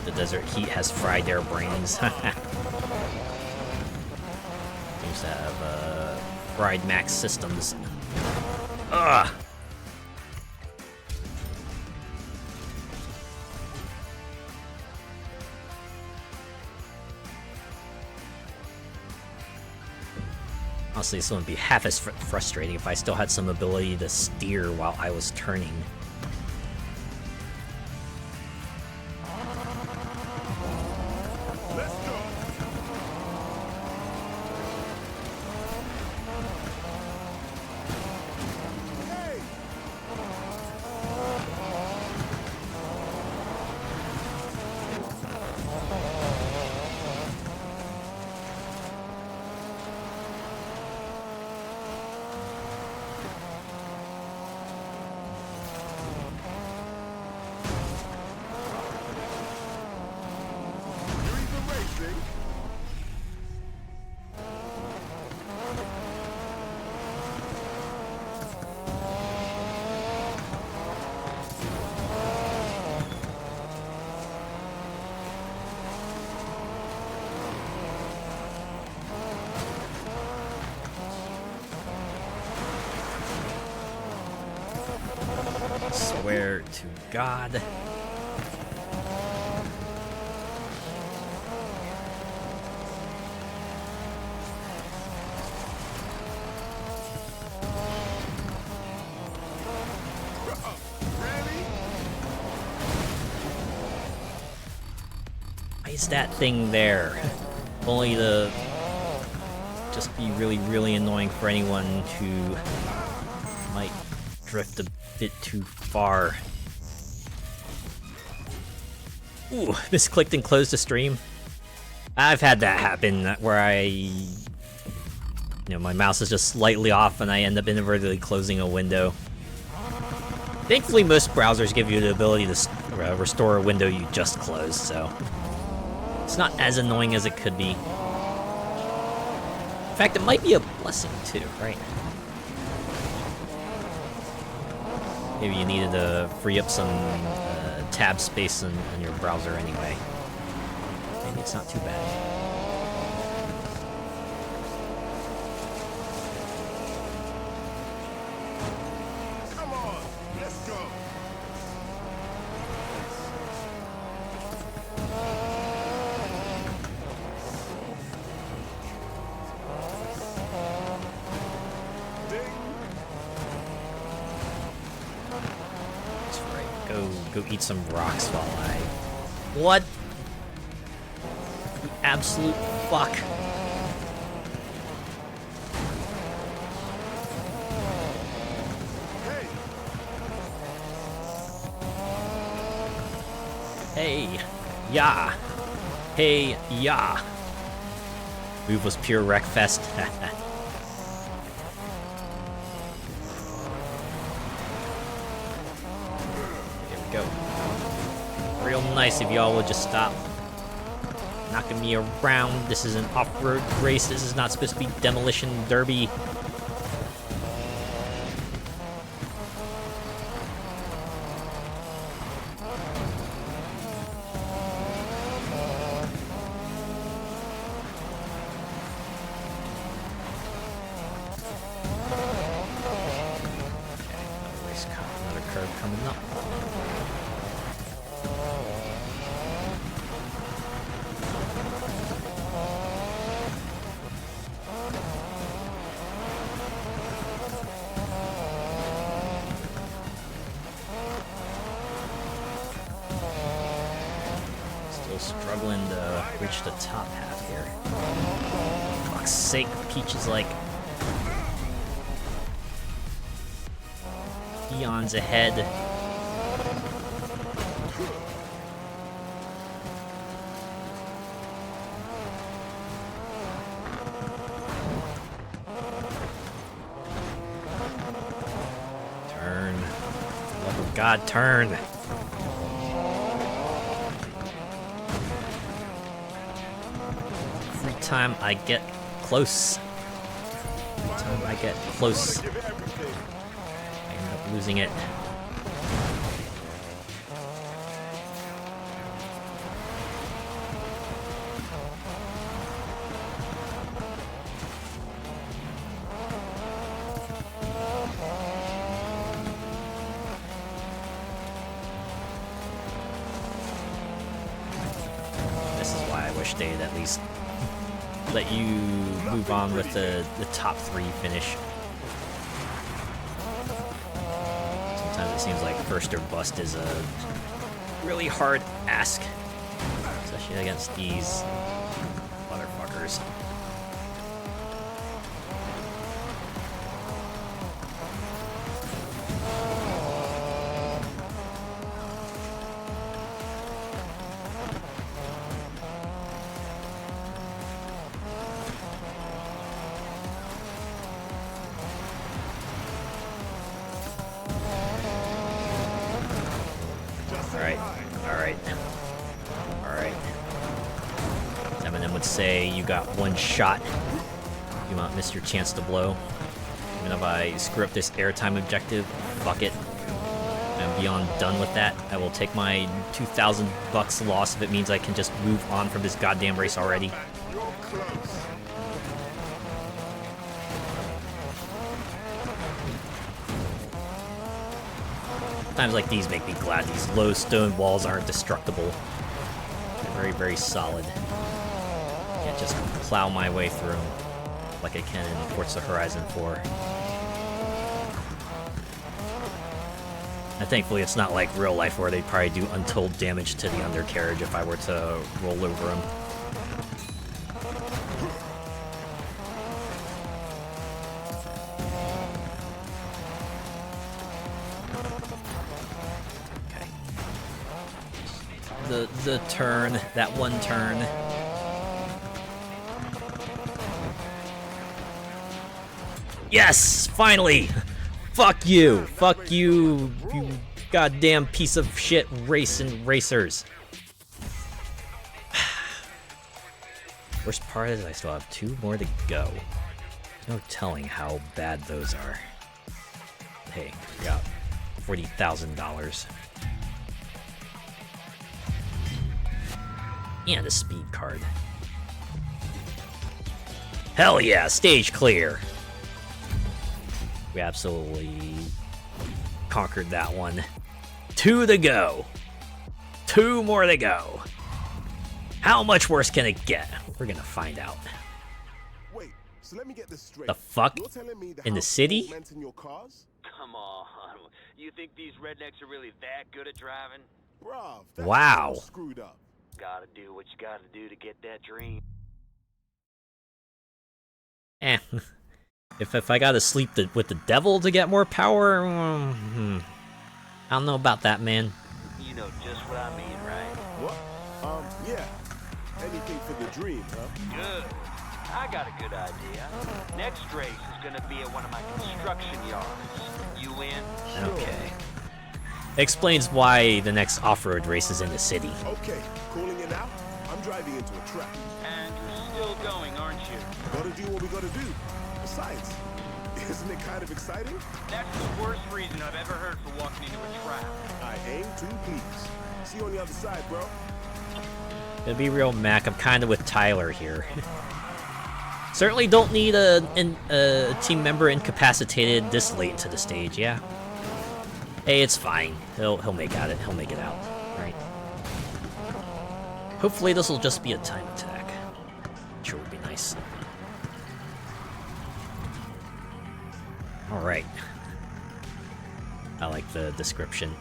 The desert heat has fried their brains. Seems to have fried max systems. Ugh! Honestly, this wouldn't be half as frustrating if I still had some ability to steer while I was turning. Swear to God. Why is that thing there? Only to just be really, really annoying for anyone who might drift a bit too far. Ooh, misclicked and closed the stream. I've had that happen where my mouse is just slightly off and I end up inadvertently closing a window. Thankfully, most browsers give you the ability to restore a window you just closed, so it's not as annoying as it could be. In fact, it might be a blessing too, right? Maybe you needed to free up some tab space in your browser anyway. Maybe it's not too bad. Come on, let's go. Go eat some rocks while I... What? You absolute fuck. Hey, yeah. Hey, yeah. Move was pure wreckfest. Go. Real nice if y'all would just stop knocking me around. This is an off-road race. This is not supposed to be demolition derby. Another curve coming up. Struggling to reach the top half here. For fuck's sake, Peach is like eons ahead. Turn. For the love of God, turn. Time I get close. Every time I get close, I end up losing it. finish day to at least let you move on with the top 3 finish. Sometimes it seems like first or bust is a really hard ask, especially against these motherfuckers. Alright. Eminem would say you got one shot. You might miss your chance to blow. Even if I screw up this airtime objective, fuck it. I'm beyond done with that. I will take my 2,000 bucks loss if it means I can just move on from this goddamn race already. Times like these make me glad these low stone walls aren't destructible. They're very, very solid. Can't just plow my way through them like I can in Forza Horizon 4. And thankfully it's not like real life where they'd probably do untold damage to the undercarriage if I were to roll over them. The turn, that one turn. Yes, finally. Fuck you, you goddamn piece of shit racers. Worst part is I still have 2 more to go. No telling how bad those are. Hey, we got $40,000. And a speed card. Hell yeah, stage clear! We absolutely conquered that one. 2 to go. 2 more to go. How much worse can it get? We're gonna find out. Wait, so let me get this straight. The fuck? You're telling me In the city? in your cars? Come on. You think these rednecks are really that good at driving? Bruv, that's Wow. so screwed up. Gotta do what you gotta do to get that dream. Eh. If I gotta sleep with the devil to get more power, I don't know about that, man. You know just what I mean, right? What? Yeah. Anything for the dream, huh? Good. I got a good idea. Next race is gonna be at one of my construction yards. You in? Okay. Explains why the next off-road race is in the city. Okay, calling it out. I'm driving into a trap. And you're still going, aren't you? Gotta do what we gotta do. Besides, isn't it kind of exciting? That's the worst reason I've ever heard for walking into a trap. I aim to please. See you on the other side, bro. To be real, Mac, I'm kind of with Tyler here. Certainly don't need a team member incapacitated this late into the stage, yeah. Hey, it's fine. He'll make it. He'll make it out, right? Hopefully this will just be a time attack. Sure would be nice. Alright. I like the description.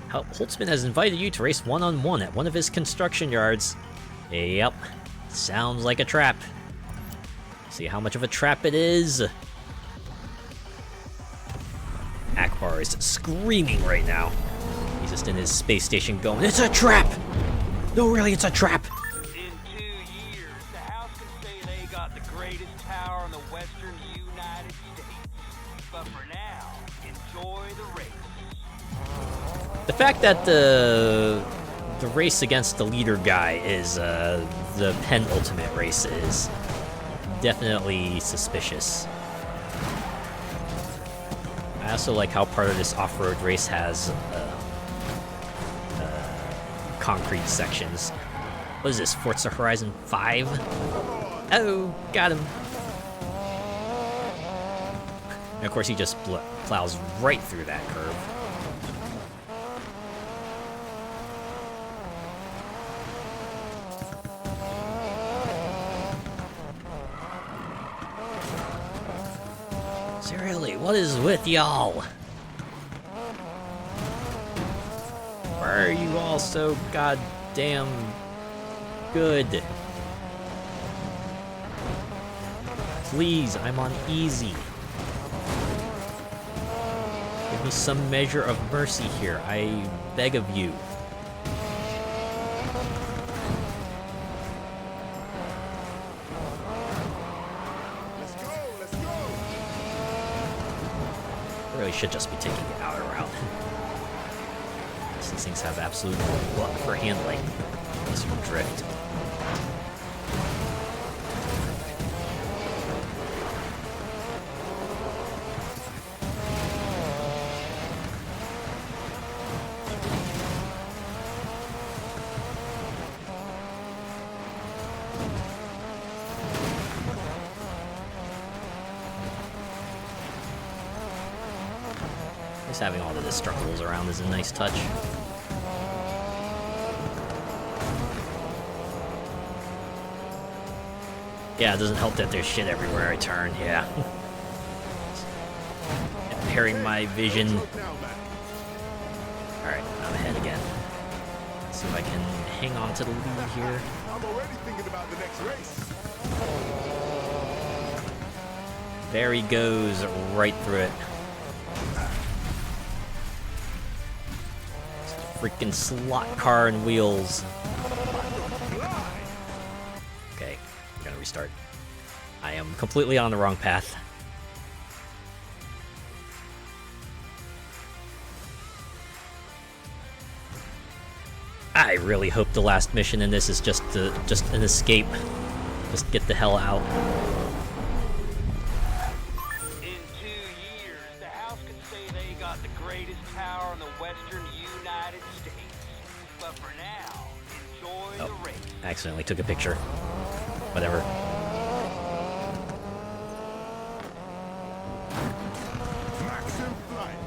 Holtzman has invited you to race one-on-one at one of his construction yards. Yep. Sounds like a trap. See how much of a trap it is. Akbar is screaming right now. He's just in his space station going, "It's a trap! No, really, it's a trap!" In 2 years, the House can say they got the greatest tower in the western United States. But for now, enjoy the race. The fact that the race against the leader guy is the penultimate race is definitely suspicious. I also like how part of this off-road race has concrete sections. What is this, Forza Horizon 5? Oh, got him. And of course he just plows right through that curve. Really, what is with y'all? Why are you all so goddamn good? Please, I'm on easy. Give me some measure of mercy here, I beg of you. I really should just be taking the outer route. These things have absolute luck for handling. Unless you drift. Just having all the destructibles around is a nice touch. Yeah, it doesn't help that there's shit everywhere I turn, yeah. Impairing my vision. Alright, I'm ahead again. Let's see if I can hang on to the lead here. I'm already thinking about the next race. There he goes, right through it. Freaking slot car and wheels. Okay, I'm gonna restart. I am completely on the wrong path. I really hope the last mission in this is just an escape. Just get the hell out. In 2 years, the House could say they got the greatest tower in the western United States. But for now, enjoy the race. I accidentally took a picture. Whatever. Maxim flight.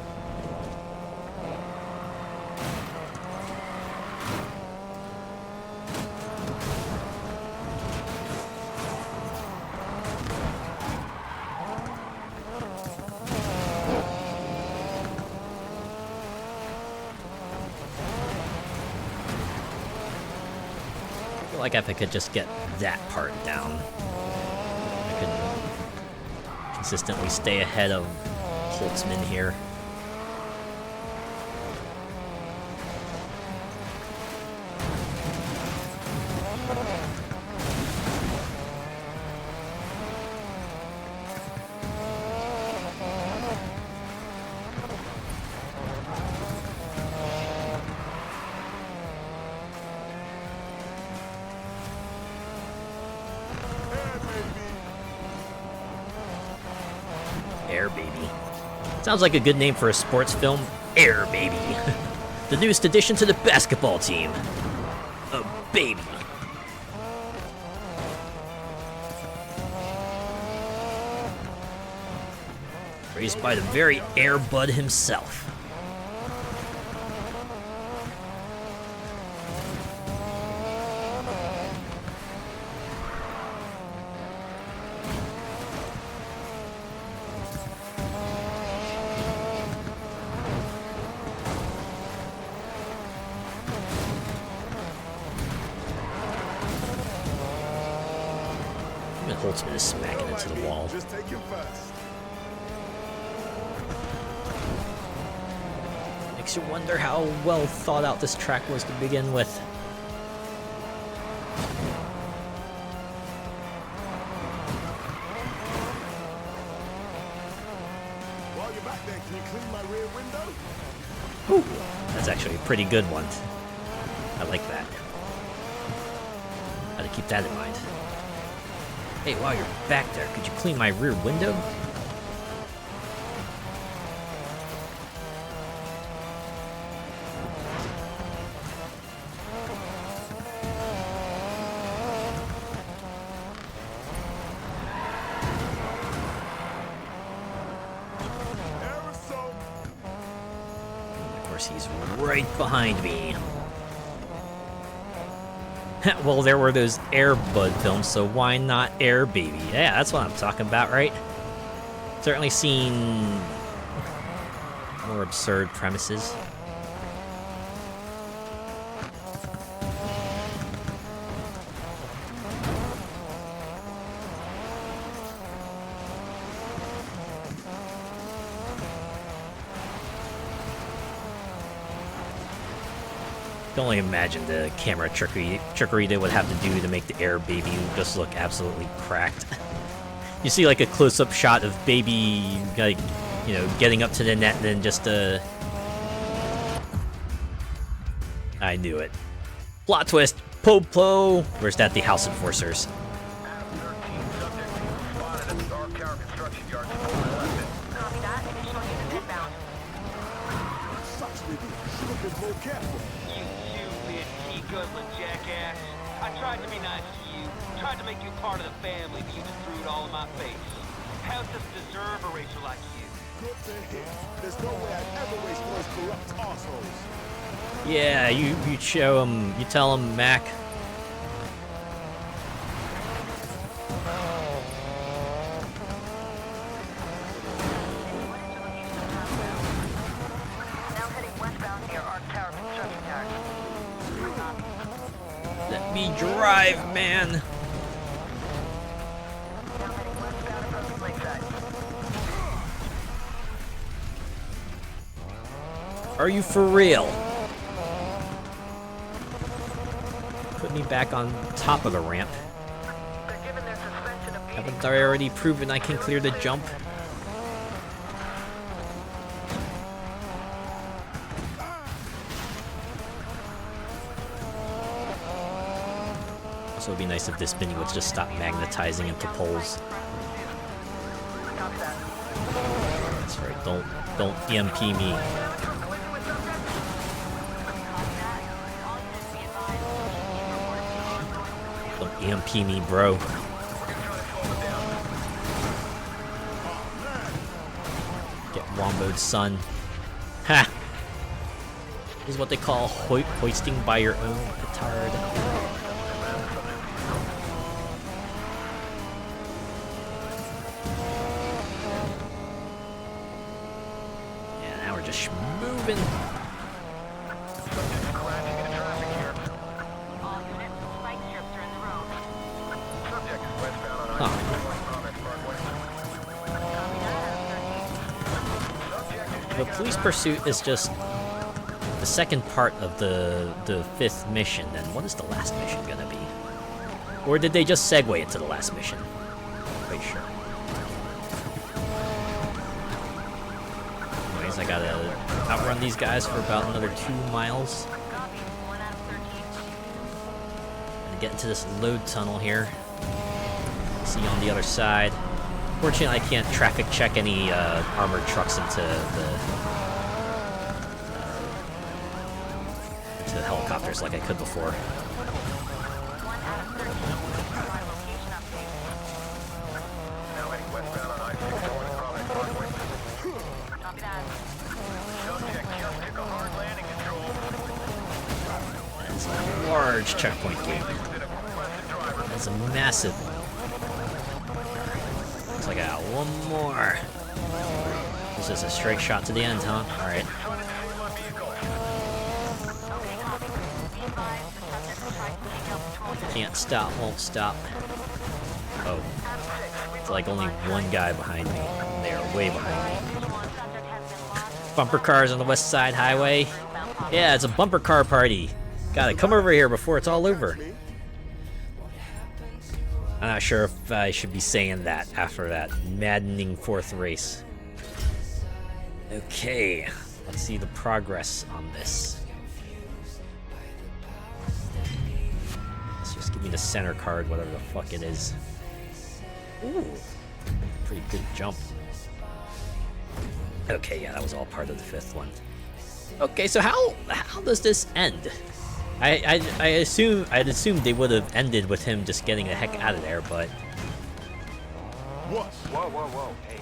I feel like if I could just get that part down, I could consistently stay ahead of Holtzman here. Air Baby. Sounds like a good name for a sports film. Air Baby. The newest addition to the basketball team. A baby. Raised by the very Air Bud himself. Holtzman is smacking into the wall. Just take him first. Makes you wonder how well thought out this track was to begin with. While you're back there, can you clean my rear window? Whew. That's actually a pretty good one. I like that. Gotta keep that in mind. Hey, while you're back there, could you clean my rear window? Of course, he's right behind me. Well, there were those Air Bud films, so why not Air Baby? Yeah, that's what I'm talking about, right? Certainly seen more absurd premises. I can only imagine the camera trickery they would have to do to make the air baby just look absolutely cracked. You see like a close-up shot of baby, like, you know, getting up to the net, and then just I knew it. Plot twist. Po. Where's that? The House Enforcers. Jackass. I tried to be nice to you. Tried to make you part of the family, but you just threw it all in my face. House doesn't deserve a racer like you. Good to hear. There's no way I'd ever race for those corrupt assholes. Yeah, you show him, you tell him, Mac. Let me drive, man. Are you for real? Put me back on top of the ramp. Haven't I already proven I can clear the jump? Also, it'd be nice if this mini would just stop magnetizing into poles. That's right, don't EMP me. Don't EMP me, bro. Get womboed, son. Ha! This is what they call hoisting by your own petard. Yeah, now we're just moving. The police pursuit is just the second part of the fifth mission. Then what is the last mission gonna be? Or did they just segue into the last mission? Not quite sure. Anyways, I gotta outrun these guys for about another 2 miles. Gonna get into this load tunnel here. See you on the other side. Fortunately, I can't traffic check any armored trucks into the helicopters like I could before. That's a large checkpoint gate. That's a massive one. Looks like I got one more. This is a straight shot to the end, huh? Alright. Can't stop, won't stop. Oh. It's like only one guy behind me. And they are way behind me. Bumper cars on the West Side Highway. Yeah, it's a bumper car party. Gotta come over here before it's all over. I'm not sure if I should be saying that after that maddening fourth race. Okay, let's see the progress on this. Let's just give me the center card, whatever the fuck it is. Ooh, pretty good jump. Okay, yeah, that was all part of the fifth one. Okay, so how does this end? I'd assume they would have ended with him just getting the heck out of there, but What? Whoa. Hey.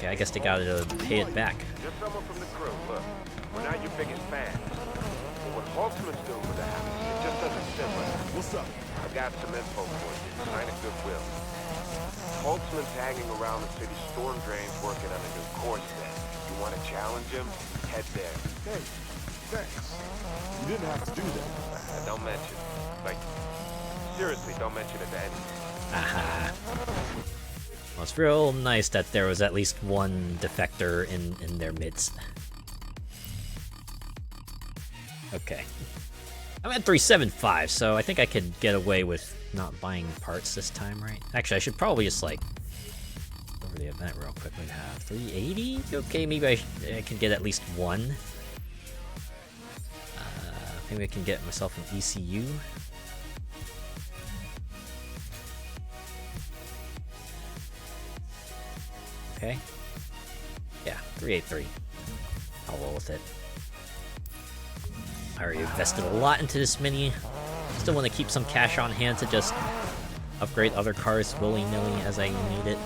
okay, I guess they gotta pay it back. Just someone from the crew. Look, we're not your biggest fans. But what Ultimate's doing with the house, it just doesn't sit right. What's up? I've got some info for you. Sign of goodwill. Holtzman's hanging around the city storm drains working on a new course set. You want to challenge him? Head there. Hey, thanks. You didn't have to do that. Don't mention it. Like, seriously, don't mention it to anyone. Aha. Well, it's real nice that there was at least one defector in their midst. Okay. I'm at 375, so I think I could get away with not buying parts this time, right? Actually, I should probably just, like, go over the event real quick. We have 380? Okay, maybe I can get at least one. Maybe I can get myself an ECU. Okay. Yeah, 383. I'll roll with it. I already invested a lot into this mini. Still want to keep some cash on hand to just upgrade other cars willy-nilly as I need it.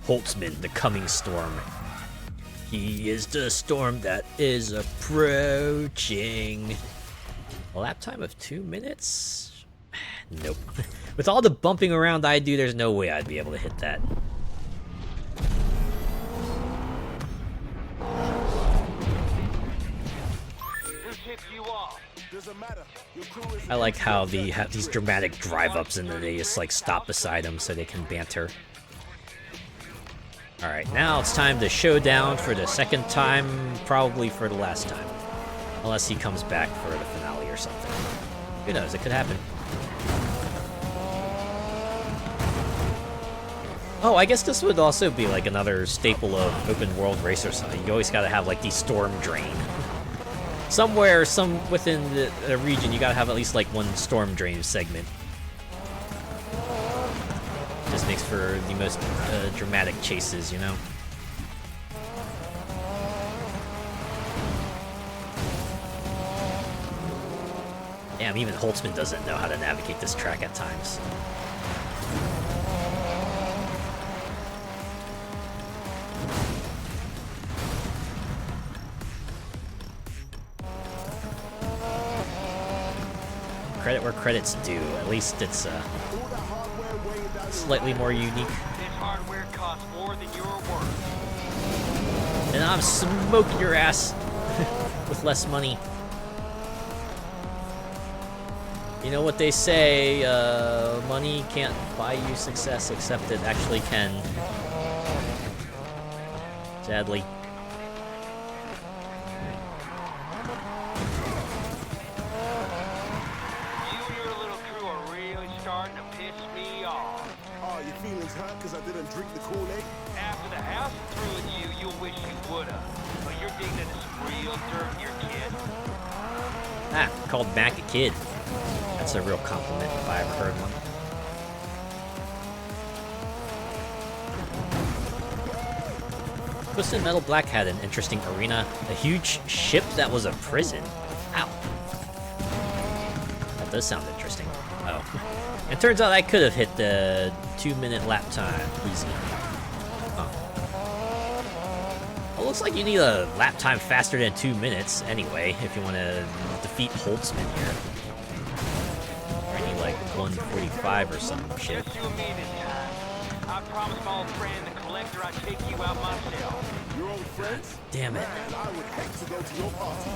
Holtzman, the coming storm. He is the storm that is approaching. A lap time of 2 minutes? Nope. With all the bumping around I do, there's no way I'd be able to hit that. I like how they have these dramatic drive-ups and then they just like stop beside him so they can banter. Alright, now it's time to showdown for the second time, probably for the last time. Unless he comes back for the finale or something. Who knows, it could happen. Oh, I guess this would also be like another staple of open world race or something. You always gotta have like the storm drain. Somewhere, within the region, you gotta have at least like one storm drain segment. Just makes for the most dramatic chases, you know? Damn, even Holtzman doesn't know how to navigate this track at times. Credit where credit's due. At least it's slightly more unique. This hardware costs more than you're worth. And I'm smoking your ass with less money. You know what they say, money can't buy you success, except it actually can. Sadly. You and your little crew are really starting to piss me off. Oh, your feelings hurt because I didn't drink the Kool-Aid? After the house threw at you, you'll wish you would've. But you're digging into some real dirt, your kid. Ah, called Mac a kid. That's a real compliment if I ever heard one. Twisted Metal Black had an interesting arena. A huge ship that was a prison. Ow. That does sound interesting. Oh. It turns out I could have hit the 2-minute lap time. Easy. Oh. Well, looks like you need a lap time faster than 2 minutes anyway, if you want to defeat Holtzman here. Or you need like 1:45 or some shit. Just you and me this time. I promised my old friend, the collector, I'd take you out myself. Your old friends? Damn it. Man, I would hate to go to your parties.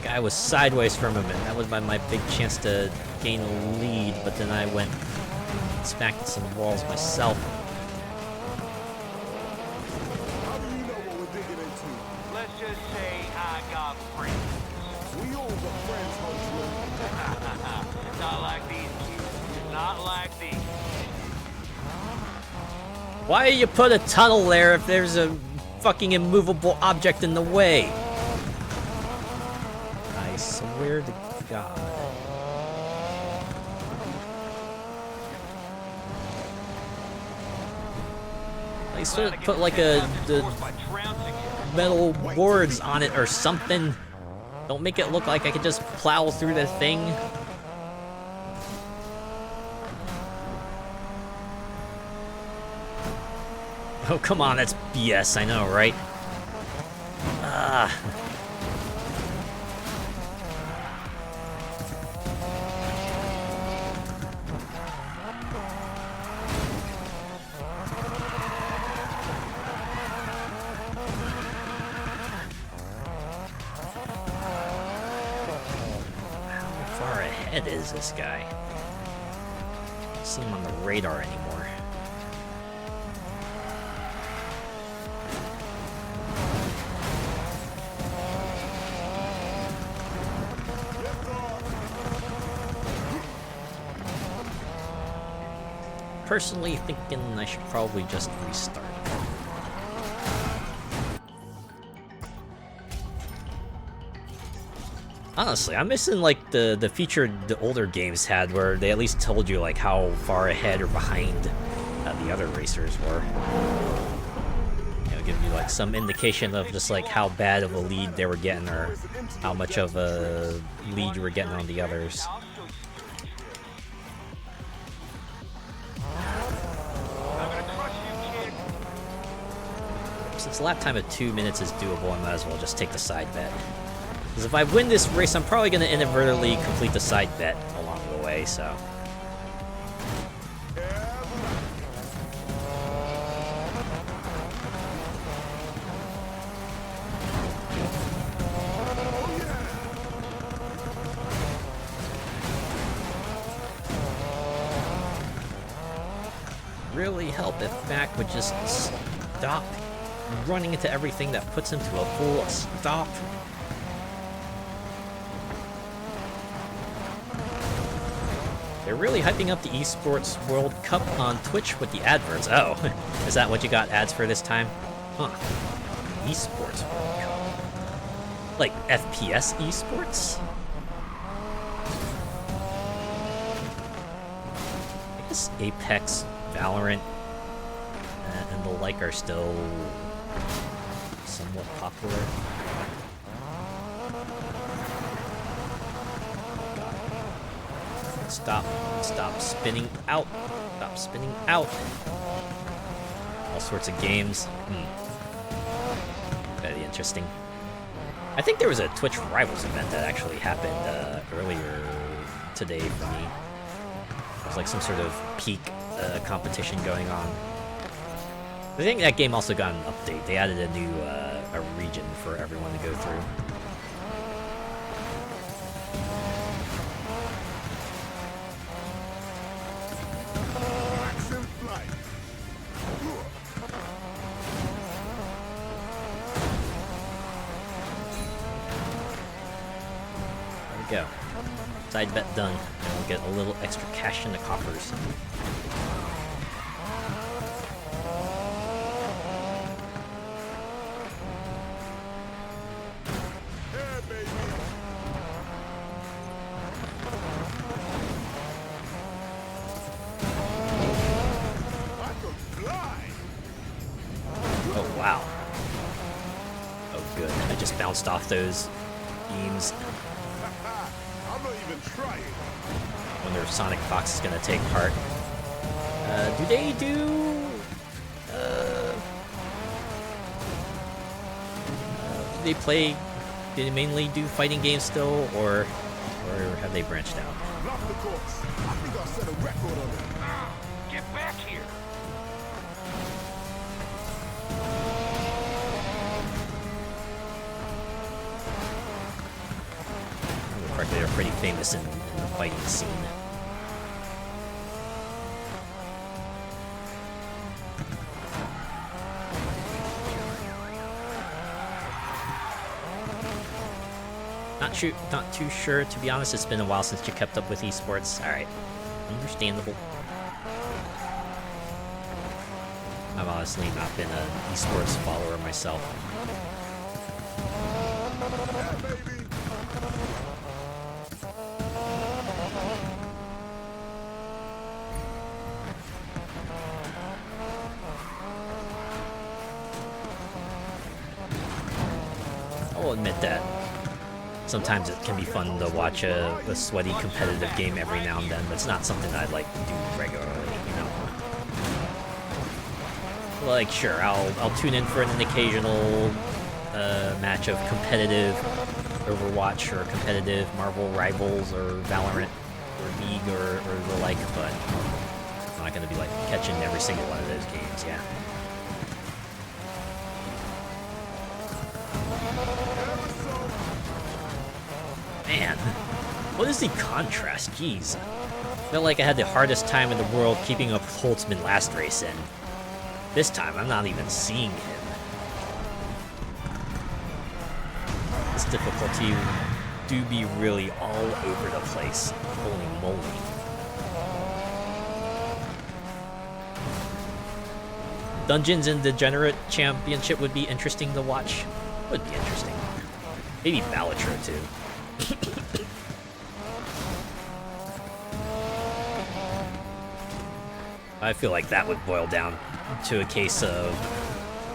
Guy was sideways from him, and that was my big chance to gain a lead, but then I went and smacked some walls myself. How do you know what we're digging into? Let's just say I got friends. We all got friends, Holtzman. Not like these kids. Not like these. Why you put a tunnel there if there's a fucking immovable object in the way? I swear to God. They should put like the metal boards on it or something. Don't make it look like I could just plow through the thing. Oh, come on, that's BS, I know, right? Ah. How far ahead is this guy? Don't see him on the radar anymore. Personally thinking I should probably just restart. Honestly, I'm missing like the feature the older games had where they at least told you like how far ahead or behind the other racers were. You know, give you like some indication of just like how bad of a lead they were getting or how much of a lead you were getting on the others. Since lap time of 2 minutes is doable, I might as well just take the side bet. Because if I win this race, I'm probably going to inadvertently complete the side bet along the way, so... Really help if Mac would just stop running into everything that puts him to a full stop. They're really hyping up the Esports World Cup on Twitch with the adverts. Oh, is that what you got ads for this time? Huh. Esports World Cup. Like FPS esports? I guess Apex, Valorant, and the like are still somewhat popular. Stop spinning out. Stop spinning out. All sorts of games. Very interesting. I think there was a Twitch Rivals event that actually happened earlier today for me. It was like some sort of peak competition going on. I think that game also got an update. They added a new a region for everyone to go through. There we go. Side bet done. And we'll get a little extra cash in the coffers. Oh, wow. Oh, good. I just bounced off those beams. I'm not even trying. Wonder if Sonic Fox is gonna take part. Do they do? Do they play? Do they mainly do fighting games still, or have they branched out? Block the course. I think I'll set a record on it. Get back here! Correctly, they're pretty famous in the fighting scene. Not too sure, to be honest. It's been a while since you kept up with esports. Alright. Understandable. I've honestly not been an esports follower myself. I'll admit that sometimes it can be fun to watch a sweaty competitive game every now and then, but it's not something I'd like to do regularly, you know. Like, sure, I'll tune in for an occasional match of competitive Overwatch or competitive Marvel Rivals or Valorant or League or the like, but I'm not gonna be like catching every single one of those games, yeah. Man, what is the contrast? Jeez. Felt like I had the hardest time in the world keeping up with Holtzman last race, and this time I'm not even seeing him. This difficulty do be really all over the place. Holy moly. Dungeons and Degenerate Championship would be interesting to watch. Would be interesting. Maybe Balatro too. I feel like that would boil down to a case of,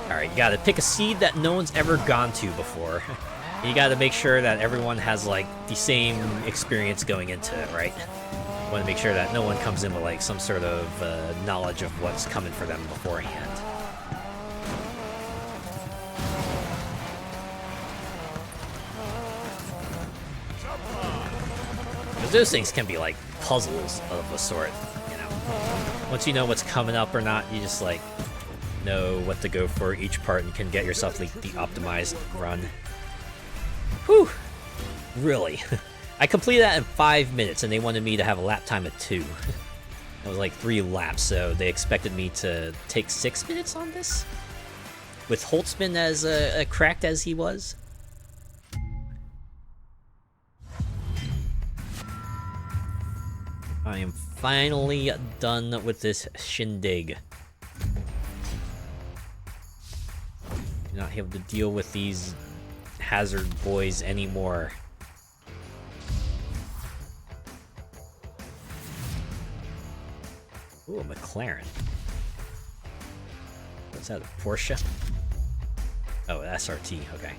alright, you gotta pick a seed that no one's ever gone to before. You gotta make sure that everyone has like the same experience going into it, right? You wanna make sure that no one comes in with like some sort of knowledge of what's coming for them beforehand. Because those things can be like puzzles of a sort, you know. Once you know what's coming up or not, you just like know what to go for each part and can get yourself like the optimized run. Whew! Really? I completed that in 5 minutes and they wanted me to have a lap time of 2. That was like 3 laps, so they expected me to take 6 minutes on this? With Holtzman as cracked as he was? I am finally done with this shindig. Not able to deal with these hazard boys anymore. Ooh, a McLaren. What's that, a Porsche? Oh, SRT, okay.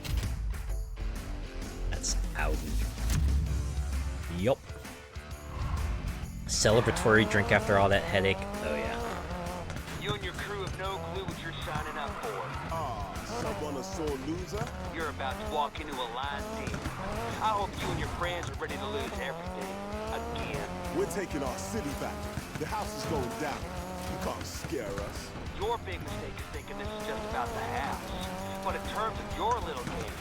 That's Audi. Yup. Celebratory drink after all that headache. Oh yeah. You and your crew have no clue what you're signing up for. Someone a sore loser? You're about to walk into a line team. I hope you and your friends are ready to lose everything. Again. We're taking our city back. The house is going down. You can't scare us. Your big mistake is thinking this is just about the house. But in terms of your little game,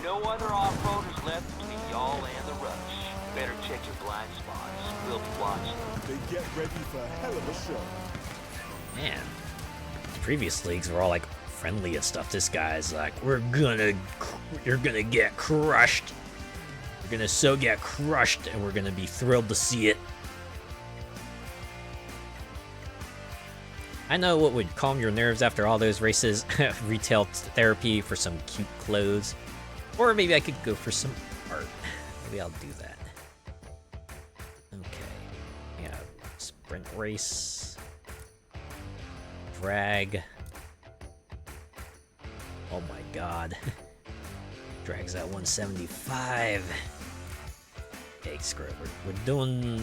no other off-roaders left between y'all and the rush. Better check your blind spots. We'll be watching. They get ready for a hell of a show. Man, previous leagues were all like friendly and stuff. This guy's like, you're gonna get crushed. You're gonna so get crushed, and we're gonna be thrilled to see it. I know what would calm your nerves after all those races. Retail therapy for some cute clothes. Or maybe I could go for some art. Maybe I'll do that. Okay. Yeah, sprint race. Drag. Oh my god. Drag's at 175. Okay, screw it. We're doing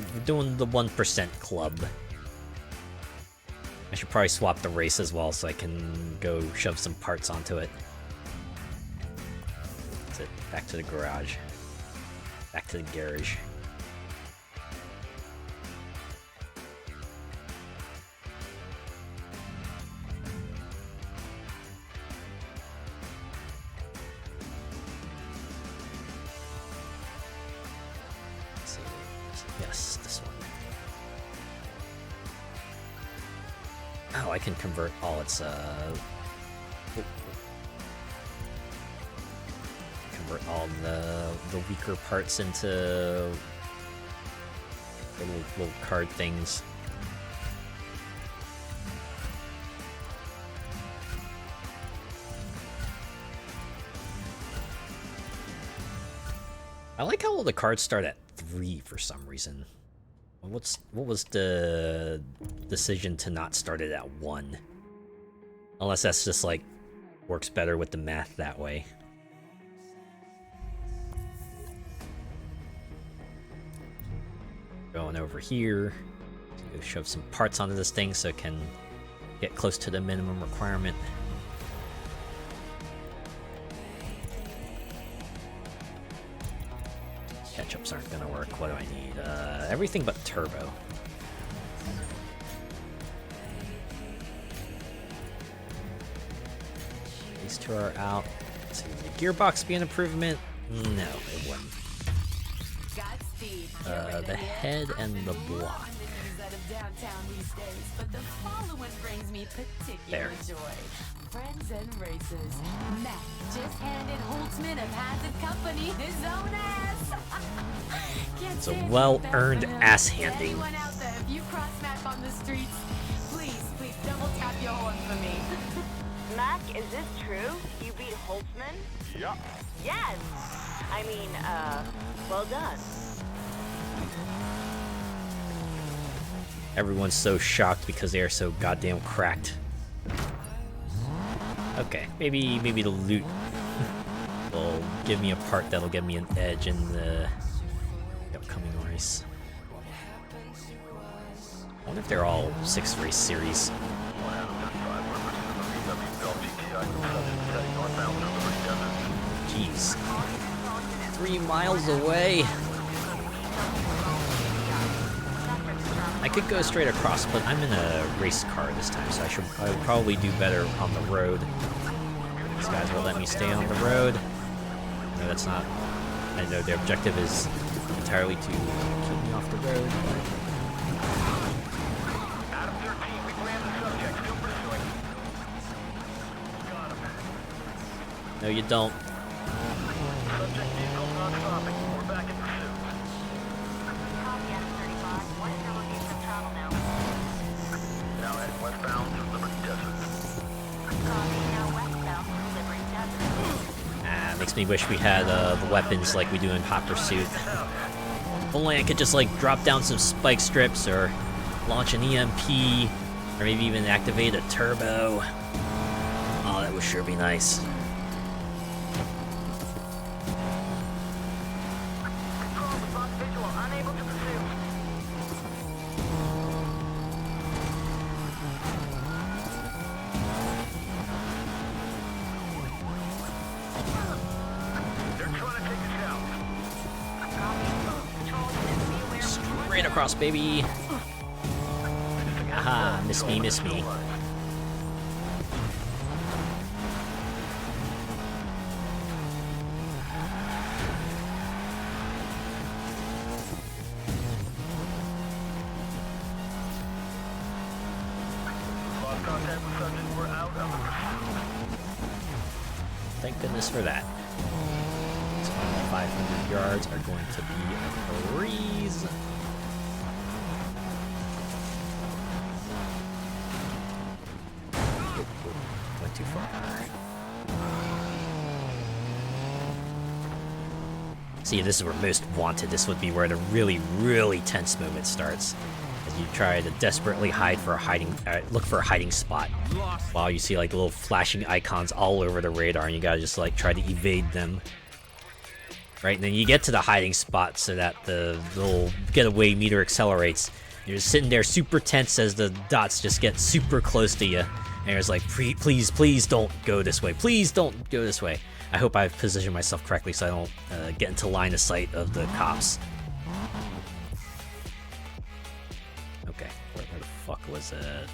the 1% club. I should probably swap the race as well so I can go shove some parts onto it. That's it. Back to the garage. Back to the garage. Let's see. Yes, this one. Oh, I can convert all its convert all the weaker parts into little card things. I like how all the cards start at 3 for some reason. What was the decision to not start it at 1? Unless that's just like works better with the math that way. Going over here, go shove some parts onto this thing so it can get close to the minimum requirement. strips aren't gonna work. What do I need? Everything but turbo. These two are out. Let's see, would the gearbox be an improvement? No, it wouldn't. The head and the block. There. Friends and races. Matt just handed Holtzman of Hazard Company his own ass. It's a well-earned ass handing. Anyone out there, if you cross Matt on the streets, please double tap your horn for me. Mac, is this true? You beat Holtzman? Yep. Yes! I mean, well done. Everyone's so shocked because they are so goddamn cracked. Okay, maybe the loot will give me a part that'll give me an edge in the upcoming race. I wonder if they're all 6 race series. Jeez. 3 miles away. I could go straight across, but I'm in a race car this time, so I would probably do better on the road. These guys will let me stay on the road. No, that's not. I know their objective is entirely to keep me off the road. Adam 13, we land the subject. Still pursuing. Got him. No, you don't. Subject vehicle not stopping. We're back in pursuit. Copy, Adam 35. What is your location of travel now? Now heading westbound to Liberty Desert. Copy, now westbound to Liberty Desert. Ah, makes me wish we had the weapons like we do in Hot Pursuit. If only I could just like drop down some spike strips or launch an EMP or maybe even activate a turbo. Oh, that would sure be nice. Control, we've lost visual. Unable to pursue. They're trying to take us out. Straight across, baby. Aha, miss me, miss me. Lost contact with subject. We're out of the pursuit. Thank goodness for that. These final 500 yards are going to be a breeze. Went too far. See, this is where Most Wanted. This would be where the really, really tense moment starts. As you try to desperately hide for a hiding, look for a hiding spot. While you see like little flashing icons all over the radar, and you gotta just like try to evade them. Right, and then you get to the hiding spot so that the little getaway meter accelerates. You're just sitting there super tense as the dots just get super close to you. And it's like, please, please don't go this way. Please don't go this way. I hope I've positioned myself correctly so I don't get into line of sight of the cops. Okay, where the fuck was there?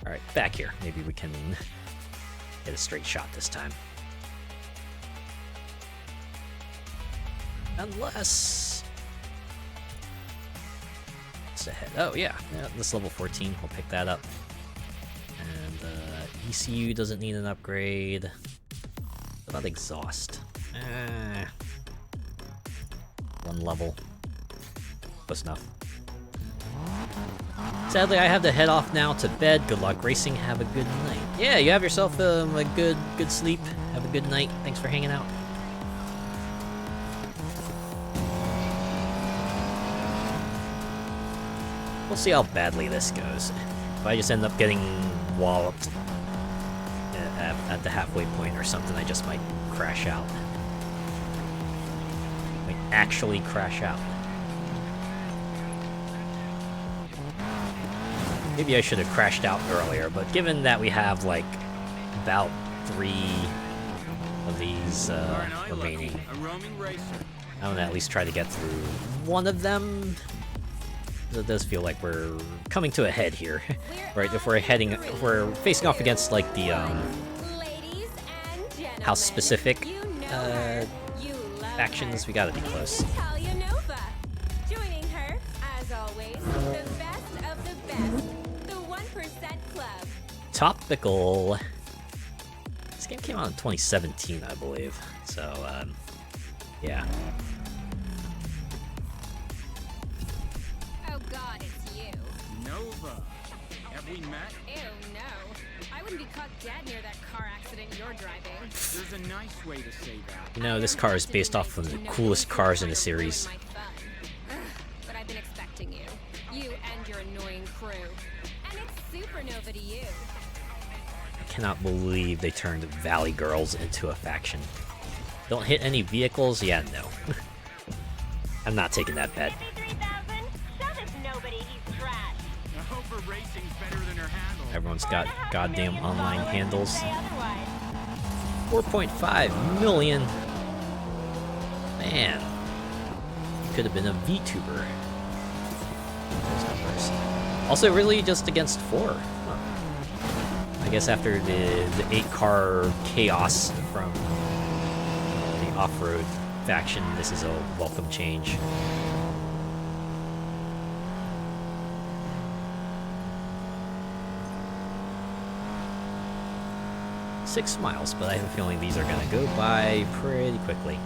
Alright, back here. Maybe we can get a straight shot this time. Unless... What's ahead? Oh, yeah. This level 14. We'll pick that up. And ECU doesn't need an upgrade. What about exhaust? One level. Close enough. Sadly, I have to head off now to bed. Good luck racing. Have a good night. Yeah, you have yourself a good sleep. Have a good night. Thanks for hanging out. We'll see how badly this goes. If I just end up getting walloped at the halfway point or something, I just might crash out. Might actually crash out. Maybe I should have crashed out earlier, but given that we have like about of these remaining. A roaming racer. I want to at least try to get through one of them. It does feel like we're coming to a head here, right? If we're facing off against like the house specific factions, we gotta be close. Joining her, as always, the best of the best, the 1% Club. Topical. This game came out in 2017, I believe. So, yeah. Oh God, it's you. Nova. Have we met? Ew, no. I wouldn't be caught dead near that car accident you're driving. There's a nice way to say that. You know, this car is based off of the coolest cars in the series. But I've been expecting you. You and your annoying crew. And it's supernova to you. I cannot believe they turned Valley Girls into a faction. Don't hit any vehicles? Yeah, no. I'm not taking that bet. Everyone's got goddamn online handles. 4.5 million. Man, you could have been a VTuber. Those numbers. Also, really just against 4. Huh. I guess after the 8-car chaos from the off-road faction, this is a welcome change. Six miles, but I have a feeling these are gonna go by pretty quickly.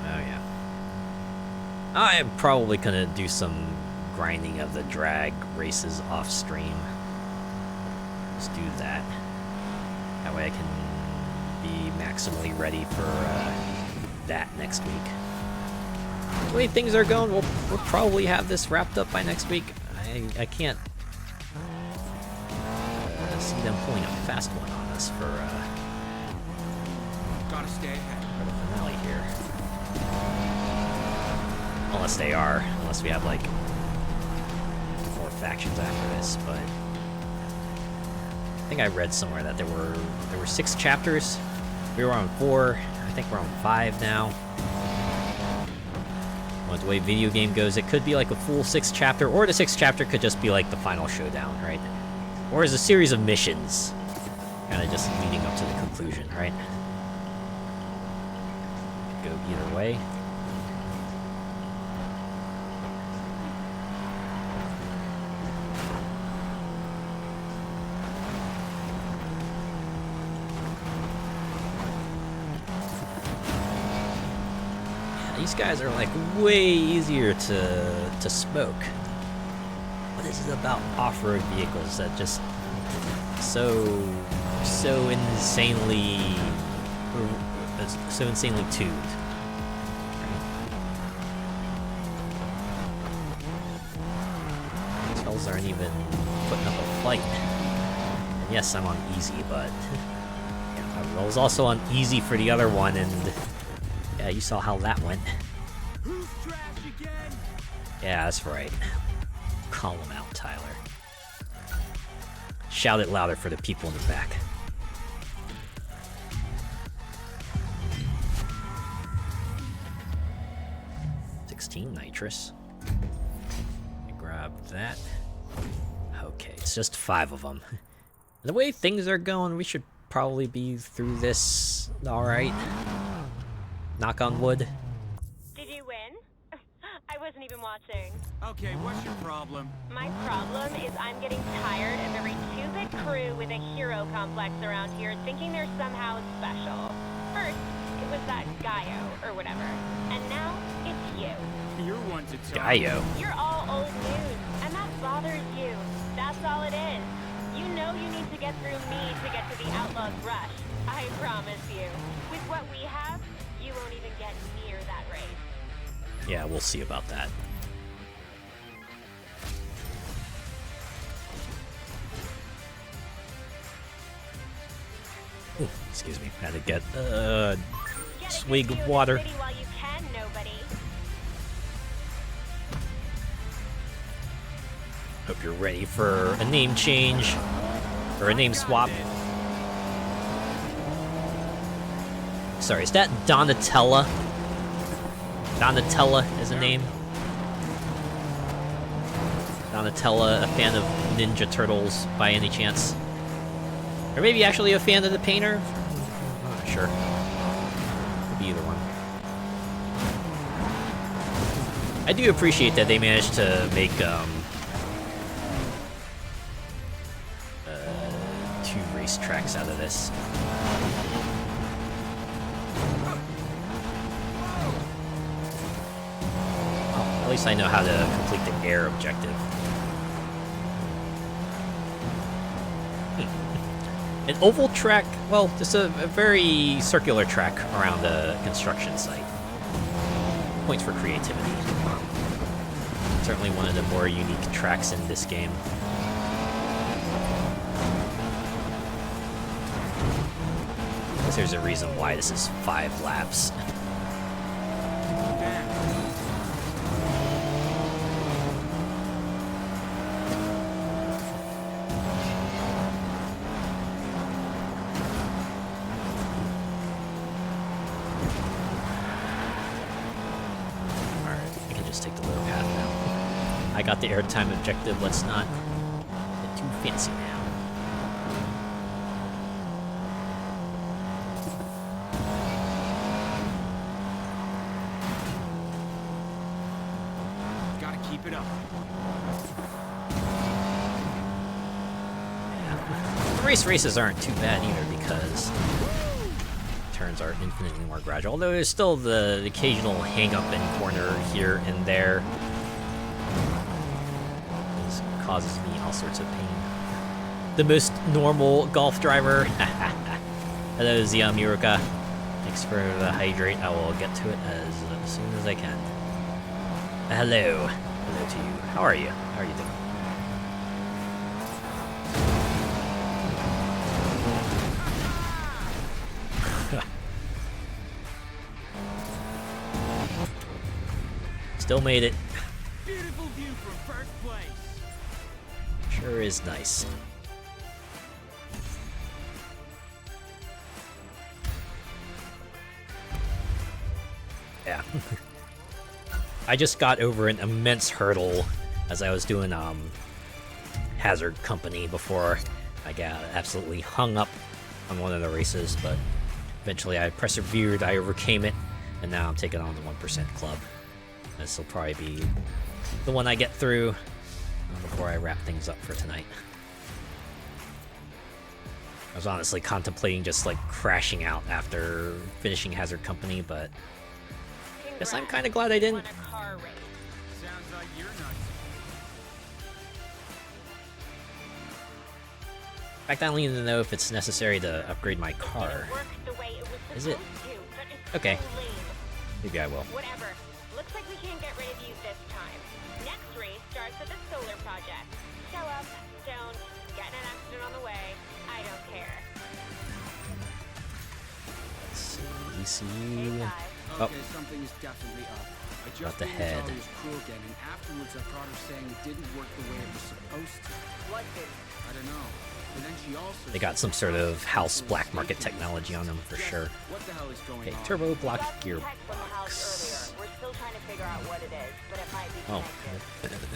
Oh yeah. I am probably gonna do some grinding of the drag races off stream. Just do that. That way I can be maximally ready for that next week. The way things are going, we'll probably have this wrapped up by next week. I can't see them pulling a fast one on us for Gotta stay ahead. the finale here. Unless they are, unless we have like more factions after this. But I think I read somewhere that there were 6 chapters. We were on 4. I think we're on 5 now. The way video game goes, it could be like a full 6th chapter, or the 6th chapter could just be like the final showdown, right? Or as a series of missions, kind of just leading up to the conclusion, right? Could go either way. These guys are like way easier to smoke. What is it about off-road vehicles that just so insanely tuned? These fellas aren't even putting up a fight. And yes, I'm on easy, but yeah, I was also on easy for the other one, and yeah, you saw how that went. Who's trash again? Yeah, that's right. Call him out, Tyler. Shout it louder for the people in the back. $16 nitrous. Grab that. Okay, it's just 5 of them. The way things are going, we should probably be through this alright. Knock on wood. Did you win? I wasn't even watching. Okay, what's your problem? My problem is I'm getting tired of every 2-bit crew with a hero complex around here thinking they're somehow special. First, it was that Gaio, or whatever. And now, it's you. You're one to talk. Gaio. You're all old news, and that bothers you. That's all it is. You know you need to get through me to get to the Outlaws Rush. I promise you. With what we have, you won't even get near that race. Yeah, we'll see about that. Ooh, excuse me, had to get swig of water. While you can, nobody. Hope you're ready for a name change or a name swap. Sorry, is that Donatella? Donatella is a name. Donatella, a fan of Ninja Turtles by any chance? Or maybe actually a fan of the painter? I'm not sure. Could be either one. I do appreciate that they managed to make 2 race tracks out of this. Well, at least I know how to complete the air objective. An oval track, well, just a very circular track around a construction site. Points for creativity. Certainly one of the more unique tracks in this game. I guess there's a reason why this is 5 laps. I got the airtime objective, let's not get too fancy now. Gotta keep it up. Yeah. The races aren't too bad either because turns are infinitely more gradual, although there's still the occasional hang up and corner here and there. Causes me all sorts of pain. The most normal golf driver. Hello, Zia Muruka. Thanks for the hydrate. I will get to it as soon as I can. Hello. Hello to you. How are you? How are you doing? Still made it. Beautiful view from first place. Sure is nice. Yeah. I just got over an immense hurdle as I was doing Hazard Company before I got absolutely hung up on one of the races, but eventually I persevered, I overcame it, and now I'm taking on the 1% Club. This will probably be the one I get through before I wrap things up for tonight. I was honestly contemplating just like crashing out after finishing Hazard Company, but I guess I'm kind of glad I didn't. Sounds like you're nuts. In fact, I don't even know if it's necessary to upgrade my car. Is it? Okay. Maybe I will. Whatever. Looks like we can't get rid of you this time. Next race starts with the solar project. Show up, don't, get in an accident on the way. I don't care. Let's see, ECU. Oh, Okay, something is definitely up. I just got the beat head. Natalia's crew again, and afterwards I caught her saying it didn't work the way it was supposed to. What did? I don't know. And then she also They got some sort of house black market technology on them for sure. What the hell is going Okay, on? turbo block gearbox. We're still trying to figure out what it is, but it might be Oh,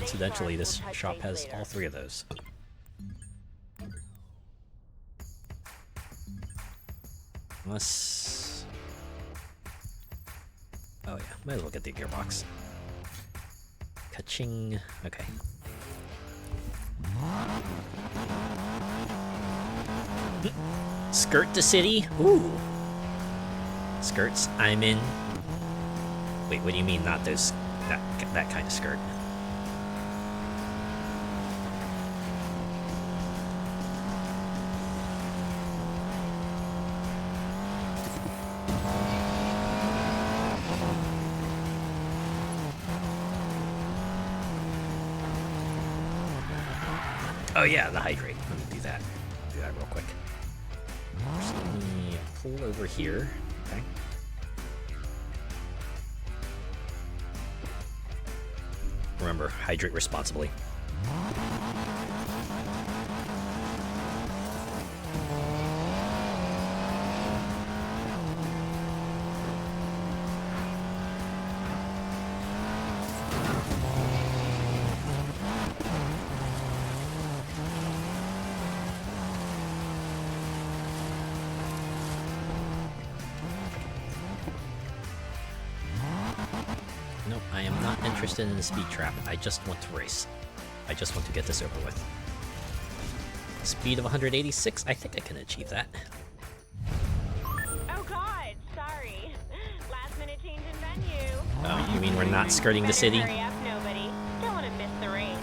incidentally, this shop has all 3 of those. Unless... Oh yeah, might as well get the gearbox. Ka-ching. Okay. Skirt the city? Ooh. Skirts, I'm in. Wait, what do you mean not those... that kind of skirt? Oh yeah, the hydrate. Let me do that. Do that real quick. So let me pull over here. Okay. Remember, hydrate responsibly. interested in the speed trap. I just want to race. I just want to get this over with. Speed of 186, I think I can achieve that. Oh god, sorry. Last minute change in venue. Oh, you mean we're not skirting the city? Hurry up, nobody. Don't want to miss the race.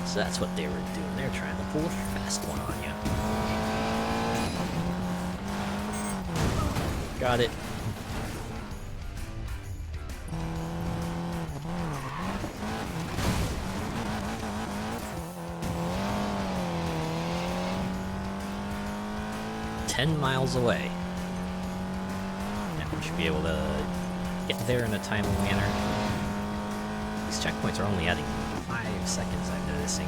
So that's what they were doing. They're trying to pull a fast one on you. Got it. $10 miles away. Now we should be able to get there in a timely manner. These checkpoints are only adding 5 seconds, I'm noticing.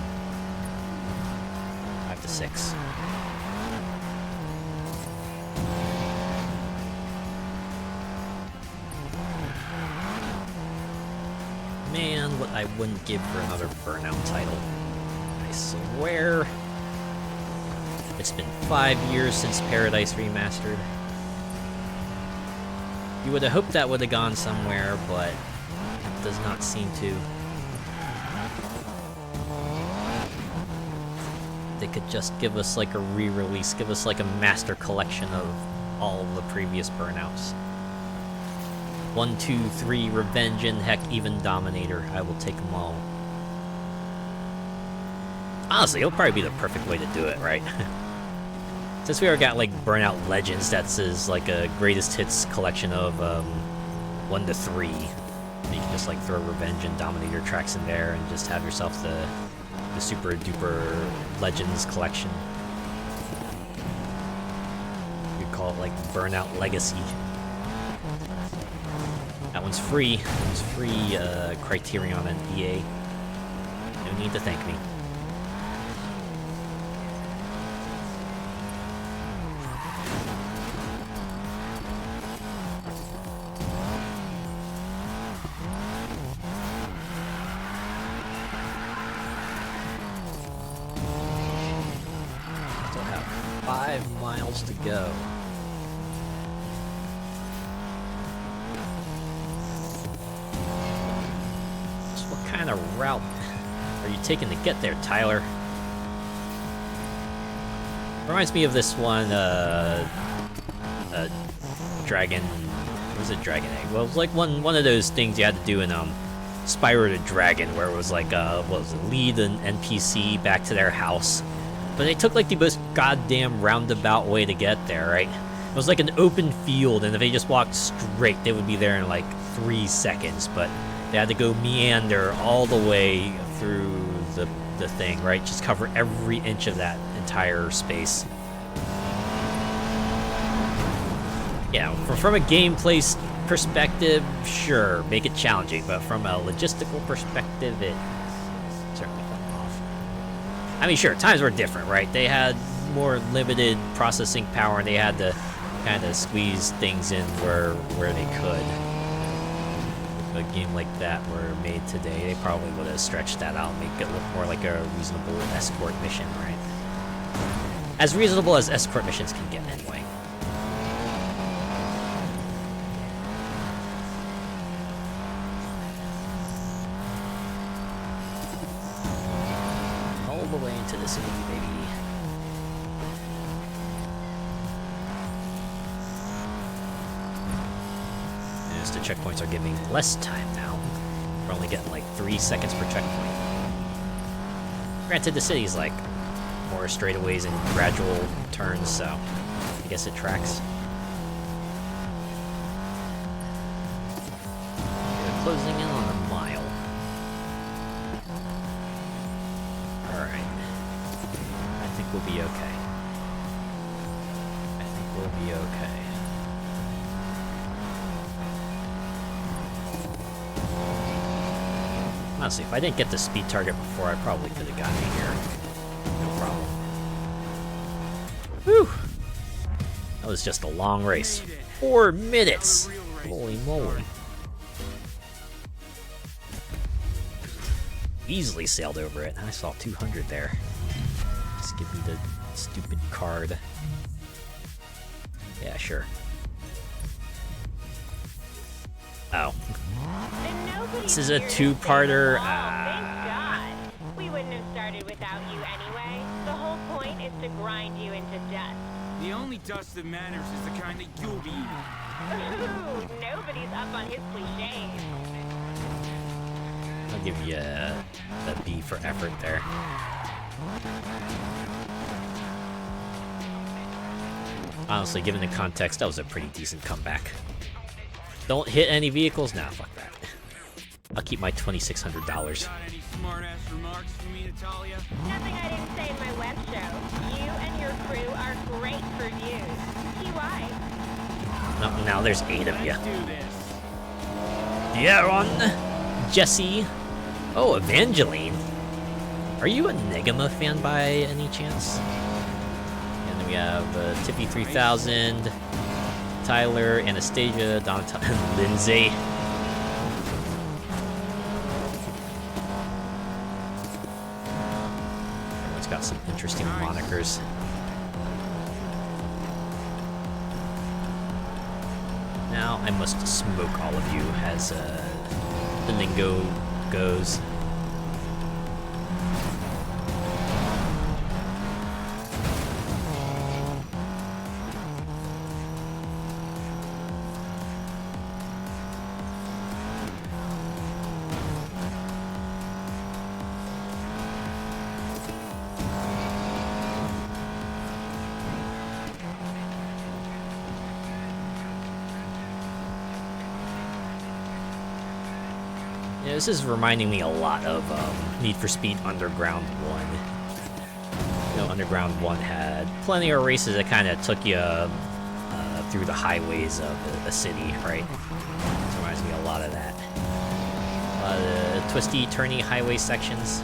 5 to 6. Man, what I wouldn't give for another Burnout title. I swear. It's been 5 years since Paradise Remastered. You would have hoped that would have gone somewhere, but it does not seem to. They could just give us like a re-release, give us like a master collection of all of the previous Burnouts. 1, 2, 3, Revenge, and heck, even Dominator. I will take them all. Honestly, it'll probably be the perfect way to do it, right? Since we already got like Burnout Legends, that's his like a greatest hits collection of 1 to 3. You can just like throw Revenge and Dominator tracks in there and just have yourself the super duper Legends collection. You could call it like Burnout Legacy. That one's free. That one's free Criterion and EA. No need to thank me. Still have 5 miles to go. What kind of route are you taking to get there, Tyler? Reminds me of this one, Dragon... What was it, Dragon Egg? Well, it was like one of those things you had to do in, Spyro the Dragon, where it was like, what was it, lead an NPC back to their house. But they took like the most goddamn roundabout way to get there, right? It was like an open field, and if they just walked straight, they would be there in like 3 seconds, but they had to go meander all the way through the thing, right? Just cover every inch of that entire space. Yeah, from a gameplay perspective, sure, make it challenging, but from a logistical perspective, it certainly fell off. I mean, sure, times were different, right? They had more limited processing power, and they had to kind of squeeze things in where they could. A game like that were made today, they probably would have stretched that out and make it look more like a reasonable escort mission, right? As reasonable as escort missions can get, anyway. All the way into the city, baby. The checkpoints are giving less time now. We're only getting like 3 seconds per checkpoint. Granted, the city's like more straightaways and gradual turns, so I guess it tracks. We're closing in on a mile. Alright. I think we'll be okay. I think we'll be okay. Honestly, if I didn't get the speed target before, I probably could have gotten here. No problem. Whew! That was just a long race. 4 minutes! Holy moly. Easily sailed over it. I saw 200 there. Just give me the stupid card. Yeah, sure. Oh. Then nobody's This is a here to two-parter. sing along, thank God. We wouldn't have started without you anyway. The whole point is to grind you into dust. The only dust that matters is the kind that you'll be eating. Ooh, nobody's up on his cliches. I'll give you a B for effort there. Honestly, given the context, that was a pretty decent comeback. Don't hit any vehicles? Nah, fuck that. I'll keep my $2,600. Got any smart-ass remarks for me, Natalia? Nothing I didn't say in my web show. You and your crew are great for views. TY. No, now there's 8 of you. Let's do this. Yaron, Jesse. Oh, Evangeline. Are you a Negama fan by any chance? And then we have Tippy 3000, Tyler, Anastasia, Donata, and Lindsay. Everyone's got some interesting monikers. Now I must smoke all of you as the lingo goes. Yeah, this is reminding me a lot of Need for Speed Underground 1. You know, Underground 1 had plenty of races that kind of took you through the highways of a city, right? This reminds me a lot of that. A lot of twisty, turny highway sections.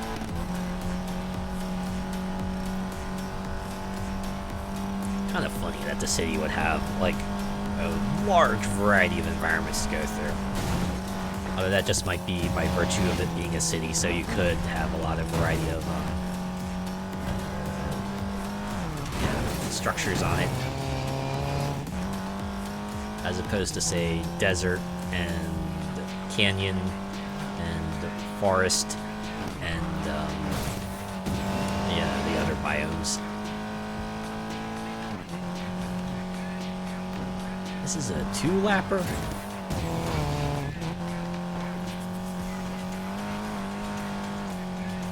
Kind of funny that the city would have, like, a large variety of environments to go through. Although that just might be by virtue of it being a city, so you could have a lot of variety of structures on it. As opposed to, say, desert and canyon and forest and, yeah, the other biomes. This is a 2-lapper?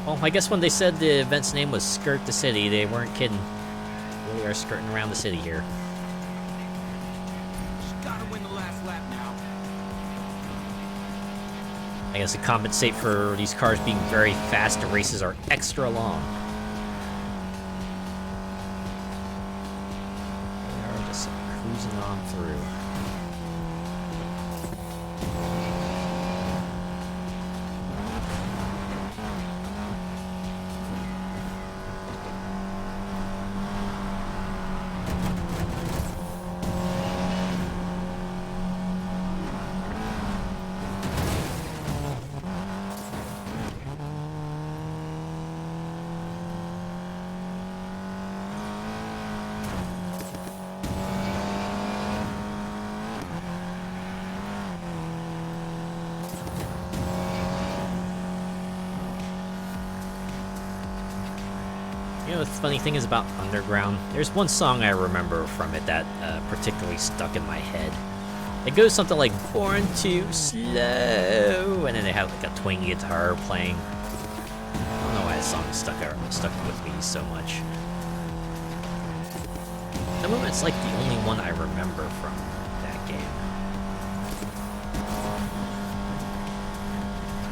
Well, I guess when they said the event's name was Skirt the City, they weren't kidding. We are skirting around the city here. Just gotta win the last lap now. I guess to compensate for these cars being very fast, the races are extra long. They are just cruising on through. You know, the funny thing is about Underground, there's one song I remember from it that particularly stuck in my head. It goes something like, "Born too slow," and then they have like a twang guitar playing. I don't know why the song stuck with me so much. At the moment, it's like the only one I remember from that game.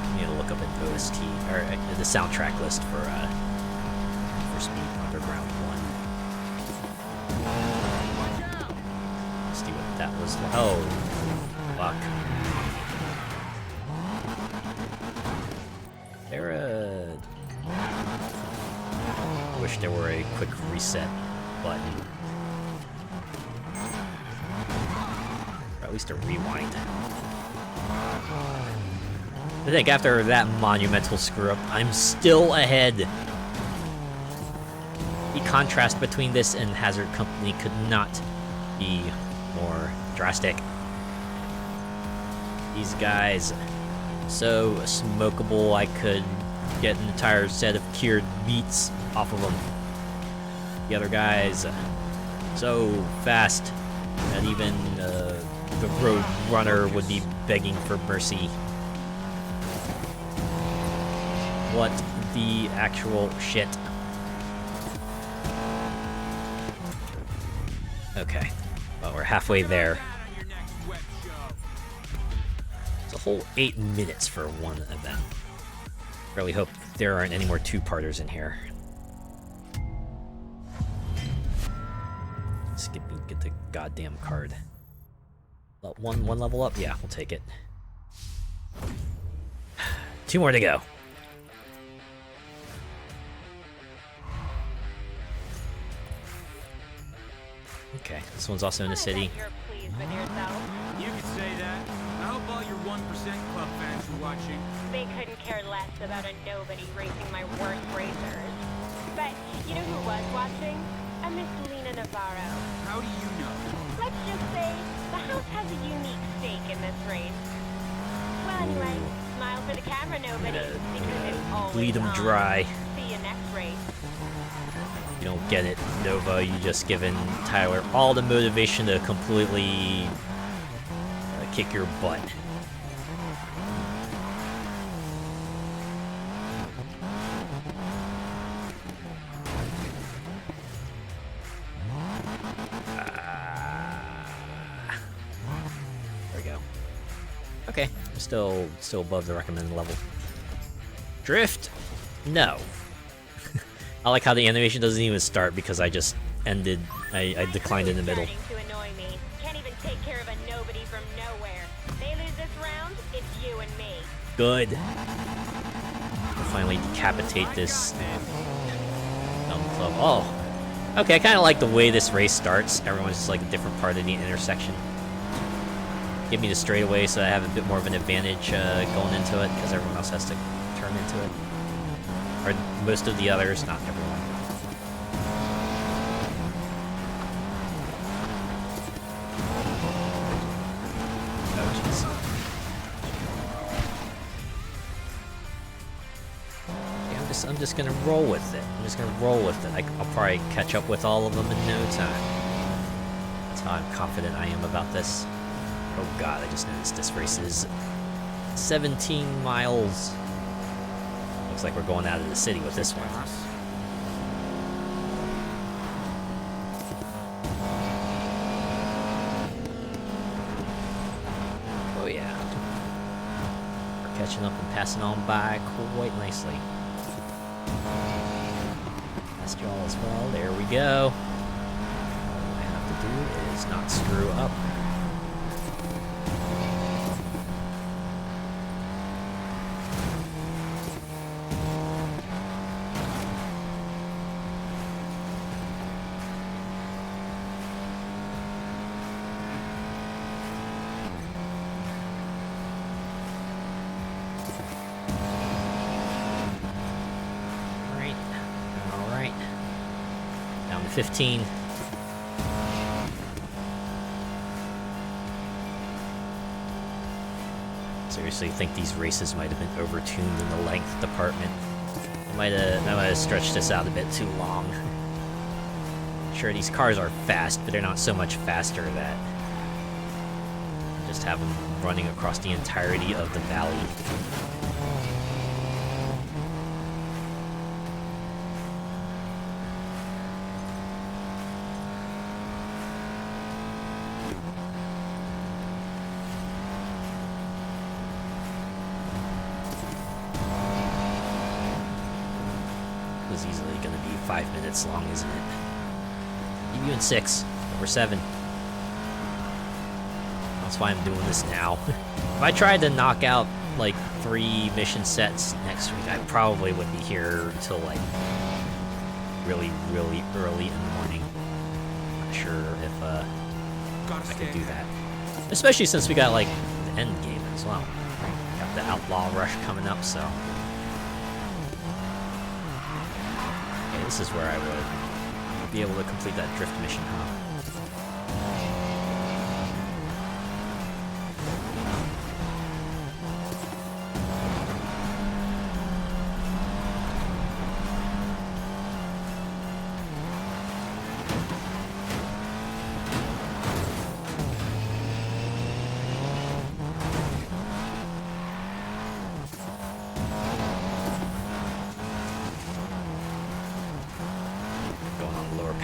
I need to look up an OST, or the soundtrack list for Speed Underground 1. Let's see what that was like. Oh, fuck. I wish there were a quick reset button. Or at least a rewind. I think after that monumental screw up, I'm still ahead. The contrast between this and Hazard Company could not be more drastic. These guys, so smokable, I could get an entire set of cured meats off of them. The other guys, so fast that even the road runner would be begging for mercy. What the actual shit? Okay, well, we're halfway there. It's a whole 8 minutes for one event. Really hope there aren't any more two-parters in here. Get the goddamn card. One level up? Yeah, we'll take it. 2 more to go. Okay, this one's also in the city. You're pleased with yourself. You could say that. I hope all your 1% Club fans are watching. They couldn't care less about a nobody racing my worst racers. But you know who was watching? A Miss Lena Navarro. How do you know? Let's just say the house has a unique stake in this race. Well, anyway, smile for the camera, nobody, because it's always Bleed them on. dry. See you next race. You don't get it, Nova. You just given Tyler all the motivation to completely kick your butt. There we go. Okay, I'm still above the recommended level. Drift? No. I like how the animation doesn't even start because I just ended. I declined in the middle. To annoy me. Can't even take care of a nobody from nowhere. They lose this round, it's you and me. Good. We'll finally decapitate this dumb club. Oh, okay. I kind of like the way this race starts. Everyone's just like a different part of the intersection. Give me the straightaway so I have a bit more of an advantage going into it because everyone else has to turn into it. Or most of the others, not everyone. Oh, jeez. Yeah, I'm just gonna roll with it. I'm just gonna roll with it. I'll probably catch up with all of them in no time. That's how I'm confident I am about this. Oh god, I just noticed this race is 17 miles. Looks like we're going out of the city with this one. Oh yeah. We're catching up and passing on by quite nicely. Past y'all as well. There we go. All I have to do is not screw up. Alright. Down to 15. Seriously, think these races might have been overtuned in the length department. I might have stretched this out a bit too long. Sure, these cars are fast, but they're not so much faster that just have them running across the entirety of the valley. Is easily going to be 5 minutes long, isn't it? Maybe even 6 or 7. That's why I'm doing this now. If I tried to knock out like 3 mission sets next week, I probably would be here until like really early in the morning. Not sure if I could do that. Especially since we got like the end game as well. Got the Outlaw Rush coming up, so. This is where I would be able to complete that drift mission, huh?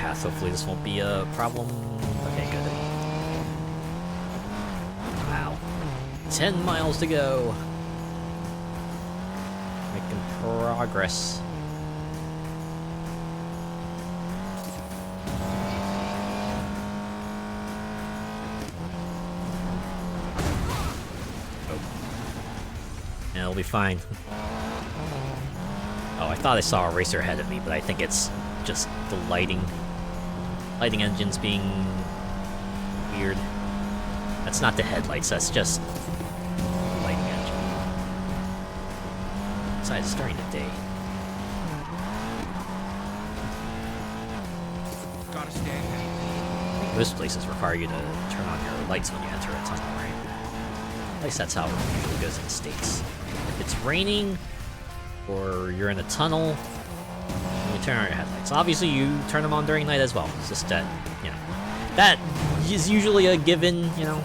path. Hopefully this won't be a problem. Okay, good. Wow. 10 miles to go. Making progress. It'll be fine. Oh, I thought I saw a racer ahead of me, but I think it's just the lighting. Lighting engines being weird. That's not the headlights, that's just the lighting engine. Besides, it's during the day. Gotta stay ahead. I think most places require you to turn on your lights when you enter a tunnel, right? At least that's how it usually goes in the States. If it's raining, or you're in a tunnel, you turn on your headlights. Obviously, you turn them on during night as well. It's just that, you know, that is usually a given, you know.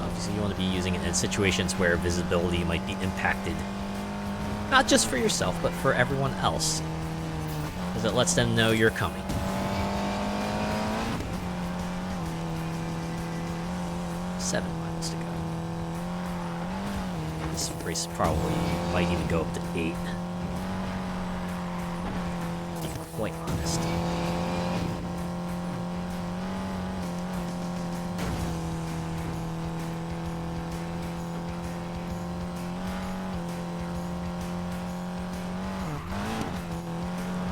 Obviously, you want to be using it in situations where visibility might be impacted. Not just for yourself, but for everyone else. Because it lets them know you're coming. Seven miles to go. This race probably might even go up to 8. To be quite honest.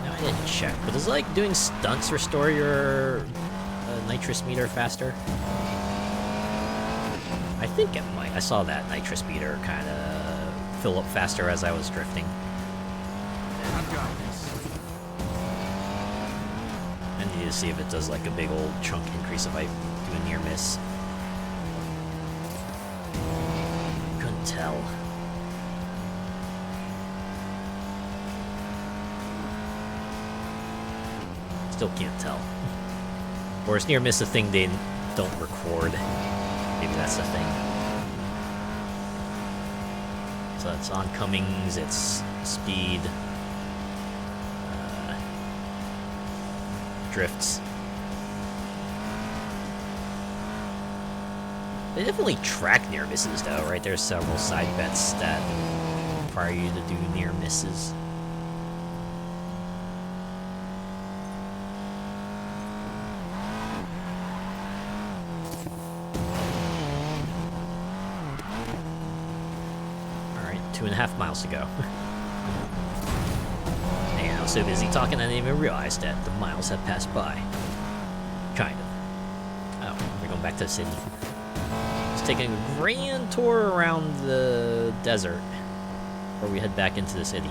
Now I didn't check, but does like doing stunts restore your nitrous meter faster? I think it might. I saw that nitrous meter kind of fill up faster as I was drifting. I've got this. I need to see if it does like a big old chunk increase if I do a near miss. Couldn't tell. Still can't tell. Or is near miss a thing they don't record? Maybe that's the thing. So it's oncomings, it's speed, drifts. They definitely track near misses though, right? There's several side bets that require you to do near misses. Alright, 2.5 miles to go. Man, I was so busy talking I didn't even realize that the miles had passed by. Kind of. Oh, we're going back to the city. Just taking a grand tour around the desert before we head back into the city.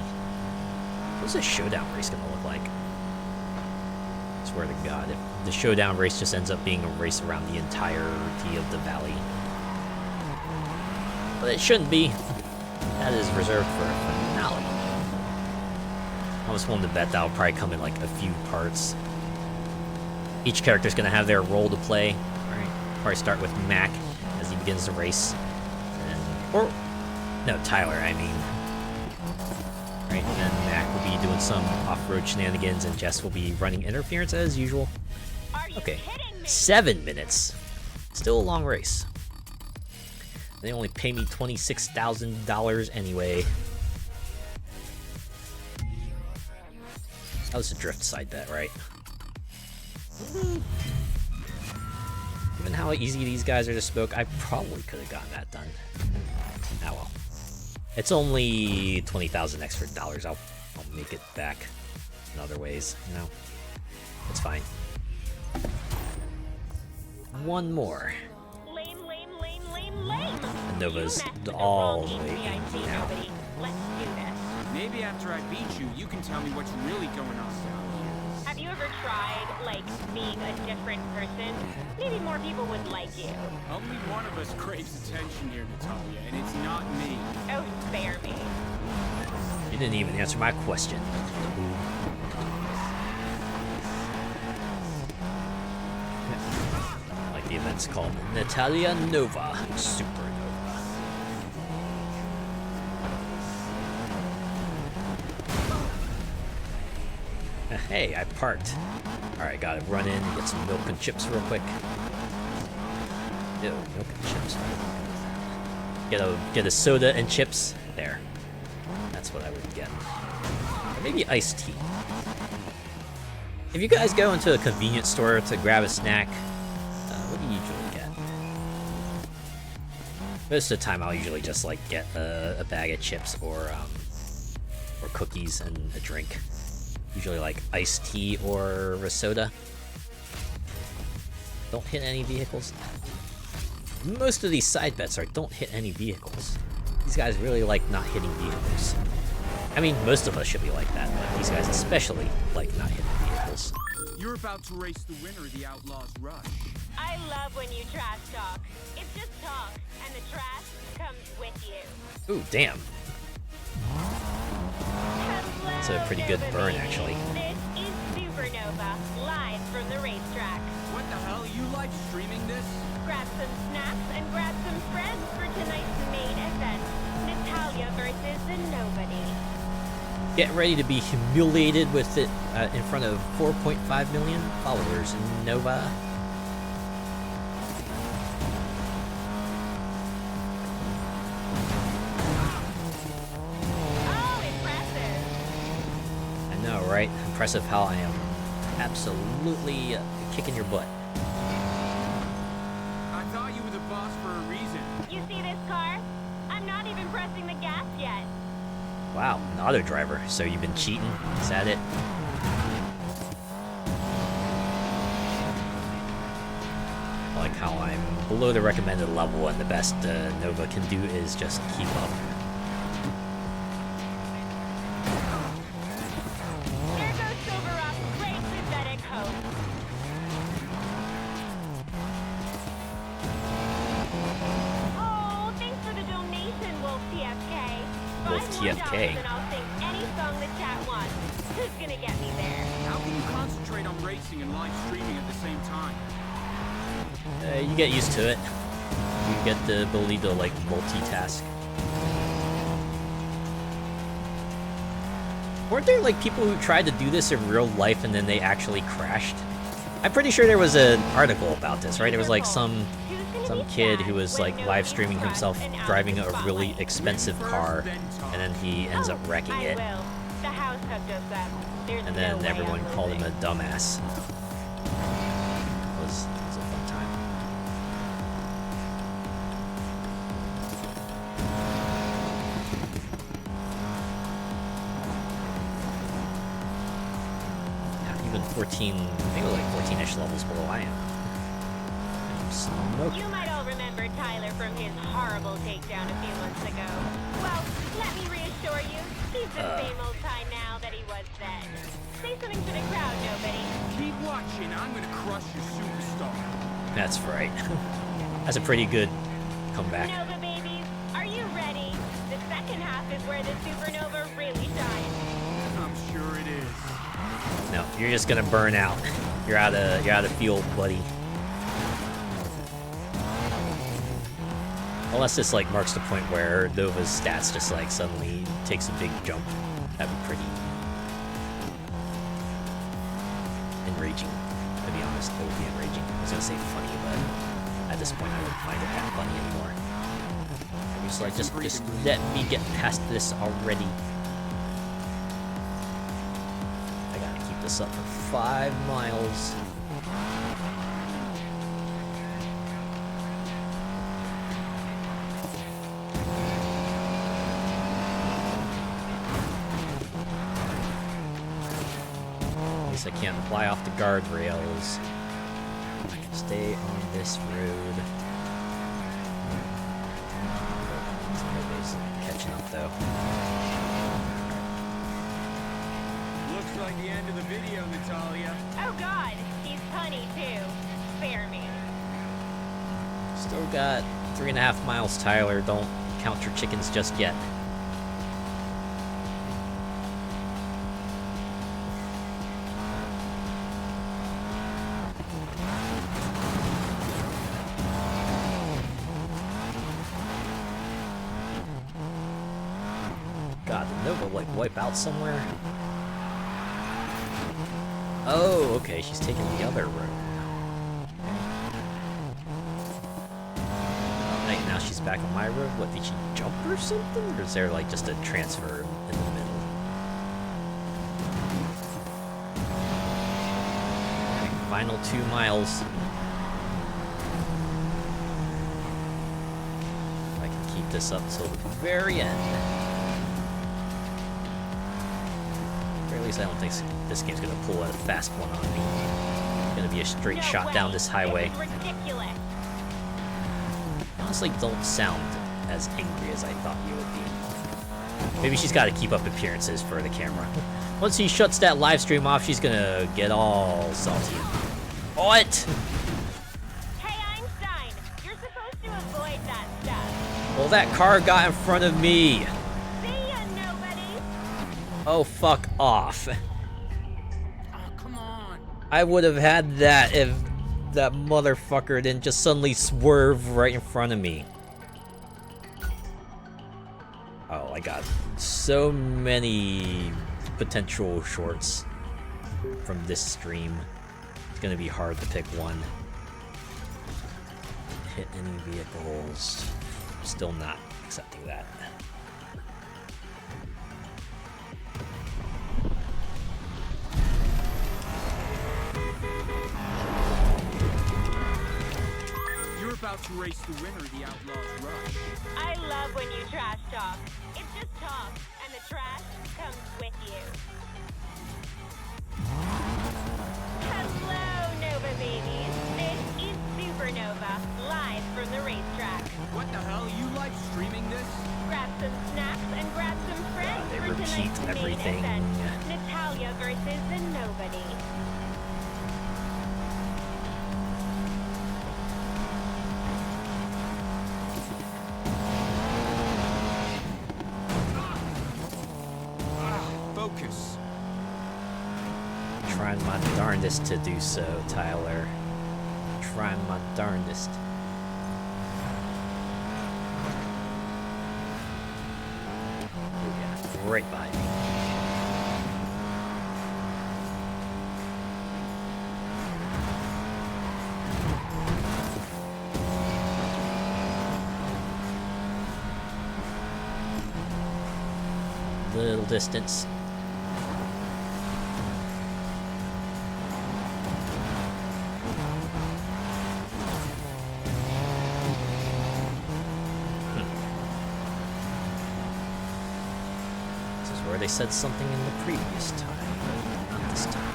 What's this showdown race gonna look like? I swear to God, if the showdown race just ends up being a race around the entirety of the valley. But it shouldn't be. That is reserved for a finale. I was willing to bet that'll probably come in like a few parts. Each character's gonna have their role to play. Right? Probably start with Mac as he begins the race. No, Tyler, I mean. Right, and then Mac will be doing some off-road shenanigans and Jess will be running interference as usual. Okay, 7 minutes. Still a long race. They only pay me $26,000 anyway. That was a drift side bet, right? Given how easy these guys are to smoke, I probably could have gotten that done. Oh well. It's only 20,000 extra dollars. I'll make it back in other ways, you know? It's fine. One more. And Nova's all the way in now. Let's do this. Maybe after I beat you, you can tell me what's really going on down here. Have you ever tried, like, being a different person? Maybe more people would like you. Only one of us craves attention here, Natalia, and it's not me. Oh, spare me. You didn't even answer my question. Like the event's called Natalia Nova Supernova. Hey, I parked. Alright, gotta run in and get some milk and chips real quick. Ew, milk and chips. Get a soda and chips. There. That's what I would get. Or maybe iced tea. If you guys go into a convenience store to grab a snack, what do you usually get? Most of the time I'll usually just like get a bag of chips or cookies and a drink. Usually like iced tea or a soda. Don't hit any vehicles. Most of these side bets are don't hit any vehicles. These guys really like not hitting vehicles. I mean, most of us should be like that, but these guys especially like not hitting vehicles. You're about to race the winner of the Outlaws Rush. I love when you trash talk. It's just talk, and the trash comes with you. Ooh, damn. That's a pretty good burn, actually. This is Supernova, live from the racetrack. What the hell? Are you live streaming this? Grab some snacks and grab some friends for tonight's main event. Natalia versus the Nobody. Get ready to be humiliated with it in front of 4.5 million followers. Nova. Right? Impressive how I am absolutely kicking your butt. I thought you were the boss for a reason. You see this car? I'm not even pressing the gas yet. Wow, an auto driver. So you've been cheating? Is that it? I like how I'm below the recommended level and the best Nova can do is just keep up. TFK. And I'll sing any song the chat wants. Who's gonna get me there? How can you concentrate on racing and live streaming at the same time? You get used to it. You get the ability to like multitask. Weren't there like people who tried to do this in real life and then they actually crashed? I'm pretty sure there was an article about this, right? There was like some kid who was like live streaming himself driving a really expensive car, and then he ends up wrecking it. And then everyone called him a dumbass. It was a fun time. Yeah, even 14, maybe like 14-ish levels below I am. You might all remember Tyler from his horrible takedown a few months ago. Well, let me reassure you, he's the same old Ty now that he was then. Say something for the crowd, Nobody. Keep watching, I'm gonna crush your superstar. That's right. That's a pretty good comeback. Nova babies, are you ready? The second half is where the Supernova really shines. I'm sure it is. No, you're just gonna burn out. You're out of fuel, buddy. Unless this like marks the point where Nova's stats just like suddenly takes a big jump. That'd be pretty enraging. To be honest, it would be enraging. I was gonna say funny, but at this point I wouldn't find it that funny anymore. I'm just like, just let me get past this already. I gotta keep this up for 5 miles. I can't fly off the guardrails. I can stay on this road. Nobody's catching up though. Looks like the end of the video, Natalia. Oh god, he's punny too. Spare me. Still got 3.5 miles, Tyler. Don't count your chickens just yet. God, did Nova like wipe out somewhere? Oh, okay, she's taking the other road. Right, now she's back on my road. What, did she jump or something? Or is there like just a transfer in the middle? Okay, final 2 miles. If I can keep this up till the very end. Or at least I don't think this game's gonna pull a fast one on me. It's gonna be a straight shot down this highway. Ridiculous. Honestly, don't sound as angry as I thought you would be. Maybe she's got to keep up appearances for the camera. Once he shuts that live stream off, she's gonna get all salty. What? Hey, Einstein, you're supposed to avoid that stuff. Well, that car got in front of me. See ya, nobody. Oh, fuck off. Oh, come on. I would have had that if that motherfucker didn't just suddenly swerve right in front of me. Oh, I got so many potential shorts from this stream. It's gonna be hard to pick one. Hit any vehicles. Still not accepting that. You're about to race the winner of the Outlaws Rush. I love when you trash talk. It's just talk, and the trash comes with you. Hello, Nova babies. This is Supernova, live from the racetrack. What the hell? Are you live streaming this? Grab some snacks and grab some friends They for repeat tonight's main everything. event. Natalia versus the Nobody. Focus. Trying my darndest to do so, Tyler. Trying my darndest. Oh yeah, right behind me. Little distance. This is where they said something in the previous time, but not this time.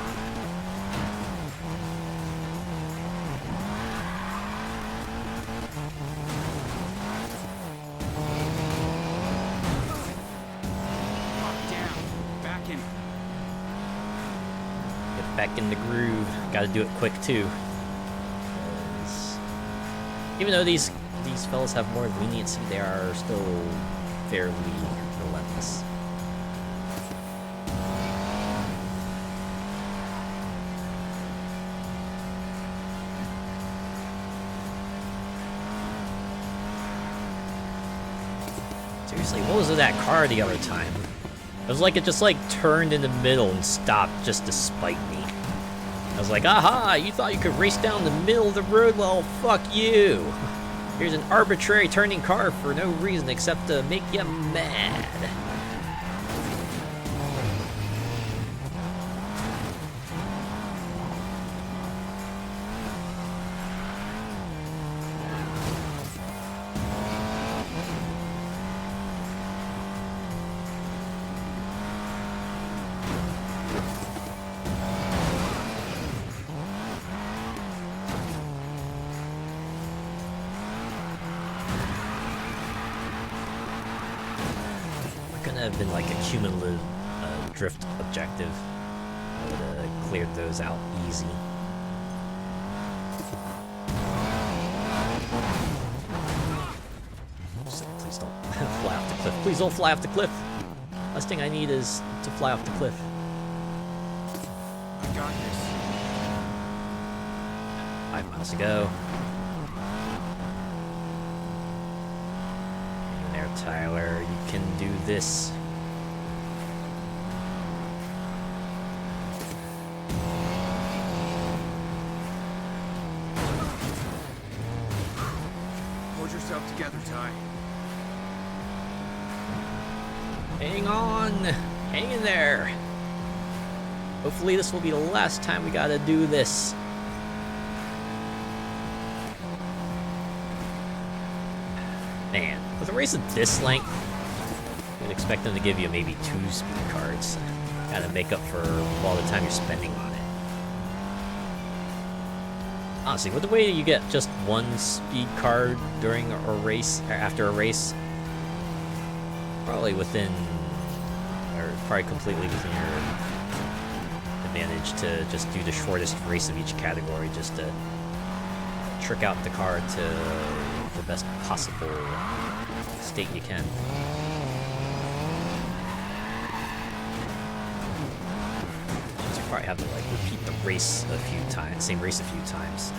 Back in the groove. Gotta do it quick too. 'Cause even though these fellas have more leniency, they are still fairly relentless. Seriously, what was with that car the other time? It was like it just like turned in the middle and stopped just to spite me. I was like, aha, you thought you could race down the middle of the road? Well, fuck you. Here's an arbitrary turning car for no reason except to make you mad. Have been like a cumulative drift objective. I would have cleared those out easy. Please don't fly off the cliff. Please don't fly off the cliff. Last thing I need is to fly off the cliff. I got this. 5 miles to go. There, Tyler, you can do this. yourself together, Ty. Hang on! Hang in there! Hopefully this will be the last time we gotta do this. Man, with a race of this length, you'd expect them to give you maybe 2 speed cards. Gotta make up for all the time you're spending on it. Honestly, with the way you get just 1 speed card during a race, or after a race, probably within, or probably completely within your advantage to just do the shortest race of each category, just to trick out the car to the best possible state you can. You probably have to like repeat the race a few times, same race a few times,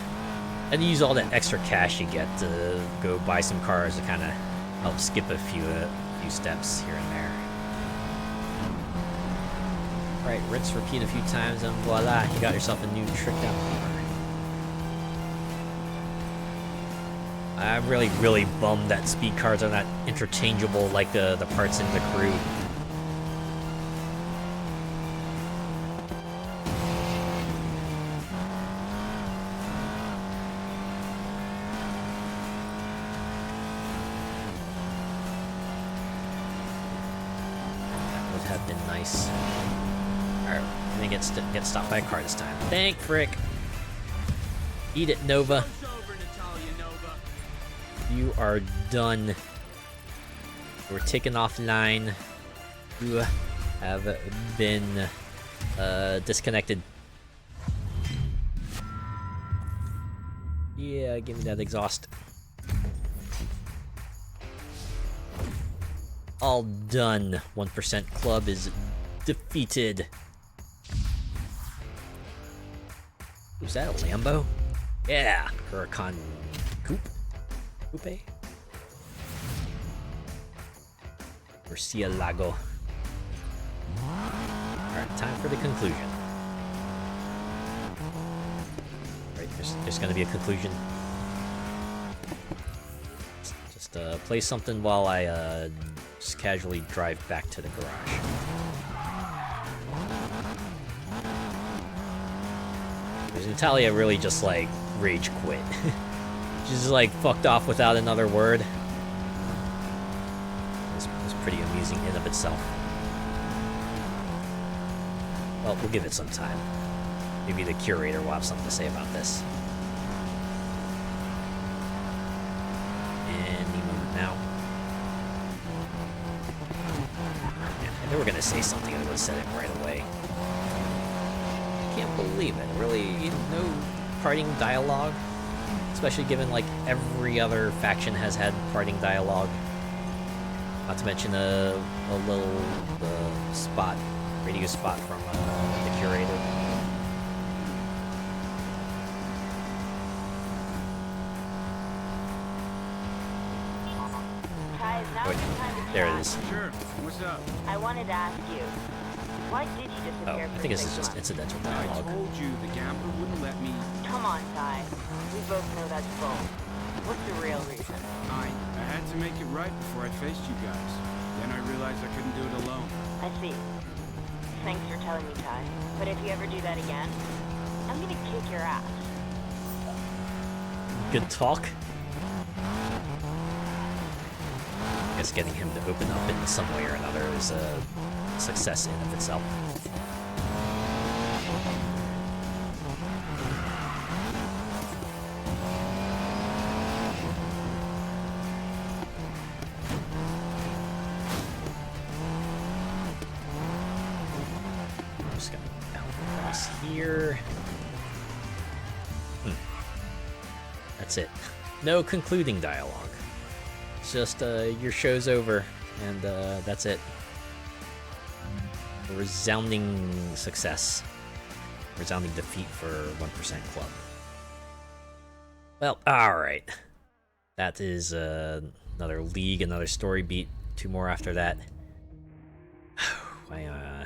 and use all that extra cash you get to go buy some cars to kind of help skip a few steps here and there. Right, rinse, repeat a few times, and voila, you got yourself a new tricked out car. I'm really bummed that speed cards are not interchangeable like the parts in the crew. That would have been nice. Alright, I'm gonna get stopped by a car this time. Thank frick! Eat it, Nova. You are done. We're taken offline. You have been disconnected. Yeah, give me that exhaust. All done. 1% club is defeated. Was that a Lambo? Yeah, Huracan Coupe. Coupe? Murcielago. Alright, time for the conclusion. Right, there's gonna be a conclusion. Just play something while I just casually drive back to the garage. Because Natalia really just like rage quit. She's like fucked off without another word. It was pretty amusing in of itself. Well, we'll give it some time. Maybe the curator will have something to say about this. Any moment now. Yeah, they were gonna say something, I would have said it right away. I can't believe it. Really, no parting dialogue. Especially given, like, every other faction has had parting dialogue. Not to mention a little spot, radio spot from the curator. Ty, is now Wait, the time to there chat. it is. Sure. What's up? I wanted to ask you, why did you Oh, disappear I for think this 6 is just months? incidental I dialogue. told you the gambler wouldn't let me. Come on, Ty. We both know that's bull. What's the real reason? I had to make it right before I faced you guys. Then I realized I couldn't do it alone. I see. Thanks for telling me, Ty. But if you ever do that again, I'm gonna kick your ass. Good talk. I guess getting him to open up in some way or another is a success in of itself. Just gonna down across here. That's it. No concluding dialogue. It's just your show's over, and that's it. A resounding success. Resounding defeat for 1% Club. Well, alright. That is another league, another story beat. 2 more after that. I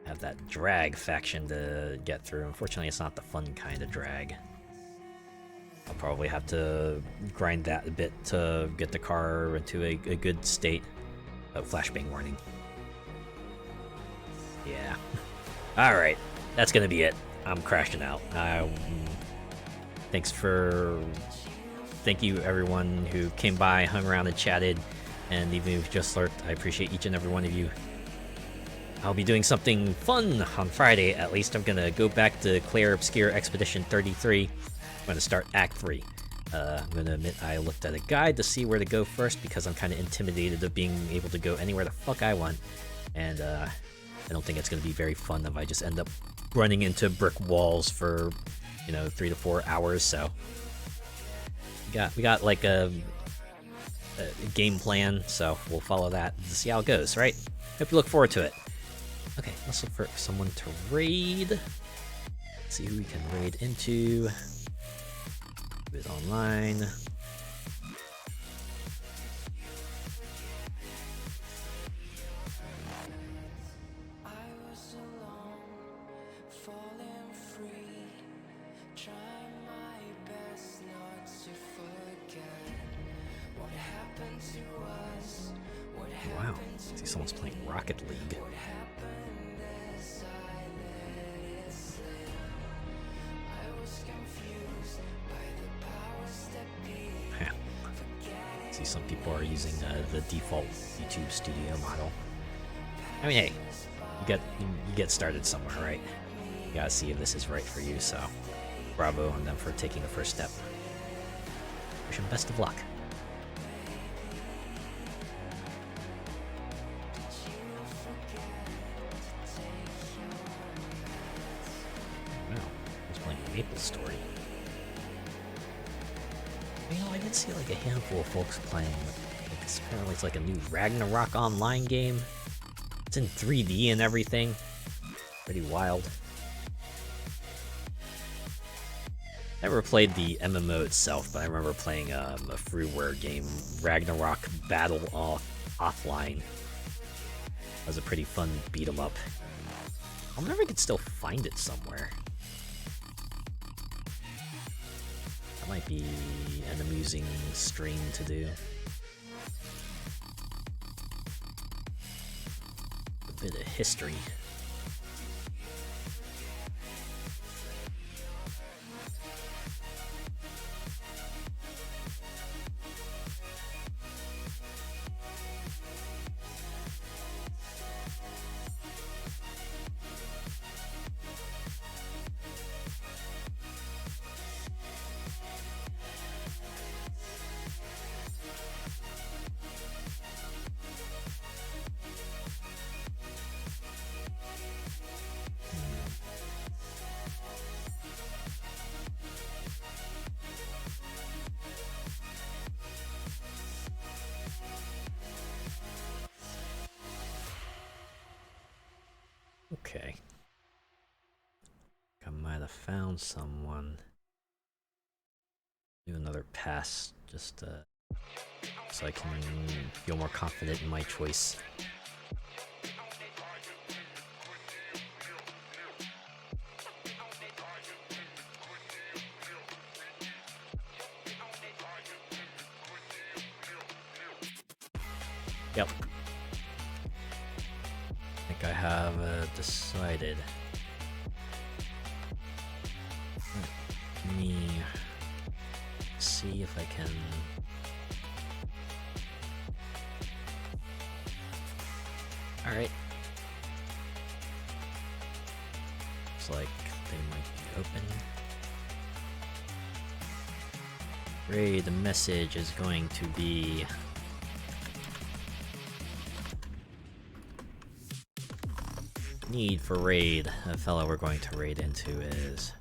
have that drag faction to get through. Unfortunately, it's not the fun kind of drag. I'll probably have to grind that a bit to get the car into a good state. Oh, flashbang warning. Yeah. Alright, that's gonna be it. I'm crashing out. Thank you everyone who came by, hung around and chatted, and even if you just lurked, I appreciate each and every one of you. I'll be doing something fun on Friday, at least. I'm gonna go back to Claire Obscure Expedition 33. I'm gonna start Act 3. I'm gonna admit I looked at a guide to see where to go first because I'm kind of intimidated of being able to go anywhere the fuck I want. And I don't think it's gonna be very fun if I just end up running into brick walls for, 3 to 4 hours, so. We got like a game plan, so we'll follow that to see how it goes, right? Hope you look forward to it. Okay, let's look for someone to raid. Let's see who we can raid into. Who is online? Wow, I see someone's playing Rocket League. See, some people are using the default YouTube Studio model. I mean, hey, you get started somewhere, right? You gotta see if this is right for you. So, bravo on them for taking the first step. Wish them best of luck. Wow, I was playing Maple Story. I did see like a handful of folks playing. Apparently it's like a new Ragnarok online game. It's in 3D and everything. Pretty wild. I never played the MMO itself, but I remember playing a freeware game, Ragnarok Battle Offline. That was a pretty fun beat 'em up. I wonder if I could still find it somewhere. That might be an amusing stream to do. A bit of history. Okay. I might have found someone. Do another pass, just so I can feel more confident in my choice. Yep. I think I have decided. Let me see if I can. Alright. Looks like they might be open. Ray, the message is going to be need for raid. The fellow we're going to raid into is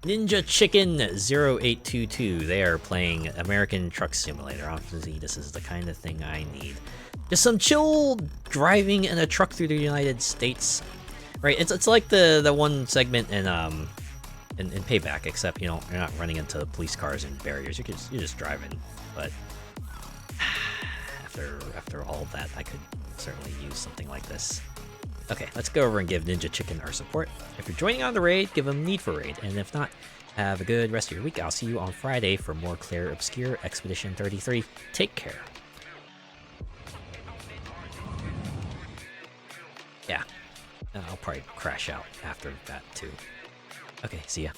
Ninja Chicken 0822. They are playing American Truck Simulator. Obviously, this is the kind of thing I need. Just some chill driving in a truck through the United States. Right? It's like the one segment in Payback, except you're not running into police cars and barriers. You're just driving. But after all of that, I could certainly use something like this. Okay, let's go over and give Ninja Chicken our support. If you're joining on the raid, give them need for raid, and if not, Have a good rest of your week. I'll see you on Friday for more Claire Obscure Expedition 33. Take care. Yeah, I'll probably crash out after that too. Okay, see ya.